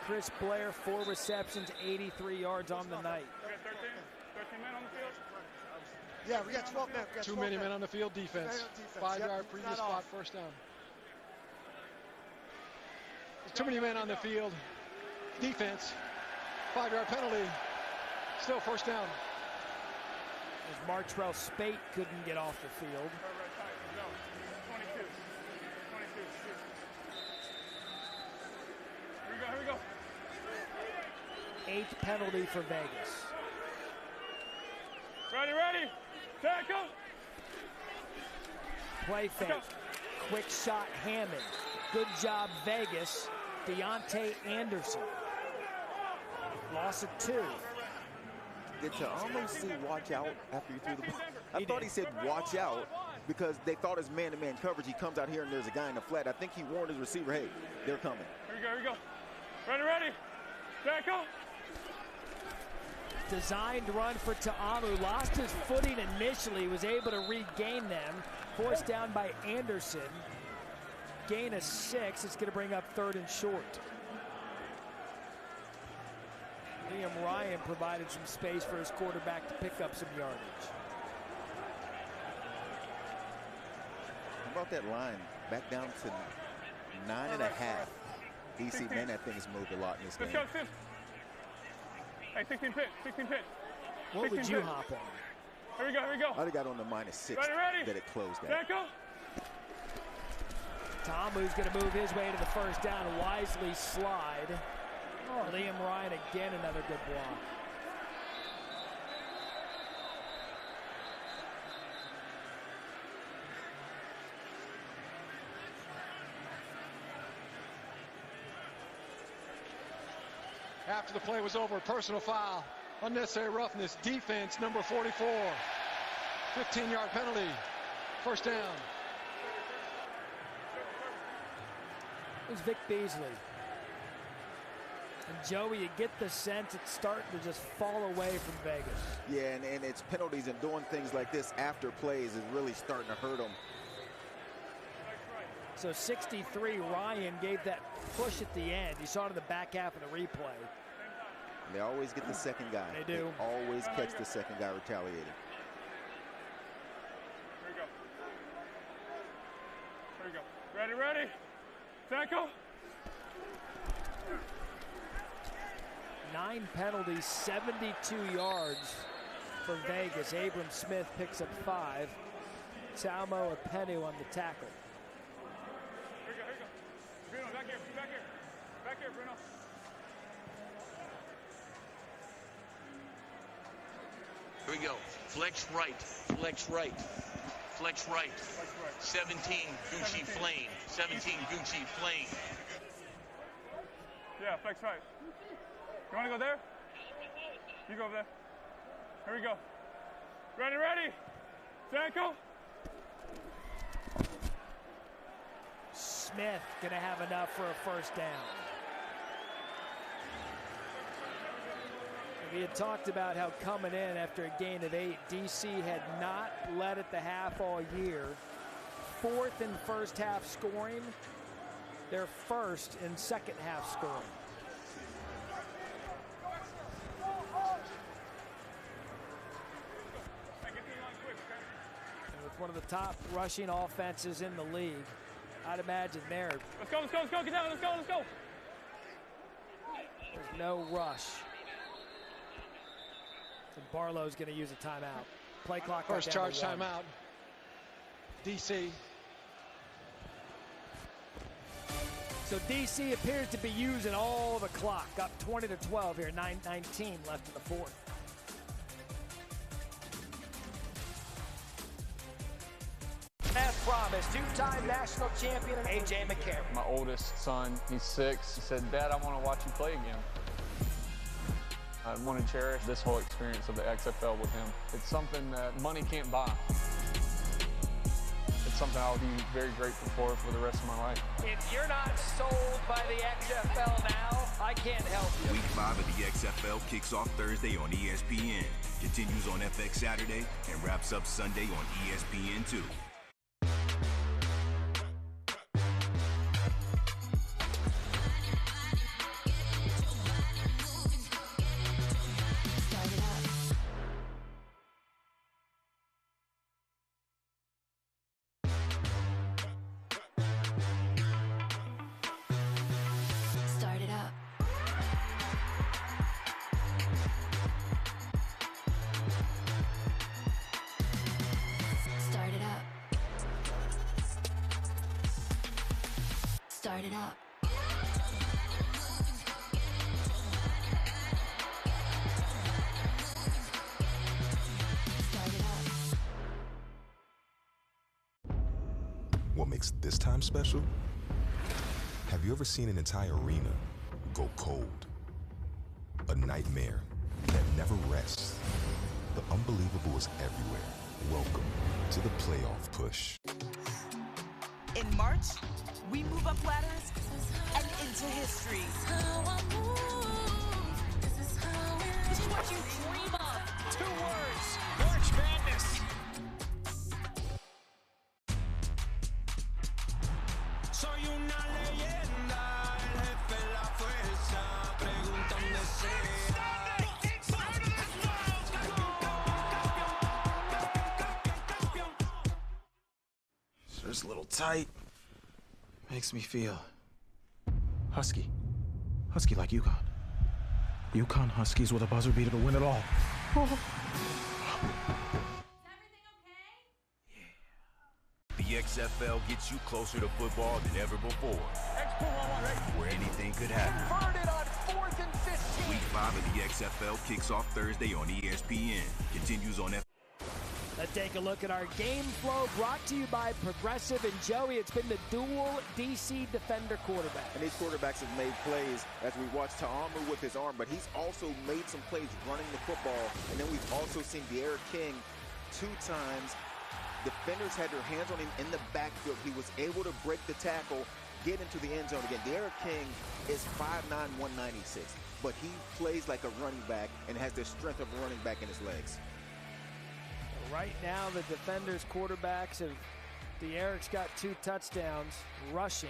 Chris Blair, 4 receptions, 83 yards on the night. 13 men on the field? Yeah, we got 12 men. Too many men on the field, defense. 5-yard previous spot, first down. Too many men on the field, defense. 5-yard penalty, still first down. As Martrell Spate couldn't get off the field. 22. Here we go. 8th penalty for Vegas. Ready. Tackle. Play fake. Quick shot, Hammond. Good job, Vegas. Deontay Anderson. Loss of 2. Did you almost see watch out after you threw the ball? I thought he said watch out because they thought it was man-to-man coverage. He comes out here and there's a guy in the flat. I think he warned his receiver, hey, they're coming. Here we go. Ready. Tackle. Designed run for Ta'amu. Lost his footing initially. Was able to regain them. Forced down by Anderson. Gain of 6. It's going to bring up 3rd and short. Liam Ryan provided some space for his quarterback to pick up some yardage. How about that line? Back down to 9.5. DC, man, that thing has moved a lot in this game. Let's go, hey, 16 pin. What would you hop on? Here we go. I'd have got on the -6 Ready. that it closed at. Tackle. Ta'amu's going to move his way to the first down. Wisely slide. Liam Ryan again, another good block. After the play was over, personal foul, unnecessary roughness, defense, number 44. 15-yard penalty, first down. It was Vic Beasley. And Joey, you get the sense it's starting to just fall away from Vegas. Yeah, and it's penalties and doing things like this after plays is really starting to hurt them. So 63, Ryan gave that push at the end. You saw it in the back half of the replay. They always get the second guy. They do. They always catch the second guy retaliating. Here we go. Ready. Tackle. 9 penalties, 72 yards for Vegas. Abram Smith picks up 5. Talmo Apenu on the tackle. Here we go. Bruno, back here, Bruno. Here we go. Flex right. 17, Gucci Flame. 17, Gucci Flame. Yeah, flex right. You want to go there? You go over there. Here we go. Ready. Tackle. Smith going to have enough for a first down. We had talked about how coming in after a gain of 8, DC had not led at the half all year. 4th in first half scoring. They're 1st in second half scoring. one of the top rushing offenses in the league. I'd imagine there. Let's go, get down, let's go. There's no rush. And Barlow's going to use a timeout. Play clock. First charge timeout. DC. So DC appears to be using all the clock. Up 20-12 here. 9:19 left in the fourth. As promised, two-time national champion A.J. McCarron. My oldest son, he's 6. He said, "Dad, I want to watch you play again." I want to cherish this whole experience of the XFL with him. It's something that money can't buy. It's something I'll be very grateful for the rest of my life. If you're not sold by the XFL now, I can't help you. Week 5 of the XFL kicks off Thursday on ESPN, continues on FX Saturday, and wraps up Sunday on ESPN2. Start it up. What makes this time special? Have you ever seen an entire arena go cold? A nightmare that never rests. The unbelievable is everywhere. Welcome to the playoff push. In March, we move up ladders and into history. This is what you dream of. 2 words. March Madness. Soy una leyenda, el jefe, la fuerza, pregunta dónde sea. It's a little tight. Makes me feel husky. Husky like UConn. UConn Huskies with a buzzer beater to win it all. The XFL gets you closer to football than ever before, where anything could happen. Converted on 4th and 15. Week 5 of the XFL kicks off Thursday on ESPN, continues on Let's take a look at our game flow brought to you by Progressive. And Joey, it's been the dual DC defender quarterback. And these quarterbacks have made plays as we watch Ta'amu with his arm, but he's also made some plays running the football. And then we've also seen D'Eriq King 2 times. Defenders had their hands on him in the backfield. He was able to break the tackle, get into the end zone again. D'Eriq King is 5'9", 196, but he plays like a running back and has the strength of a running back in his legs. Right now, the defenders' quarterbacks have, D'Eriq's got 2 touchdowns rushing.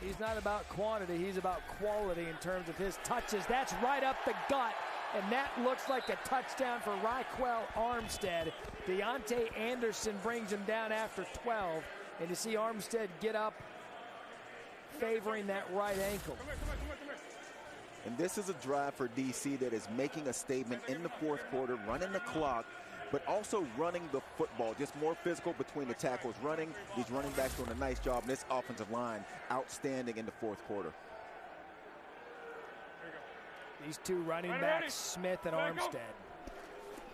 He's not about quantity, he's about quality in terms of his touches. That's right up the gut, and that looks like a touchdown for Raquel Armstead. Deontay Anderson brings him down after 12, and you see Armstead get up, favoring that right ankle. And this is a drive for DC that is making a statement in the 4th quarter, running the clock, but also running the football, just more physical between the tackles running. These running backs doing a nice job, and this offensive line outstanding in the 4th quarter. These 2 running backs, Smith and Armstead,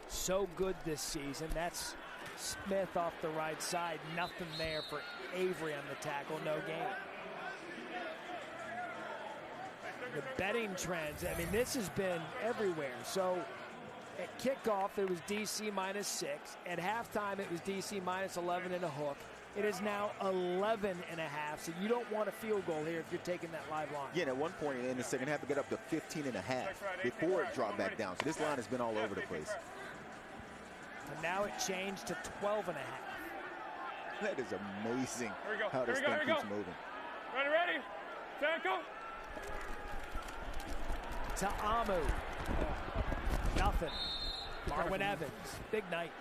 so good this season. That's Smith off the right side, nothing there for Avery on the tackle, no gain. The betting trends, I mean, this has been everywhere. So at kickoff, it was DC -6. At halftime, it was DC -11 and a hook. It is now 11.5. So you don't want a field goal here if you're taking that live line. Yeah, and at one point in the second half, it got up to 15.5 before it dropped back down. So this line has been all over the place. And now it changed to 12.5. That is amazing how this thing keeps moving. Ready? Tackle. Ta'amu. Nothing. Marwin Evans. Big night.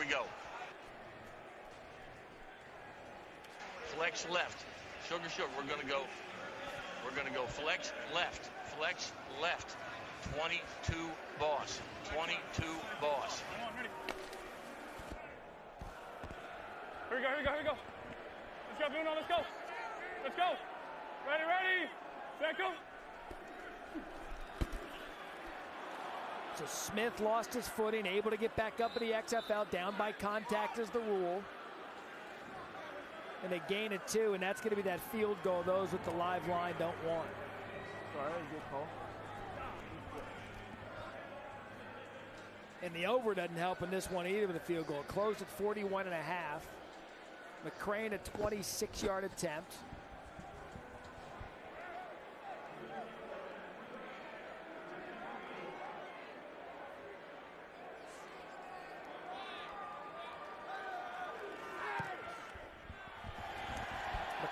we go. Flex left. Sugar. We're gonna go flex left. Flex left. 22 boss. 22 boss. Here we go. Let's go, Bruno, let's go. Let's go. Ready. Set, go. So Smith lost his footing, able to get back up in the XFL. Down by contact is the rule. And they gain it 2, and that's going to be that field goal those with the live line don't want. Sorry, good call. And the over doesn't help in this one either with a field goal. Closed at 41.5. McCrane a 26-yard attempt.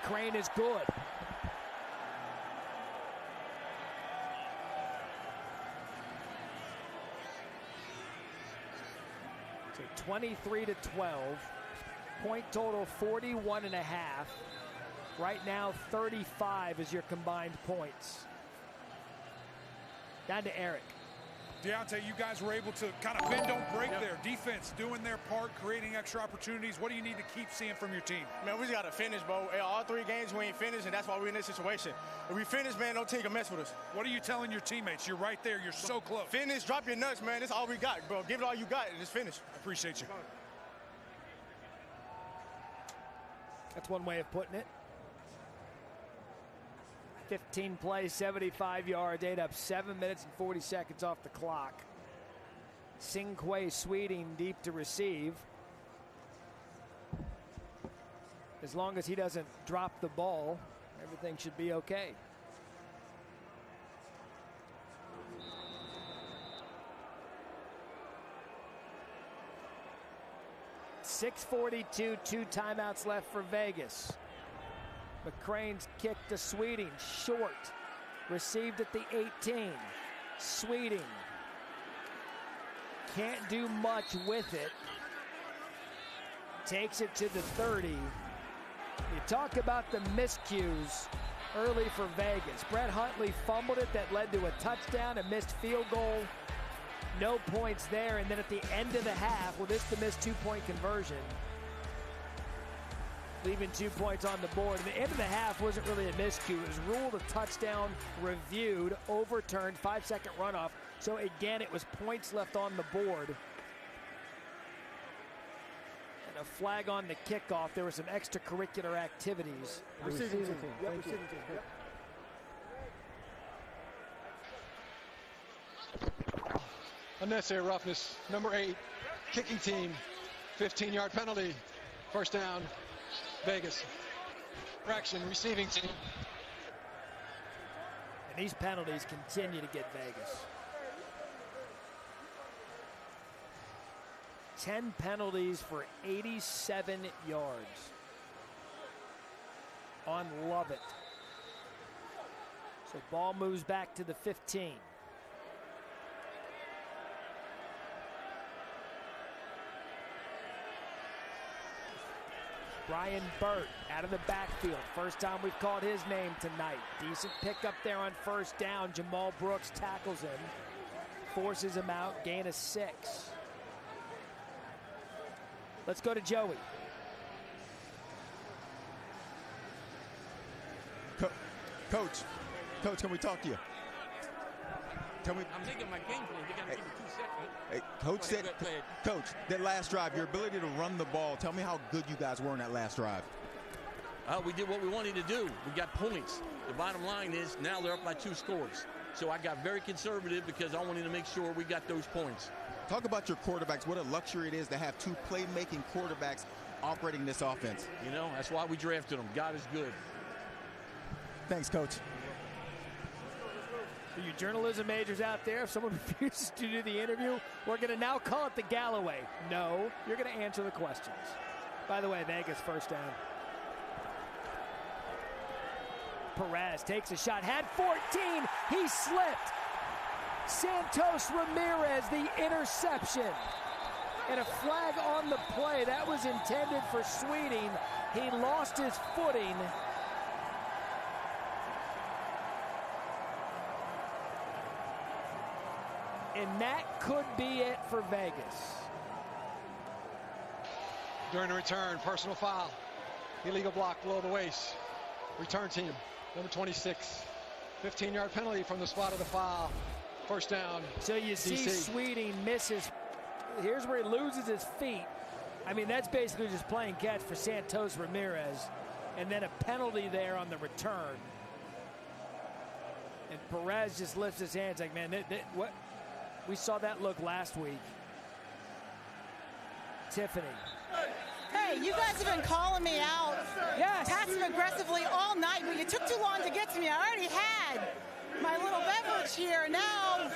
McCrane is good. So 23-12. Point total 41.5. Right now 35 is your combined points. Down to Eric. Deontay, you guys were able to kind of bend, don't break there. Defense doing their part, creating extra opportunities. What do you need to keep seeing from your team? Man, we just got to finish, bro. All 3 games we ain't finished, and that's why we're in this situation. If we finish, man, no team can mess with us. What are you telling your teammates? You're right there. You're so close. Finish, drop your nuts, man. That's all we got, bro. Give it all you got and just finish. I appreciate you. That's one way of putting it. 15 plays, 75 yards, ate up 7 minutes and 40 seconds off the clock. Sinquay Sweeting deep to receive. As long as he doesn't drop the ball, everything should be okay. .642, 2 timeouts left for Vegas. McCrane's kick to Sweeting, short. Received at the 18. Sweeting can't do much with it. Takes it to the 30. You talk about the miscues early for Vegas. Brett Huntley fumbled it, that led to a touchdown, a missed field goal. No points there, and then at the end of the half, well, this the missed 2-point conversion, leaving 2 points on the board. And the end of the half wasn't really a miscue. It was ruled a touchdown, reviewed, overturned, 5-second runoff. So again, it was points left on the board. And a flag on the kickoff. There were some extracurricular activities. Receiving team. Yep, receiving team. Yep. Unnecessary roughness, number 8, kicking team, 15-yard penalty, first down, Vegas. Fraction, receiving team. And these penalties continue to get Vegas. 10 penalties for 87 yards on Lovett. So ball moves back to the 15. Brian Burt out of the backfield. First time we've called his name tonight. Decent pickup there on first down. Jamal Brooks tackles him, forces him out, gain of 6. Let's go to Joey. Coach, can we talk to you? Tell me. I'm thinking my game plan. You got to give me 2 seconds. Hey, Coach said, Coach, that last drive, your ability to run the ball, tell me how good you guys were in that last drive. We did what we wanted to do. We got points. The bottom line is now they're up by 2 scores. So I got very conservative because I wanted to make sure we got those points. Talk about your quarterbacks, what a luxury it is to have 2 playmaking quarterbacks operating this offense. You know, that's why we drafted them. God is good. Thanks, Coach. For you journalism majors out there, if someone refuses to do the interview, we're going to now call it the Galloway. No, you're going to answer the questions. By the way, Vegas first down. Perez takes a shot, had 14, he slipped. Santos Ramirez, the interception. And a flag on the play. That was intended for Sweeting. He lost his footing. And that could be it for Vegas. During the return, personal foul. Illegal block below the waist. Return team, number 26. 15-yard penalty from the spot of the foul. First down. So you see DC. Sweeting misses. Here's where he loses his feet. I mean, that's basically just playing catch for Santos Ramirez. And then a penalty there on the return. And Perez just lifts his hands like, man, what? We saw that look last week. Tiffany. Hey, you guys have been calling me out passive aggressively all night, but you took too long to get to me. I already had my little beverage here. Now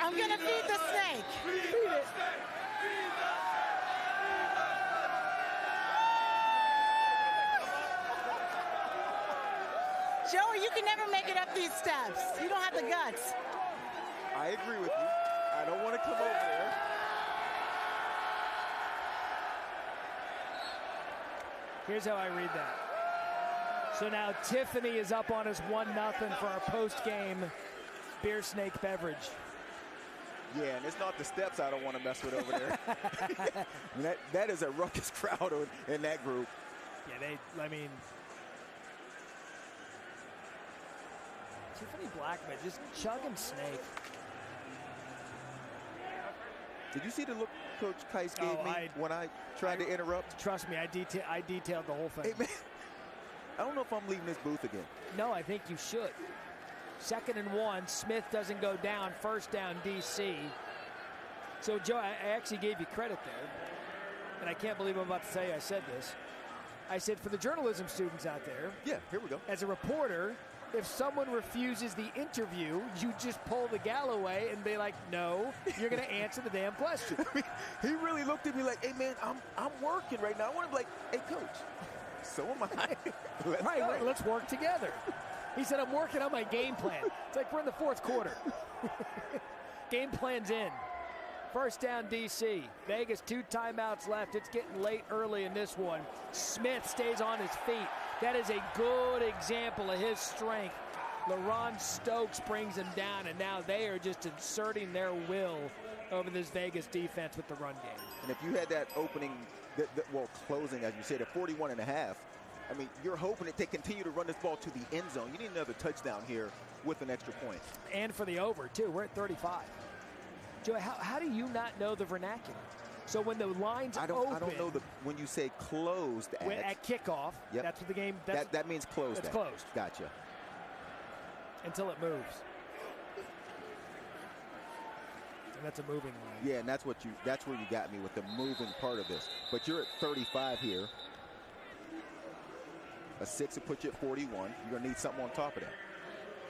I'm going to feed the snake. Feed it. Joey, you can never make it up these steps. You don't have the guts. I agree with you. I don't want to come over there. Here's how I read that. So now Tiffany is up on us 1-0 for our post-game beer snake beverage. Yeah, and it's not the steps I don't want to mess with over there. that is a ruckus crowd in that group. Yeah, I mean, Tiffany Blackman just chugging snake. Did you see the look Coach Kice gave me when I tried to interrupt? Trust me, I detailed the whole thing. Hey, man, I don't know if I'm leaving this booth again. No, I think you should. 2nd and 1. Smith doesn't go down. First down, DC. So, Joe, I actually gave you credit there. And I can't believe I'm about to tell you I said this. I said, for the journalism students out there. Yeah, here we go. As a reporter, if someone refuses the interview, you just pull the Galloway and be like, no, you're going to answer the damn question. I mean, he really looked at me like, hey, man, I'm working right now. I want to be like, hey, Coach, so am I. Let's work together. He said, I'm working on my game plan. It's like we're in the 4th quarter. Game plan's in. First down, DC. Vegas, 2 timeouts left. It's getting late early in this one. Smith stays on his feet. That is a good example of his strength. LaRon Stokes brings him down, and now they are just inserting their will over this Vegas defense with the run game. And if you had that opening, closing, as you said, at 41.5, I mean, you're hoping that they continue to run this ball to the end zone. You need another touchdown here with an extra point. And for the over, too. We're at 35. Joey, how do you not know the vernacular? So when the line's open. I don't know when you say closed at kickoff. Yep. That's what the game. That means closed. It's closed. Gotcha. Until it moves. And that's a moving line. Yeah, and that's where you got me with the moving part of this. But you're at 35 here. A 6 will put you at 41. You're gonna need something on top of that.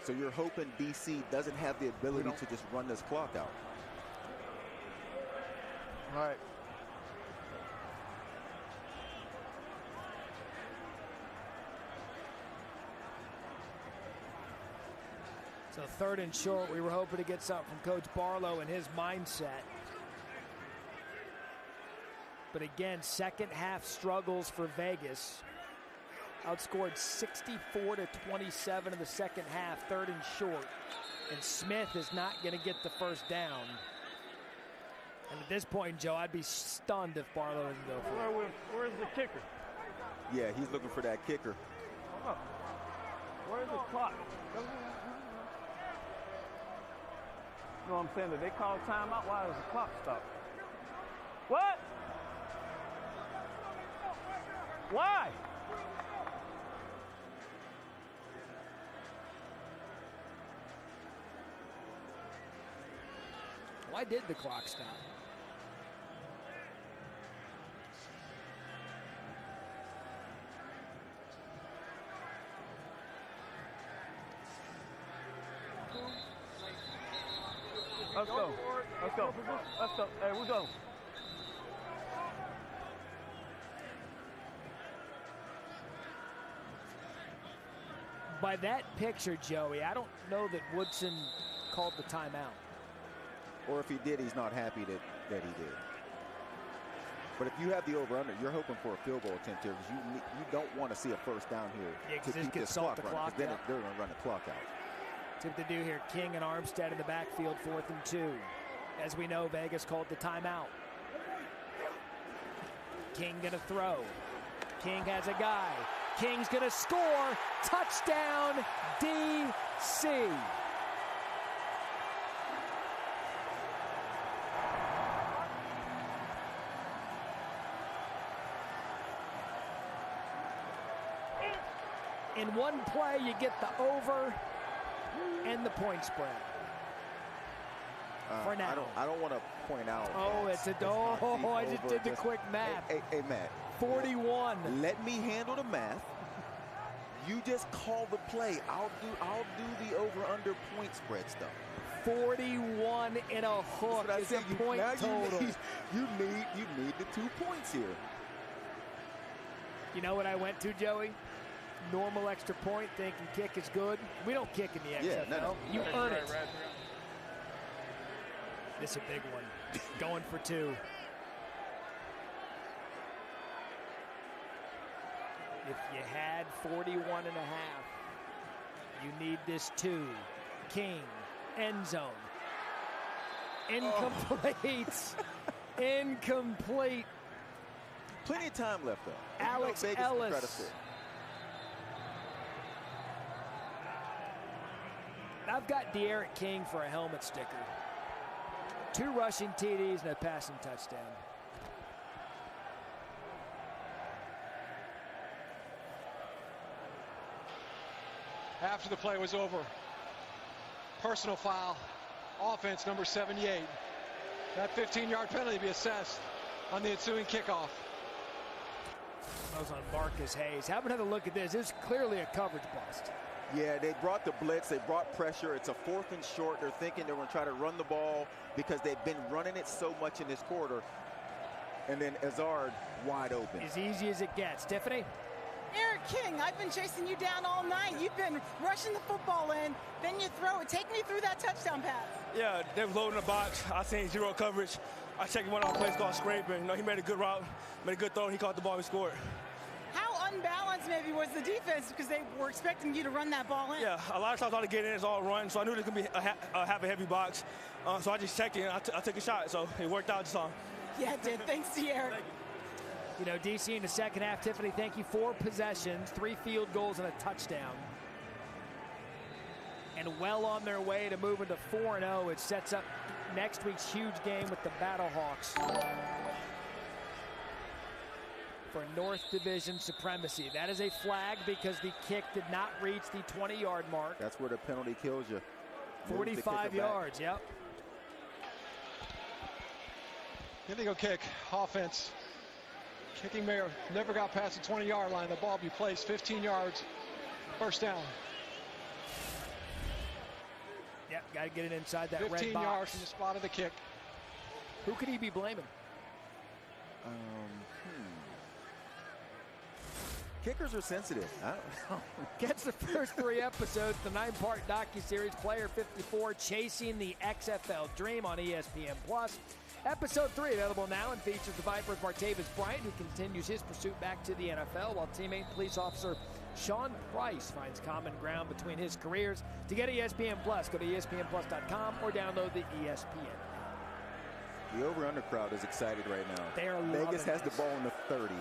So you're hoping DC doesn't have the ability to just run this clock out. All right. So 3rd and short, we were hoping to get something from Coach Barlow and his mindset. But again, second half struggles for Vegas. Outscored 64-27 in the second half, 3rd and short. And Smith is not going to get the first down. And at this point, Joe, I'd be stunned if Barlow doesn't go for it. Where's the kicker? Yeah, he's looking for that kicker. Oh. Where's the clock? You know what I'm saying? Did they call timeout? Why does the clock stop? What? Why? Why did the clock stop? Let's go. Let's go. Let's go. Hey, we go. By that picture, Joey, I don't know that Woodson called the timeout. Or if he did, he's not happy that he did. But if you have the over-under, you're hoping for a field goal attempt here because you don't want to see a first down here to keep this clock running, because then they're going to run the clock out. See what they do here. King and Armstead in the backfield, 4th and 2. As we know, Vegas called the timeout. King gonna throw. King has a guy. King's gonna score. Touchdown, DC. In one play, you get the over and the point spread. For now. I don't want to point out. Oh, it's a I just did the quick math. Hey, Matt. 41. Let me handle the math. You just call the play. I'll do the over/under point spread stuff. 41 in a hook is a point total. You need the 2 points here. You know what I went to, Joey? Normal extra point, thinking kick is good. We don't kick in the XFL. No. You earn it. This is a big one. Going for 2. If you had 41 and a half, you need this 2. King, end zone. Incomplete. Incomplete. Plenty of time left, though. Alex Ellis. I've got De'Aaron King for a helmet sticker. 2 rushing TDs and a passing touchdown. After the play was over, personal foul, offense number 78. That 15-yard penalty be assessed on the ensuing kickoff. That was on Marcus Hayes. Have another look at this. This is clearly a coverage bust. Yeah, they brought the blitz. They brought pressure. It's a 4th and short. They're thinking they're going to try to run the ball because they've been running it so much in this quarter. And then Azard wide open. As easy as it gets. Tiffany? Eric King, I've been chasing you down all night. You've been rushing the football in, then you throw it. Take me through that touchdown pass. Yeah, they was loading the box. I seen 0 coverage. I checked one of our plays called scraping. You know, he made a good route, made a good throw, and he caught the ball and scored. How unbalanced maybe was the defense because they were expecting you to run that ball in? Yeah, a lot of times all they get in is all run, so I knew there could be have a heavy box. So I just checked it, and I took a shot, so it worked out just on. Yeah, it did. Thanks to you, Eric. You know, DC in the second half, Tiffany, thank you. 4 possessions, 3 field goals, and a touchdown. And well on their way to moving to 4-0. It sets up next week's huge game with the Battlehawks for North Division supremacy. That is a flag because the kick did not reach the 20-yard mark. That's where the penalty kills you. 45 yards, yep. Illegal kick, offense. Kicking Mayor never got past the 20-yard line. The ball be placed 15 yards, first down. Yep, got to get it inside that red box. 15 yards from the spot of the kick. Who could he be blaming? Kickers are sensitive. I don't know. Gets the first 3 episodes, the 9-part docuseries Player 54, Chasing the XFL Dream on ESPN+. Episode 3 available now and features the Vipers' Martavis Bryant, who continues his pursuit back to the NFL, while teammate police officer Sean Price finds common ground between his careers. To get ESPN+, go to ESPNplus.com or download the ESPN app. The over-under crowd is excited right now. They are Vegas has the ball in the 30.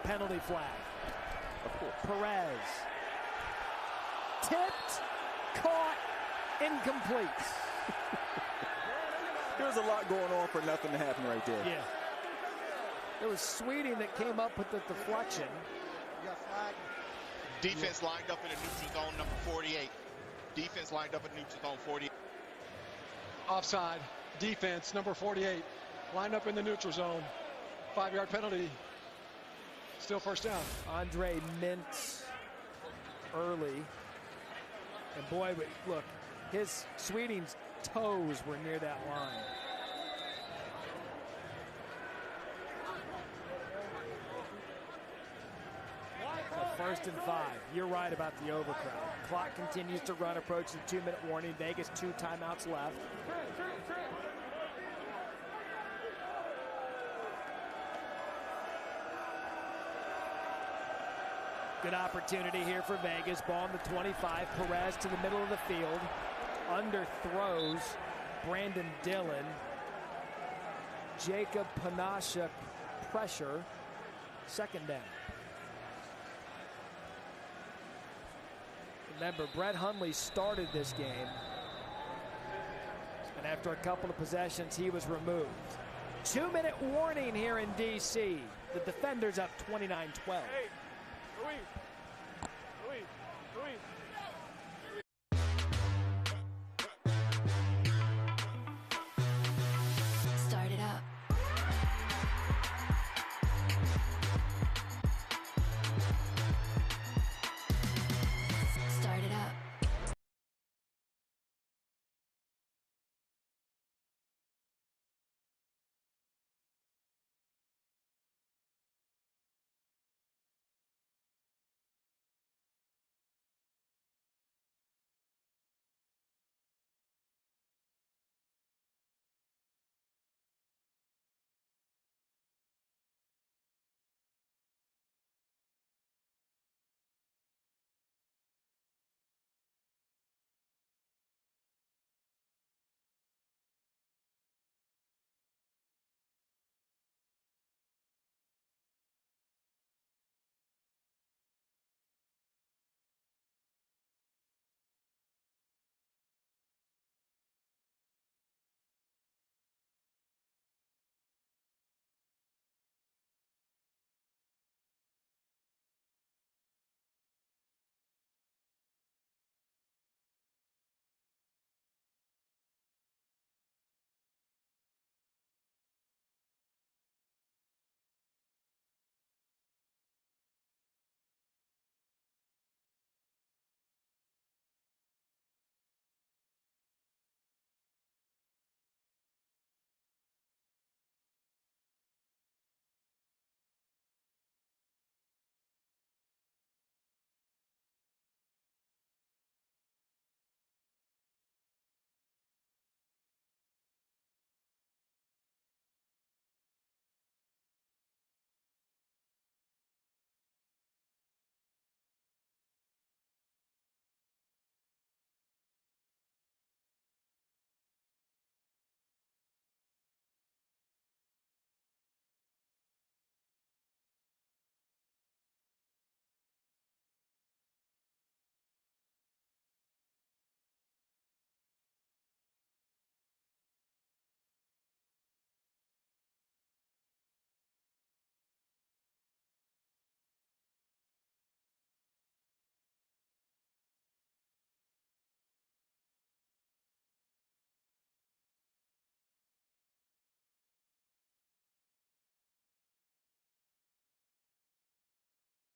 Penalty flag. Of course. Perez. Tipped, caught, incomplete. There's a lot going on for nothing to happen right there. Yeah. There was Sweeting that came up with the deflection. Defense lined up in the neutral zone, number 48. Defense lined up in neutral zone, 48. Offside. Defense, number 48. Lined up in the neutral zone. 5-yard penalty. Still first down. Andre Mintz early. And boy, look, his Sweeting's toes were near that line. So 1st and 5. You're right about the overcrowd. Clock continues to run, approaching the 2-minute warning. Vegas 2 timeouts left. Good opportunity here for Vegas. Ball on the 25. Perez to the middle of the field. Underthrows Brandon Dillon. Jacob Panasiuk pressure. Second down. Remember, Brett Hundley started this game. And after a couple of possessions, he was removed. 2-minute warning here in D.C. The defenders up 29-12. Hey, Luis. Start it up. Start it up.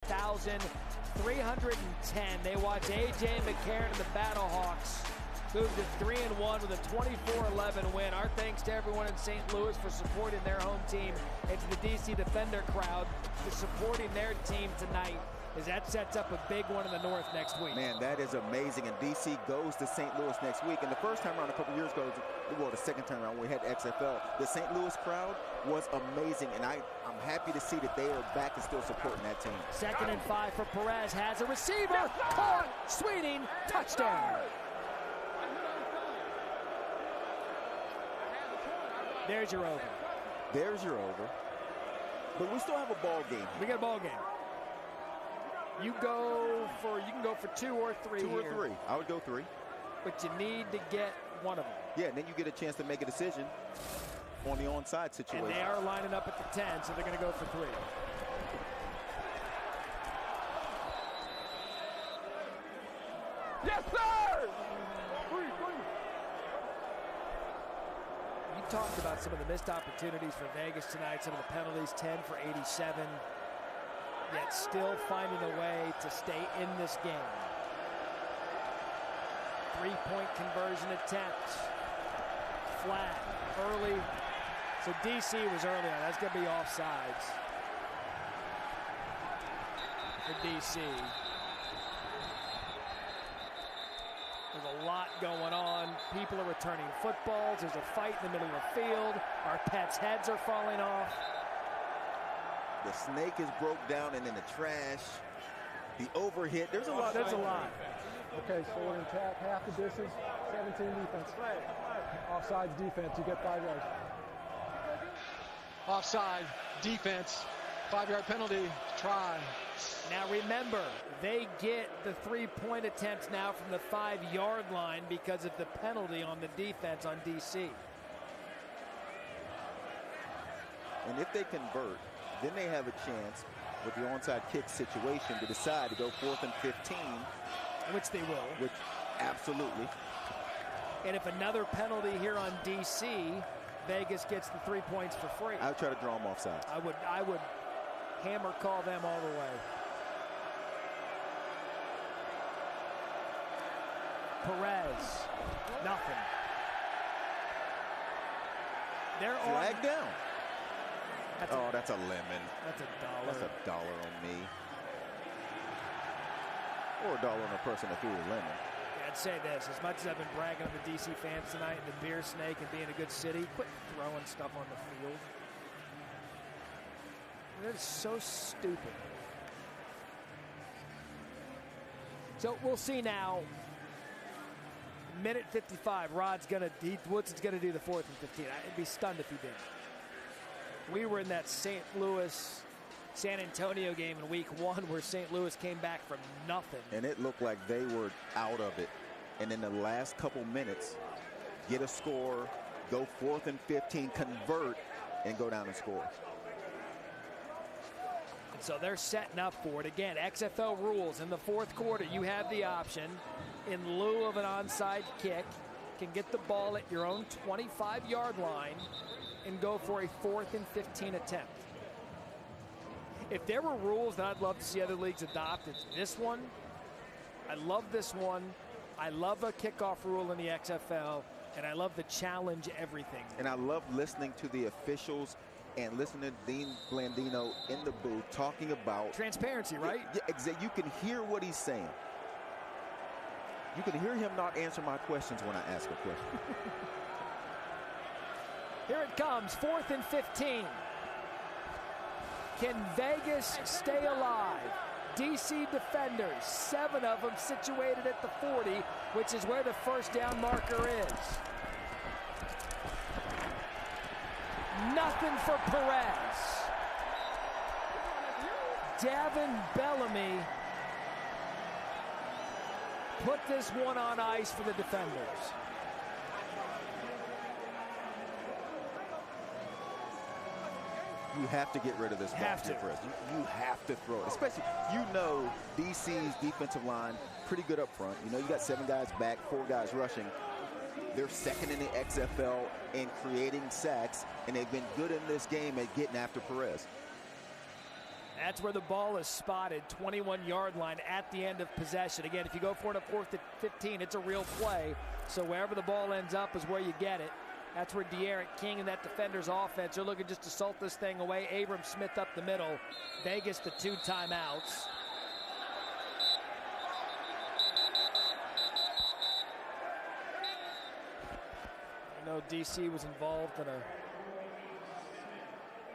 $1,310. They watch A.J. McCarron and the Battlehawks move to 3-1 with a 24-11 win. Our thanks to everyone in St. Louis for supporting their home team and to the D.C. Defender crowd for supporting their team tonight, as that sets up a big one in the North next week. Man, that is amazing. And D.C. goes to St. Louis next week. And the first time around a couple years ago, well, the second time around when we had XFL, the St. Louis crowd was amazing. And I'm happy to see that they are back and still supporting that team. 2nd and 5 for Perez. Has a receiver. Caught. Sweeting. Touchdown. There's your over. There's your over. But we still have a ball game. We got a ball game. You can go for 2 or 3 2 or here. 3. I would go 3. But you need to get one of them. Yeah, and then you get a chance to make a decision on the onside situation. And they are lining up at the 10, so they're going to go for 3. Yes, sir! You talked about some of the missed opportunities for Vegas tonight, some of the penalties, 10 for 87, yet still finding a way to stay in this game. 3-point conversion attempt. Flag early. So DC was early on. That's going to be offsides for DC. There's a lot going on. People are returning footballs. There's a fight in the middle of the field. Our pets' heads are falling off. The snake is broke down and in the trash. The overhit. There's a lot. There's a lot. Okay, so we're in attack, half the distance, 17 defense. Offsides defense, you get 5 yards. Offside defense, 5-yard penalty, try. Now remember, they get the 3-point attempts now from the 5-yard line because of the penalty on the defense on DC. And if they convert, then they have a chance with the onside kick situation to decide to go 4th and 15. Which they will. Which, absolutely. And if another penalty here on DC, Vegas gets the 3 points for free. I would try to draw them offside. I would hammer call them all the way. Perez, nothing. They're flag on. Down. That's that's a lemon. That's $1. That's $1 on me. Or $1 on a person that threw a lemon. Yeah, I'd say this, as much as I've been bragging on the DC fans tonight and the beer snake and being a good city, quit throwing stuff on the field. That is so stupid. So we'll see now. Minute 55, Woodson's gonna do the 4th and 15. I'd be stunned if he didn't. We were in that St. Louis, San Antonio game in week 1 where St. Louis came back from nothing. And it looked like they were out of it. And in the last couple minutes, get a score, go 4th and 15, convert, and go down and score. And so they're setting up for it. Again, XFL rules. In the 4th quarter, you have the option, in lieu of an onside kick, can get the ball at your own 25-yard line and go for a 4th and 15 attempt. If there were rules that I'd love to see other leagues adopt, it's this one. I love this one. I love a kickoff rule in the XFL, and I love the challenge everything. And I love listening to the officials and listening to Dean Blandino in the booth talking about transparency, right? Yeah, exactly. You can hear what he's saying. You can hear him not answer my questions when I ask a question. Here it comes, 4th and 15. Can Vegas stay alive? DC defenders, 7 of them situated at the 40, which is where the first down marker is. Nothing for Perez. Davin Bellamy put this one on ice for the defenders. You have to get rid of this ball. You have to throw it. Especially, DC's defensive line, pretty good up front. You got 7 guys back, 4 guys rushing. They're second in the XFL in creating sacks, and they've been good in this game at getting after Perez. That's where the ball is spotted, 21-yard line at the end of possession. Again, if you go for it at 4th and 15, it's a real play. So wherever the ball ends up is where you get it. That's where De'Aaron King and that defender's offense are looking just to salt this thing away. Abram Smith up the middle. Vegas the 2 timeouts. I know DC was involved in a...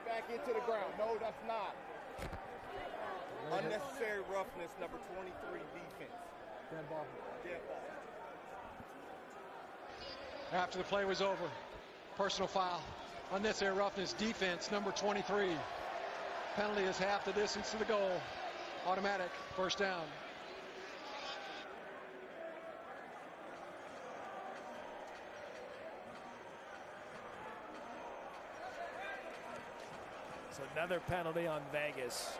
Back into the ground. No, that's not. Unnecessary roughness, number 23 defense. Dead ball. Dead ball. After the play was over, personal foul, unnecessary roughness, defense, number 23. Penalty is half the distance to the goal. Automatic, first down. So another penalty on Vegas.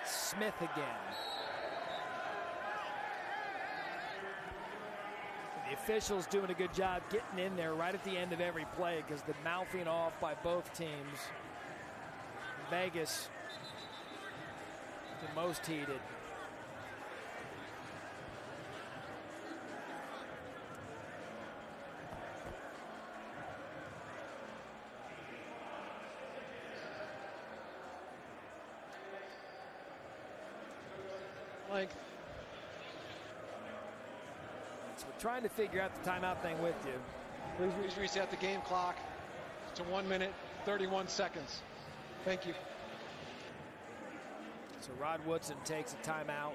Smith again. The officials doing a good job getting in there right at the end of every play because the mouthing off by both teams. Vegas, the most heated. length. So we're trying to figure out the timeout thing with you. Please reset the game clock to 1 minute, 31 seconds. Thank you. So Rod Woodson takes a timeout.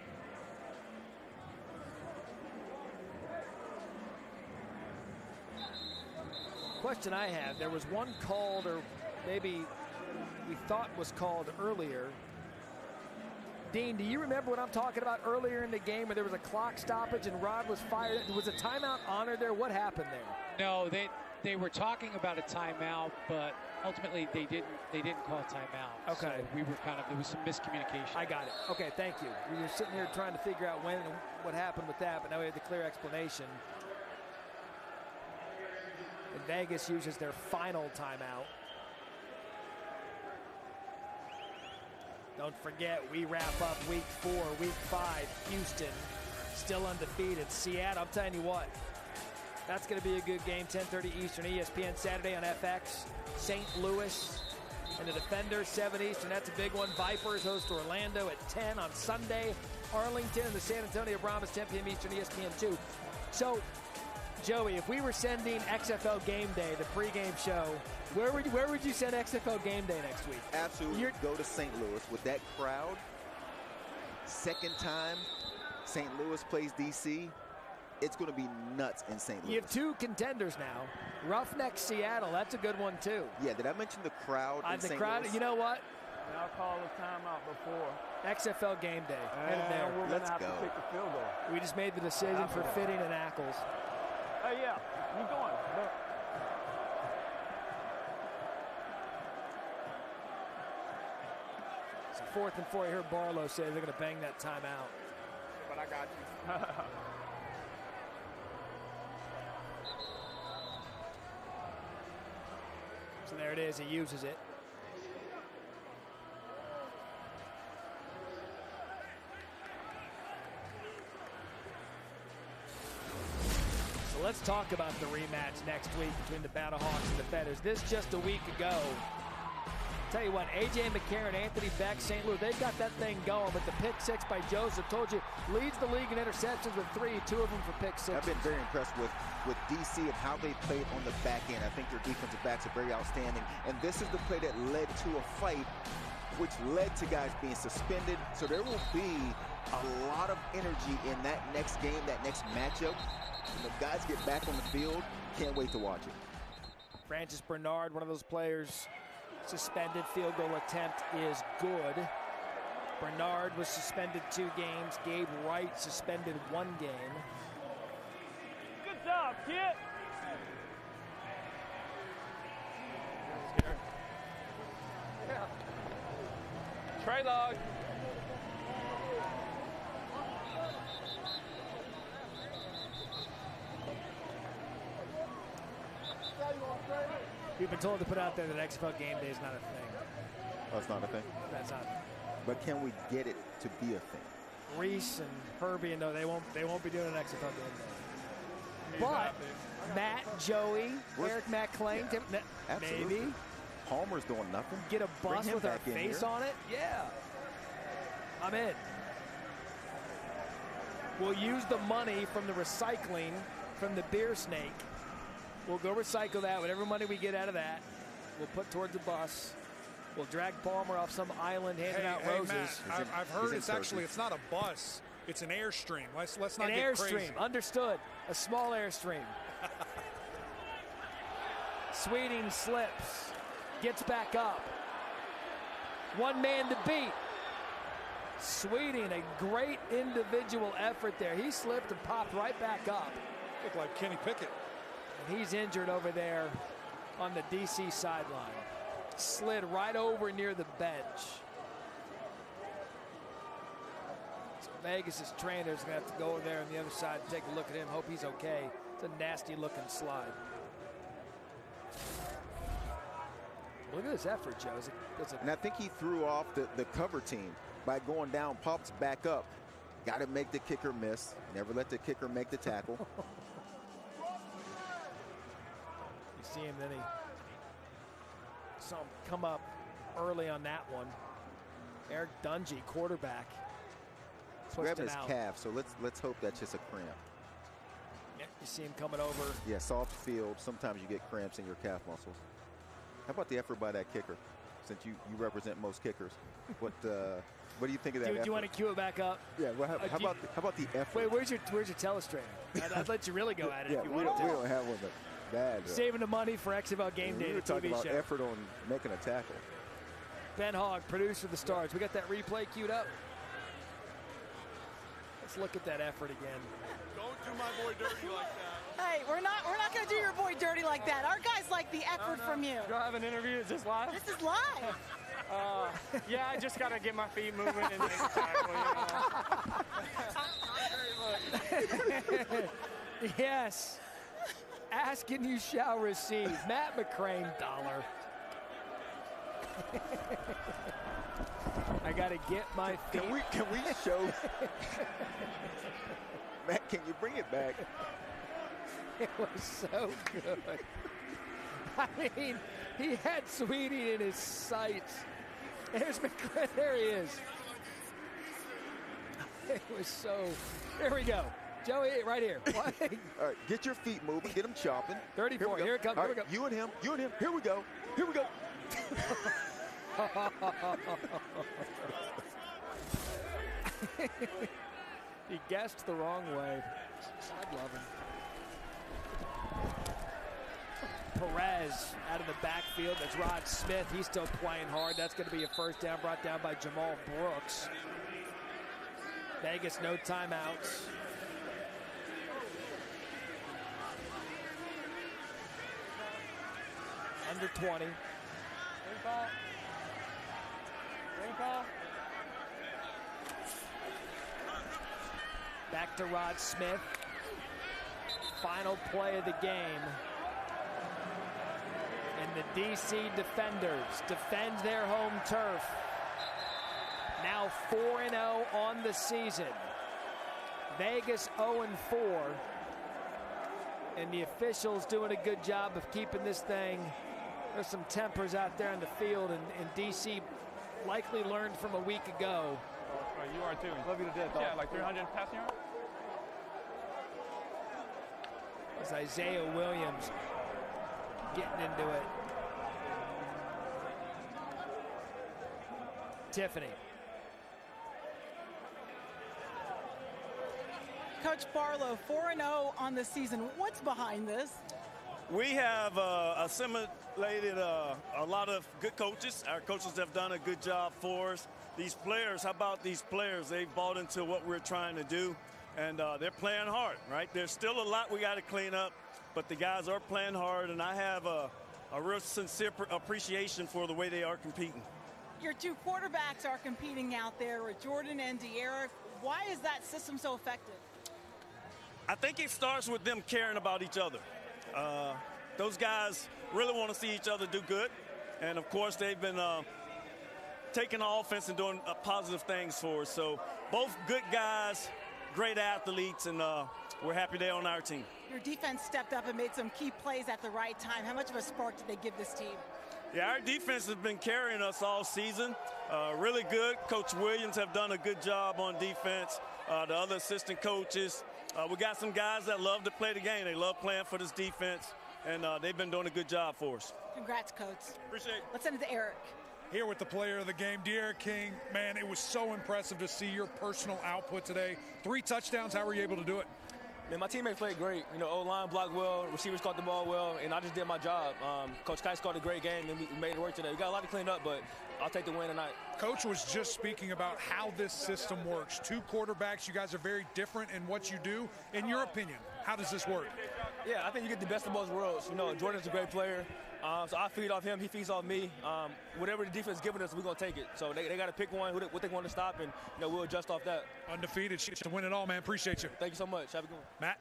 Question I have, there was one called, or maybe we thought was called earlier. Dean, do you remember what I'm talking about earlier in the game where there was a clock stoppage and Rod was fired? Was a timeout honored there? What happened there? No, they were talking about a timeout, but ultimately they didn't call timeout. Okay. So we were there was some miscommunication. I got it. Okay, thank you. We were sitting here trying to figure out when and what happened with that, but now we have the clear explanation. And Vegas uses their final timeout. Don't forget, we wrap up week 4, week 5. Houston still undefeated. Seattle, I'm telling you what, that's going to be a good game. 10:30 Eastern, ESPN Saturday on FX. St. Louis and the Defenders, 7 Eastern. That's a big one. Vipers host Orlando at 10 on Sunday. Arlington and the San Antonio Brahmas, 10 p.m. Eastern, ESPN 2. So, Joey, if we were sending XFL Game Day, the pregame show, where would you send XFL Game Day next week? Absolutely. Go to St. Louis with that crowd. Second time St. Louis plays DC. It's going to be nuts in St. Louis. You have 2 contenders now. Roughneck Seattle, that's a good one too. Yeah, did I mention the crowd in St. Louis? You know what? I'll call the timeout before. XFL Game Day. Headed there. We're going to have to kick the field goal. We just made the decision for Fitting and Ackles. Hey, yeah, you going. So 4th and 4, you heard Barlow say they're going to bang that timeout. But I got you. So there it is, he uses it. So let's talk about the rematch next week between the Battlehawks and the Feathers. This just a week ago. Tell you what, A.J. McCarron, Anthony Beck, St. Louis, they've got that thing going, but the pick 6 by Joseph, told you, leads the league in interceptions with 3, 2 of them for pick 6. I've been very impressed with DC and how they played on the back end. I think their defensive backs are very outstanding. And this is the play that led to a fight, which led to guys being suspended. So there will be a lot of energy in that next game, that next matchup. When the guys get back on the field, can't wait to watch it. Francis Bernard, one of those players, suspended. Field goal attempt is good. Bernard was suspended 2 games. Gabe Wright suspended 1 game. Good job, kid. Yeah. Trey log. We've been told to put out there that XFL Game Day is not a thing. Oh, it's not a thing? That's not. But can we get it to be a thing? Reese and Herbie, no, they won't be doing an XFL Game Day. But Matt, Joey, Eric McClain, Absolutely. maybe. Palmer's doing nothing. Get a bus with our back in face here. on it? Yeah. I'm in. We'll use the money from the recycling from the beer snake. We'll go recycle that. Whatever money we get out of that, we'll put towards the bus. We'll drag Palmer off some island handing out roses. Matt, I've heard it's not a bus. It's an Airstream. Let's not an get crazy. Airstream, understood. A small Airstream. Sweeting slips, gets back up. 1 man to beat. Sweeting, a great individual effort there. He slipped and popped right back up. Looked like Kenny Pickett. And he's injured over there on the DC sideline. Slid right over near the bench. So Vegas' trainer's going to have to go over there on the other side and take a look at him. Hope he's okay. It's a nasty-looking slide. Look at this effort, Joe. And I think he threw off the cover team by going down, pops back up. Got to make the kicker miss. Never let the kicker make the tackle. You see him, then he saw him come up early on that one. Eric Dungy, quarterback, grabbing his out. calf, so let's hope that's just a cramp. Yeah, you see him coming over. Yeah, soft field. Sometimes you get cramps in your calf muscles. How about the effort by that kicker? Since you represent most kickers, what do you think of that? Do you want to cue it back up? Yeah. Well, how about the effort? Wait, where's your telestrator? I'd let you really go at it Yeah, if you we wanted to. don't have one. Bad. Saving the money for XFL Game Day, We were the talking TV about show. effort on making a tackle. Ben Hogg, producer of the Stars. We got that replay queued up. Let's look at that effort again. Don't do my boy dirty like that. Hey, we're not going to do your boy dirty like that. Our guys like the effort from you. Do I have an interview? Is this live? This is live. Yeah, I just got to get my feet moving and make a tackle, you know. Yes. Ask and you shall receive. Matt McCrane, $1. I got to get my feet. Can we show? Matt, can you bring it back? It was so good. I mean, he had Sweetie in his sights. There's McCrane. There he is. It was so. There we go. Joey, right here. All right, get your feet moving. Get them chopping. 34. Here it comes. All Here we right, go. You and him. Here we go. Here we go. He guessed the wrong way. I'd love him. Perez out of the backfield. That's Rod Smith. He's still playing hard. That's going to be a first down brought down by Jamal Brooks. Vegas, no timeouts. Under 20. Back to Rod Smith. Final play of the game. And the DC Defenders defend their home turf. Now 4-0 on the season. Vegas 0-4. And the officials doing a good job of keeping this thing. There's some tempers out there in the field, and DC likely learned from a week ago. You are too. Love you to death, dog. Yeah, like 300 passing yards. It's Isaiah Williams getting into it. Tiffany. Coach Barlow, 4-0 on the season. What's behind this? We have assimilated a lot of good coaches. Our coaches have done a good job for us. These players, how about these players? They've bought into what we're trying to do, and they're playing hard, right? There's still a lot we got to clean up, but the guys are playing hard, and I have a real sincere appreciation for the way they are competing. Your two quarterbacks are competing out there with Jordan and De'Eric. Why is that system so effective? I think it starts with them caring about each other. Those guys really want to see each other do good. And, of course, they've been taking the offense and doing positive things for us. So both good guys, great athletes, and we're happy they're on our team. Your defense stepped up and made some key plays at the right time. How much of a spark did they give this team? Yeah, our defense has been carrying us all season. Really good. Coach Williams have done a good job on defense. The other assistant coaches. We got some guys that love to play the game. They love playing for this defense, and they've been doing a good job for us. Congrats, Coach. Appreciate it. Let's send it to Eric. Here with the player of the game, De'Eric King. Man, it was so impressive to see your personal output today. 3 touchdowns. How were you able to do it? Man, my teammates played great. You know, O-line blocked well, receivers caught the ball well, and I just did my job. Coach Kice called a great game, and we made it work today. We got a lot to clean up, but I'll take the win tonight. Coach was just speaking about how this system works. 2 quarterbacks, you guys are very different in what you do. In your opinion, how does this work? Yeah, I think you get the best of both worlds. You know, Jordan's a great player, so I feed off him, he feeds off me. Whatever the defense is giving us, we're going to take it. So they got to pick one, what they want to stop, and you know, we'll adjust off that. Undefeated to win it all, man. Appreciate you. Thank you so much. Have a good one. Matt?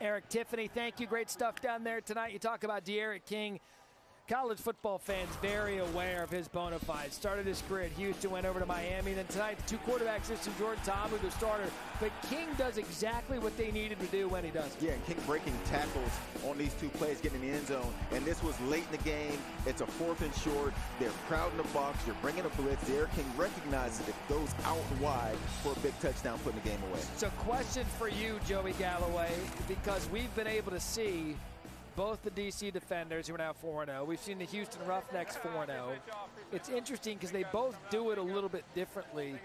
Eric, Tiffany, thank you. Great stuff down there tonight. You talk about De'Eric King. college football fans very aware of his bona fides. Started his career at Houston, went over to Miami. Then tonight, the two quarterbacks, system, Jordan Ta'amu, the starter. But King does exactly what they needed to do when he does it. Yeah, and King breaking tackles on these two plays, getting in the end zone. And this was late in the game. It's a 4th and short. They're crowding the box. They're bringing a blitz. Derek King recognizes it, goes out wide for a big touchdown, putting the game away. So question for you, Joey Galloway, because we've been able to see both the DC Defenders, who are now 4-0. We've seen the Houston Roughnecks 4-0. It's interesting because they both do it a little bit differently.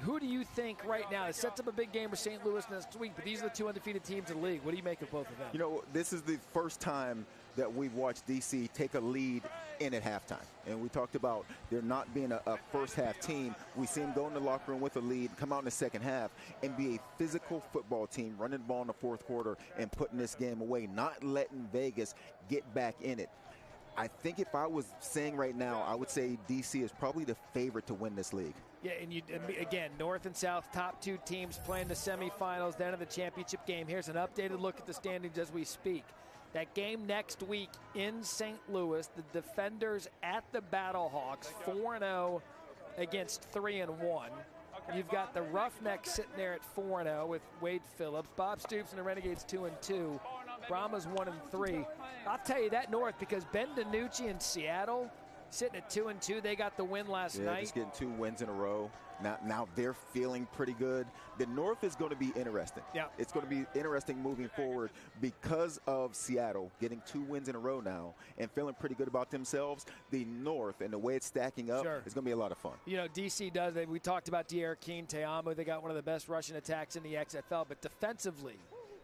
Who do you think right now? It sets up a big game for St. Louis next week, but these are the two undefeated teams in the league. What do you make of both of them? You know, this is the first time that we've watched DC take a lead in at halftime. And we talked about there not being a first-half team. We see them go in the locker room with a lead, come out in the second half, and be a physical football team, running the ball in the fourth quarter and putting this game away, not letting Vegas get back in it. I think if I was saying right now, I would say DC is probably the favorite to win this league. Yeah, and again, North and South, top two teams playing the semifinals, then in the championship game. Here's an updated look at the standings as we speak. That game next week in St. Louis, the Defenders at the Battlehawks, 4-0 against 3-1. You've got the Roughnecks sitting there at 4-0 with Wade Phillips. Bob Stoops and the Renegades 2-2. Brahmas 1-3. I'll tell you that North, because Ben DiNucci in Seattle sitting at 2-2. They got the win last night. Just getting 2 wins in a row. Now they're feeling pretty good. The North is going to be interesting. Yeah. It's going to be interesting moving forward because of Seattle getting 2 wins in a row now and feeling pretty good about themselves. The North and the way it's stacking up is going to be a lot of fun. You know, DC does. We talked about Derek King, Ta'amu. They got one of the best rushing attacks in the XFL. But defensively,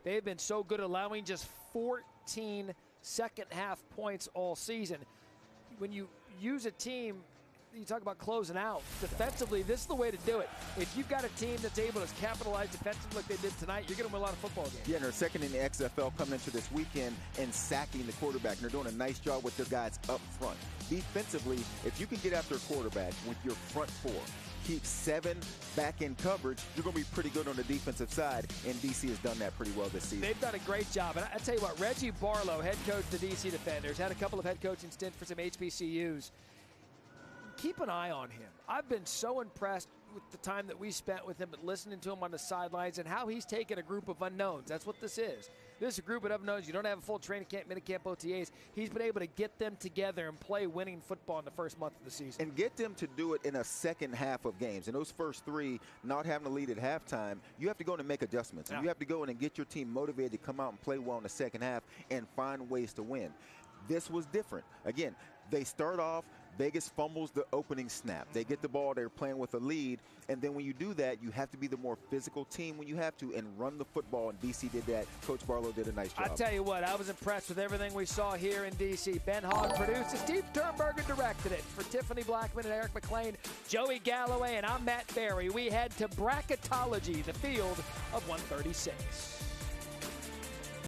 they've been so good, allowing just 14 second-half points all season. When you use a team, you talk about closing out. Defensively, this is the way to do it. If you've got a team that's able to capitalize defensively like they did tonight, you're going to win a lot of football games. Yeah, and they're second in the XFL coming into this weekend and sacking the quarterback. And they're doing a nice job with their guys up front. Defensively, if you can get after a quarterback with your front 4, keep 7 back in coverage, you're going to be pretty good on the defensive side, and DC has done that pretty well this season. They've done a great job. And I tell you what, Reggie Barlow, head coach of the DC Defenders, had a couple of head coaching stints for some HBCUs. Keep an eye on him. I've been so impressed with the time that we spent with him, but listening to him on the sidelines and how he's taken a group of unknowns. That's what this is. This is a group of unknowns. You don't have a full training camp, minicamp, OTAs. He's been able to get them together and play winning football in the first month of the season. And get them to do it in a second half of games. In those first 3, not having to lead at halftime, you have to go in and make adjustments. And you have to go in and get your team motivated to come out and play well in the second half and find ways to win. This was different. Again, they start off, Vegas fumbles the opening snap. They get the ball, they're playing with a lead, and then when you do that, you have to be the more physical team when you have to and run the football, and DC did that. Coach Barlow did a nice job. I tell you what, I was impressed with everything we saw here in DC. Ben Hogg produced it, Steve Sternberger directed it. For Tiffany Blackman and Eric McLean, Joey Galloway, and I'm Matt Barry, we head to Bracketology, the field of 136.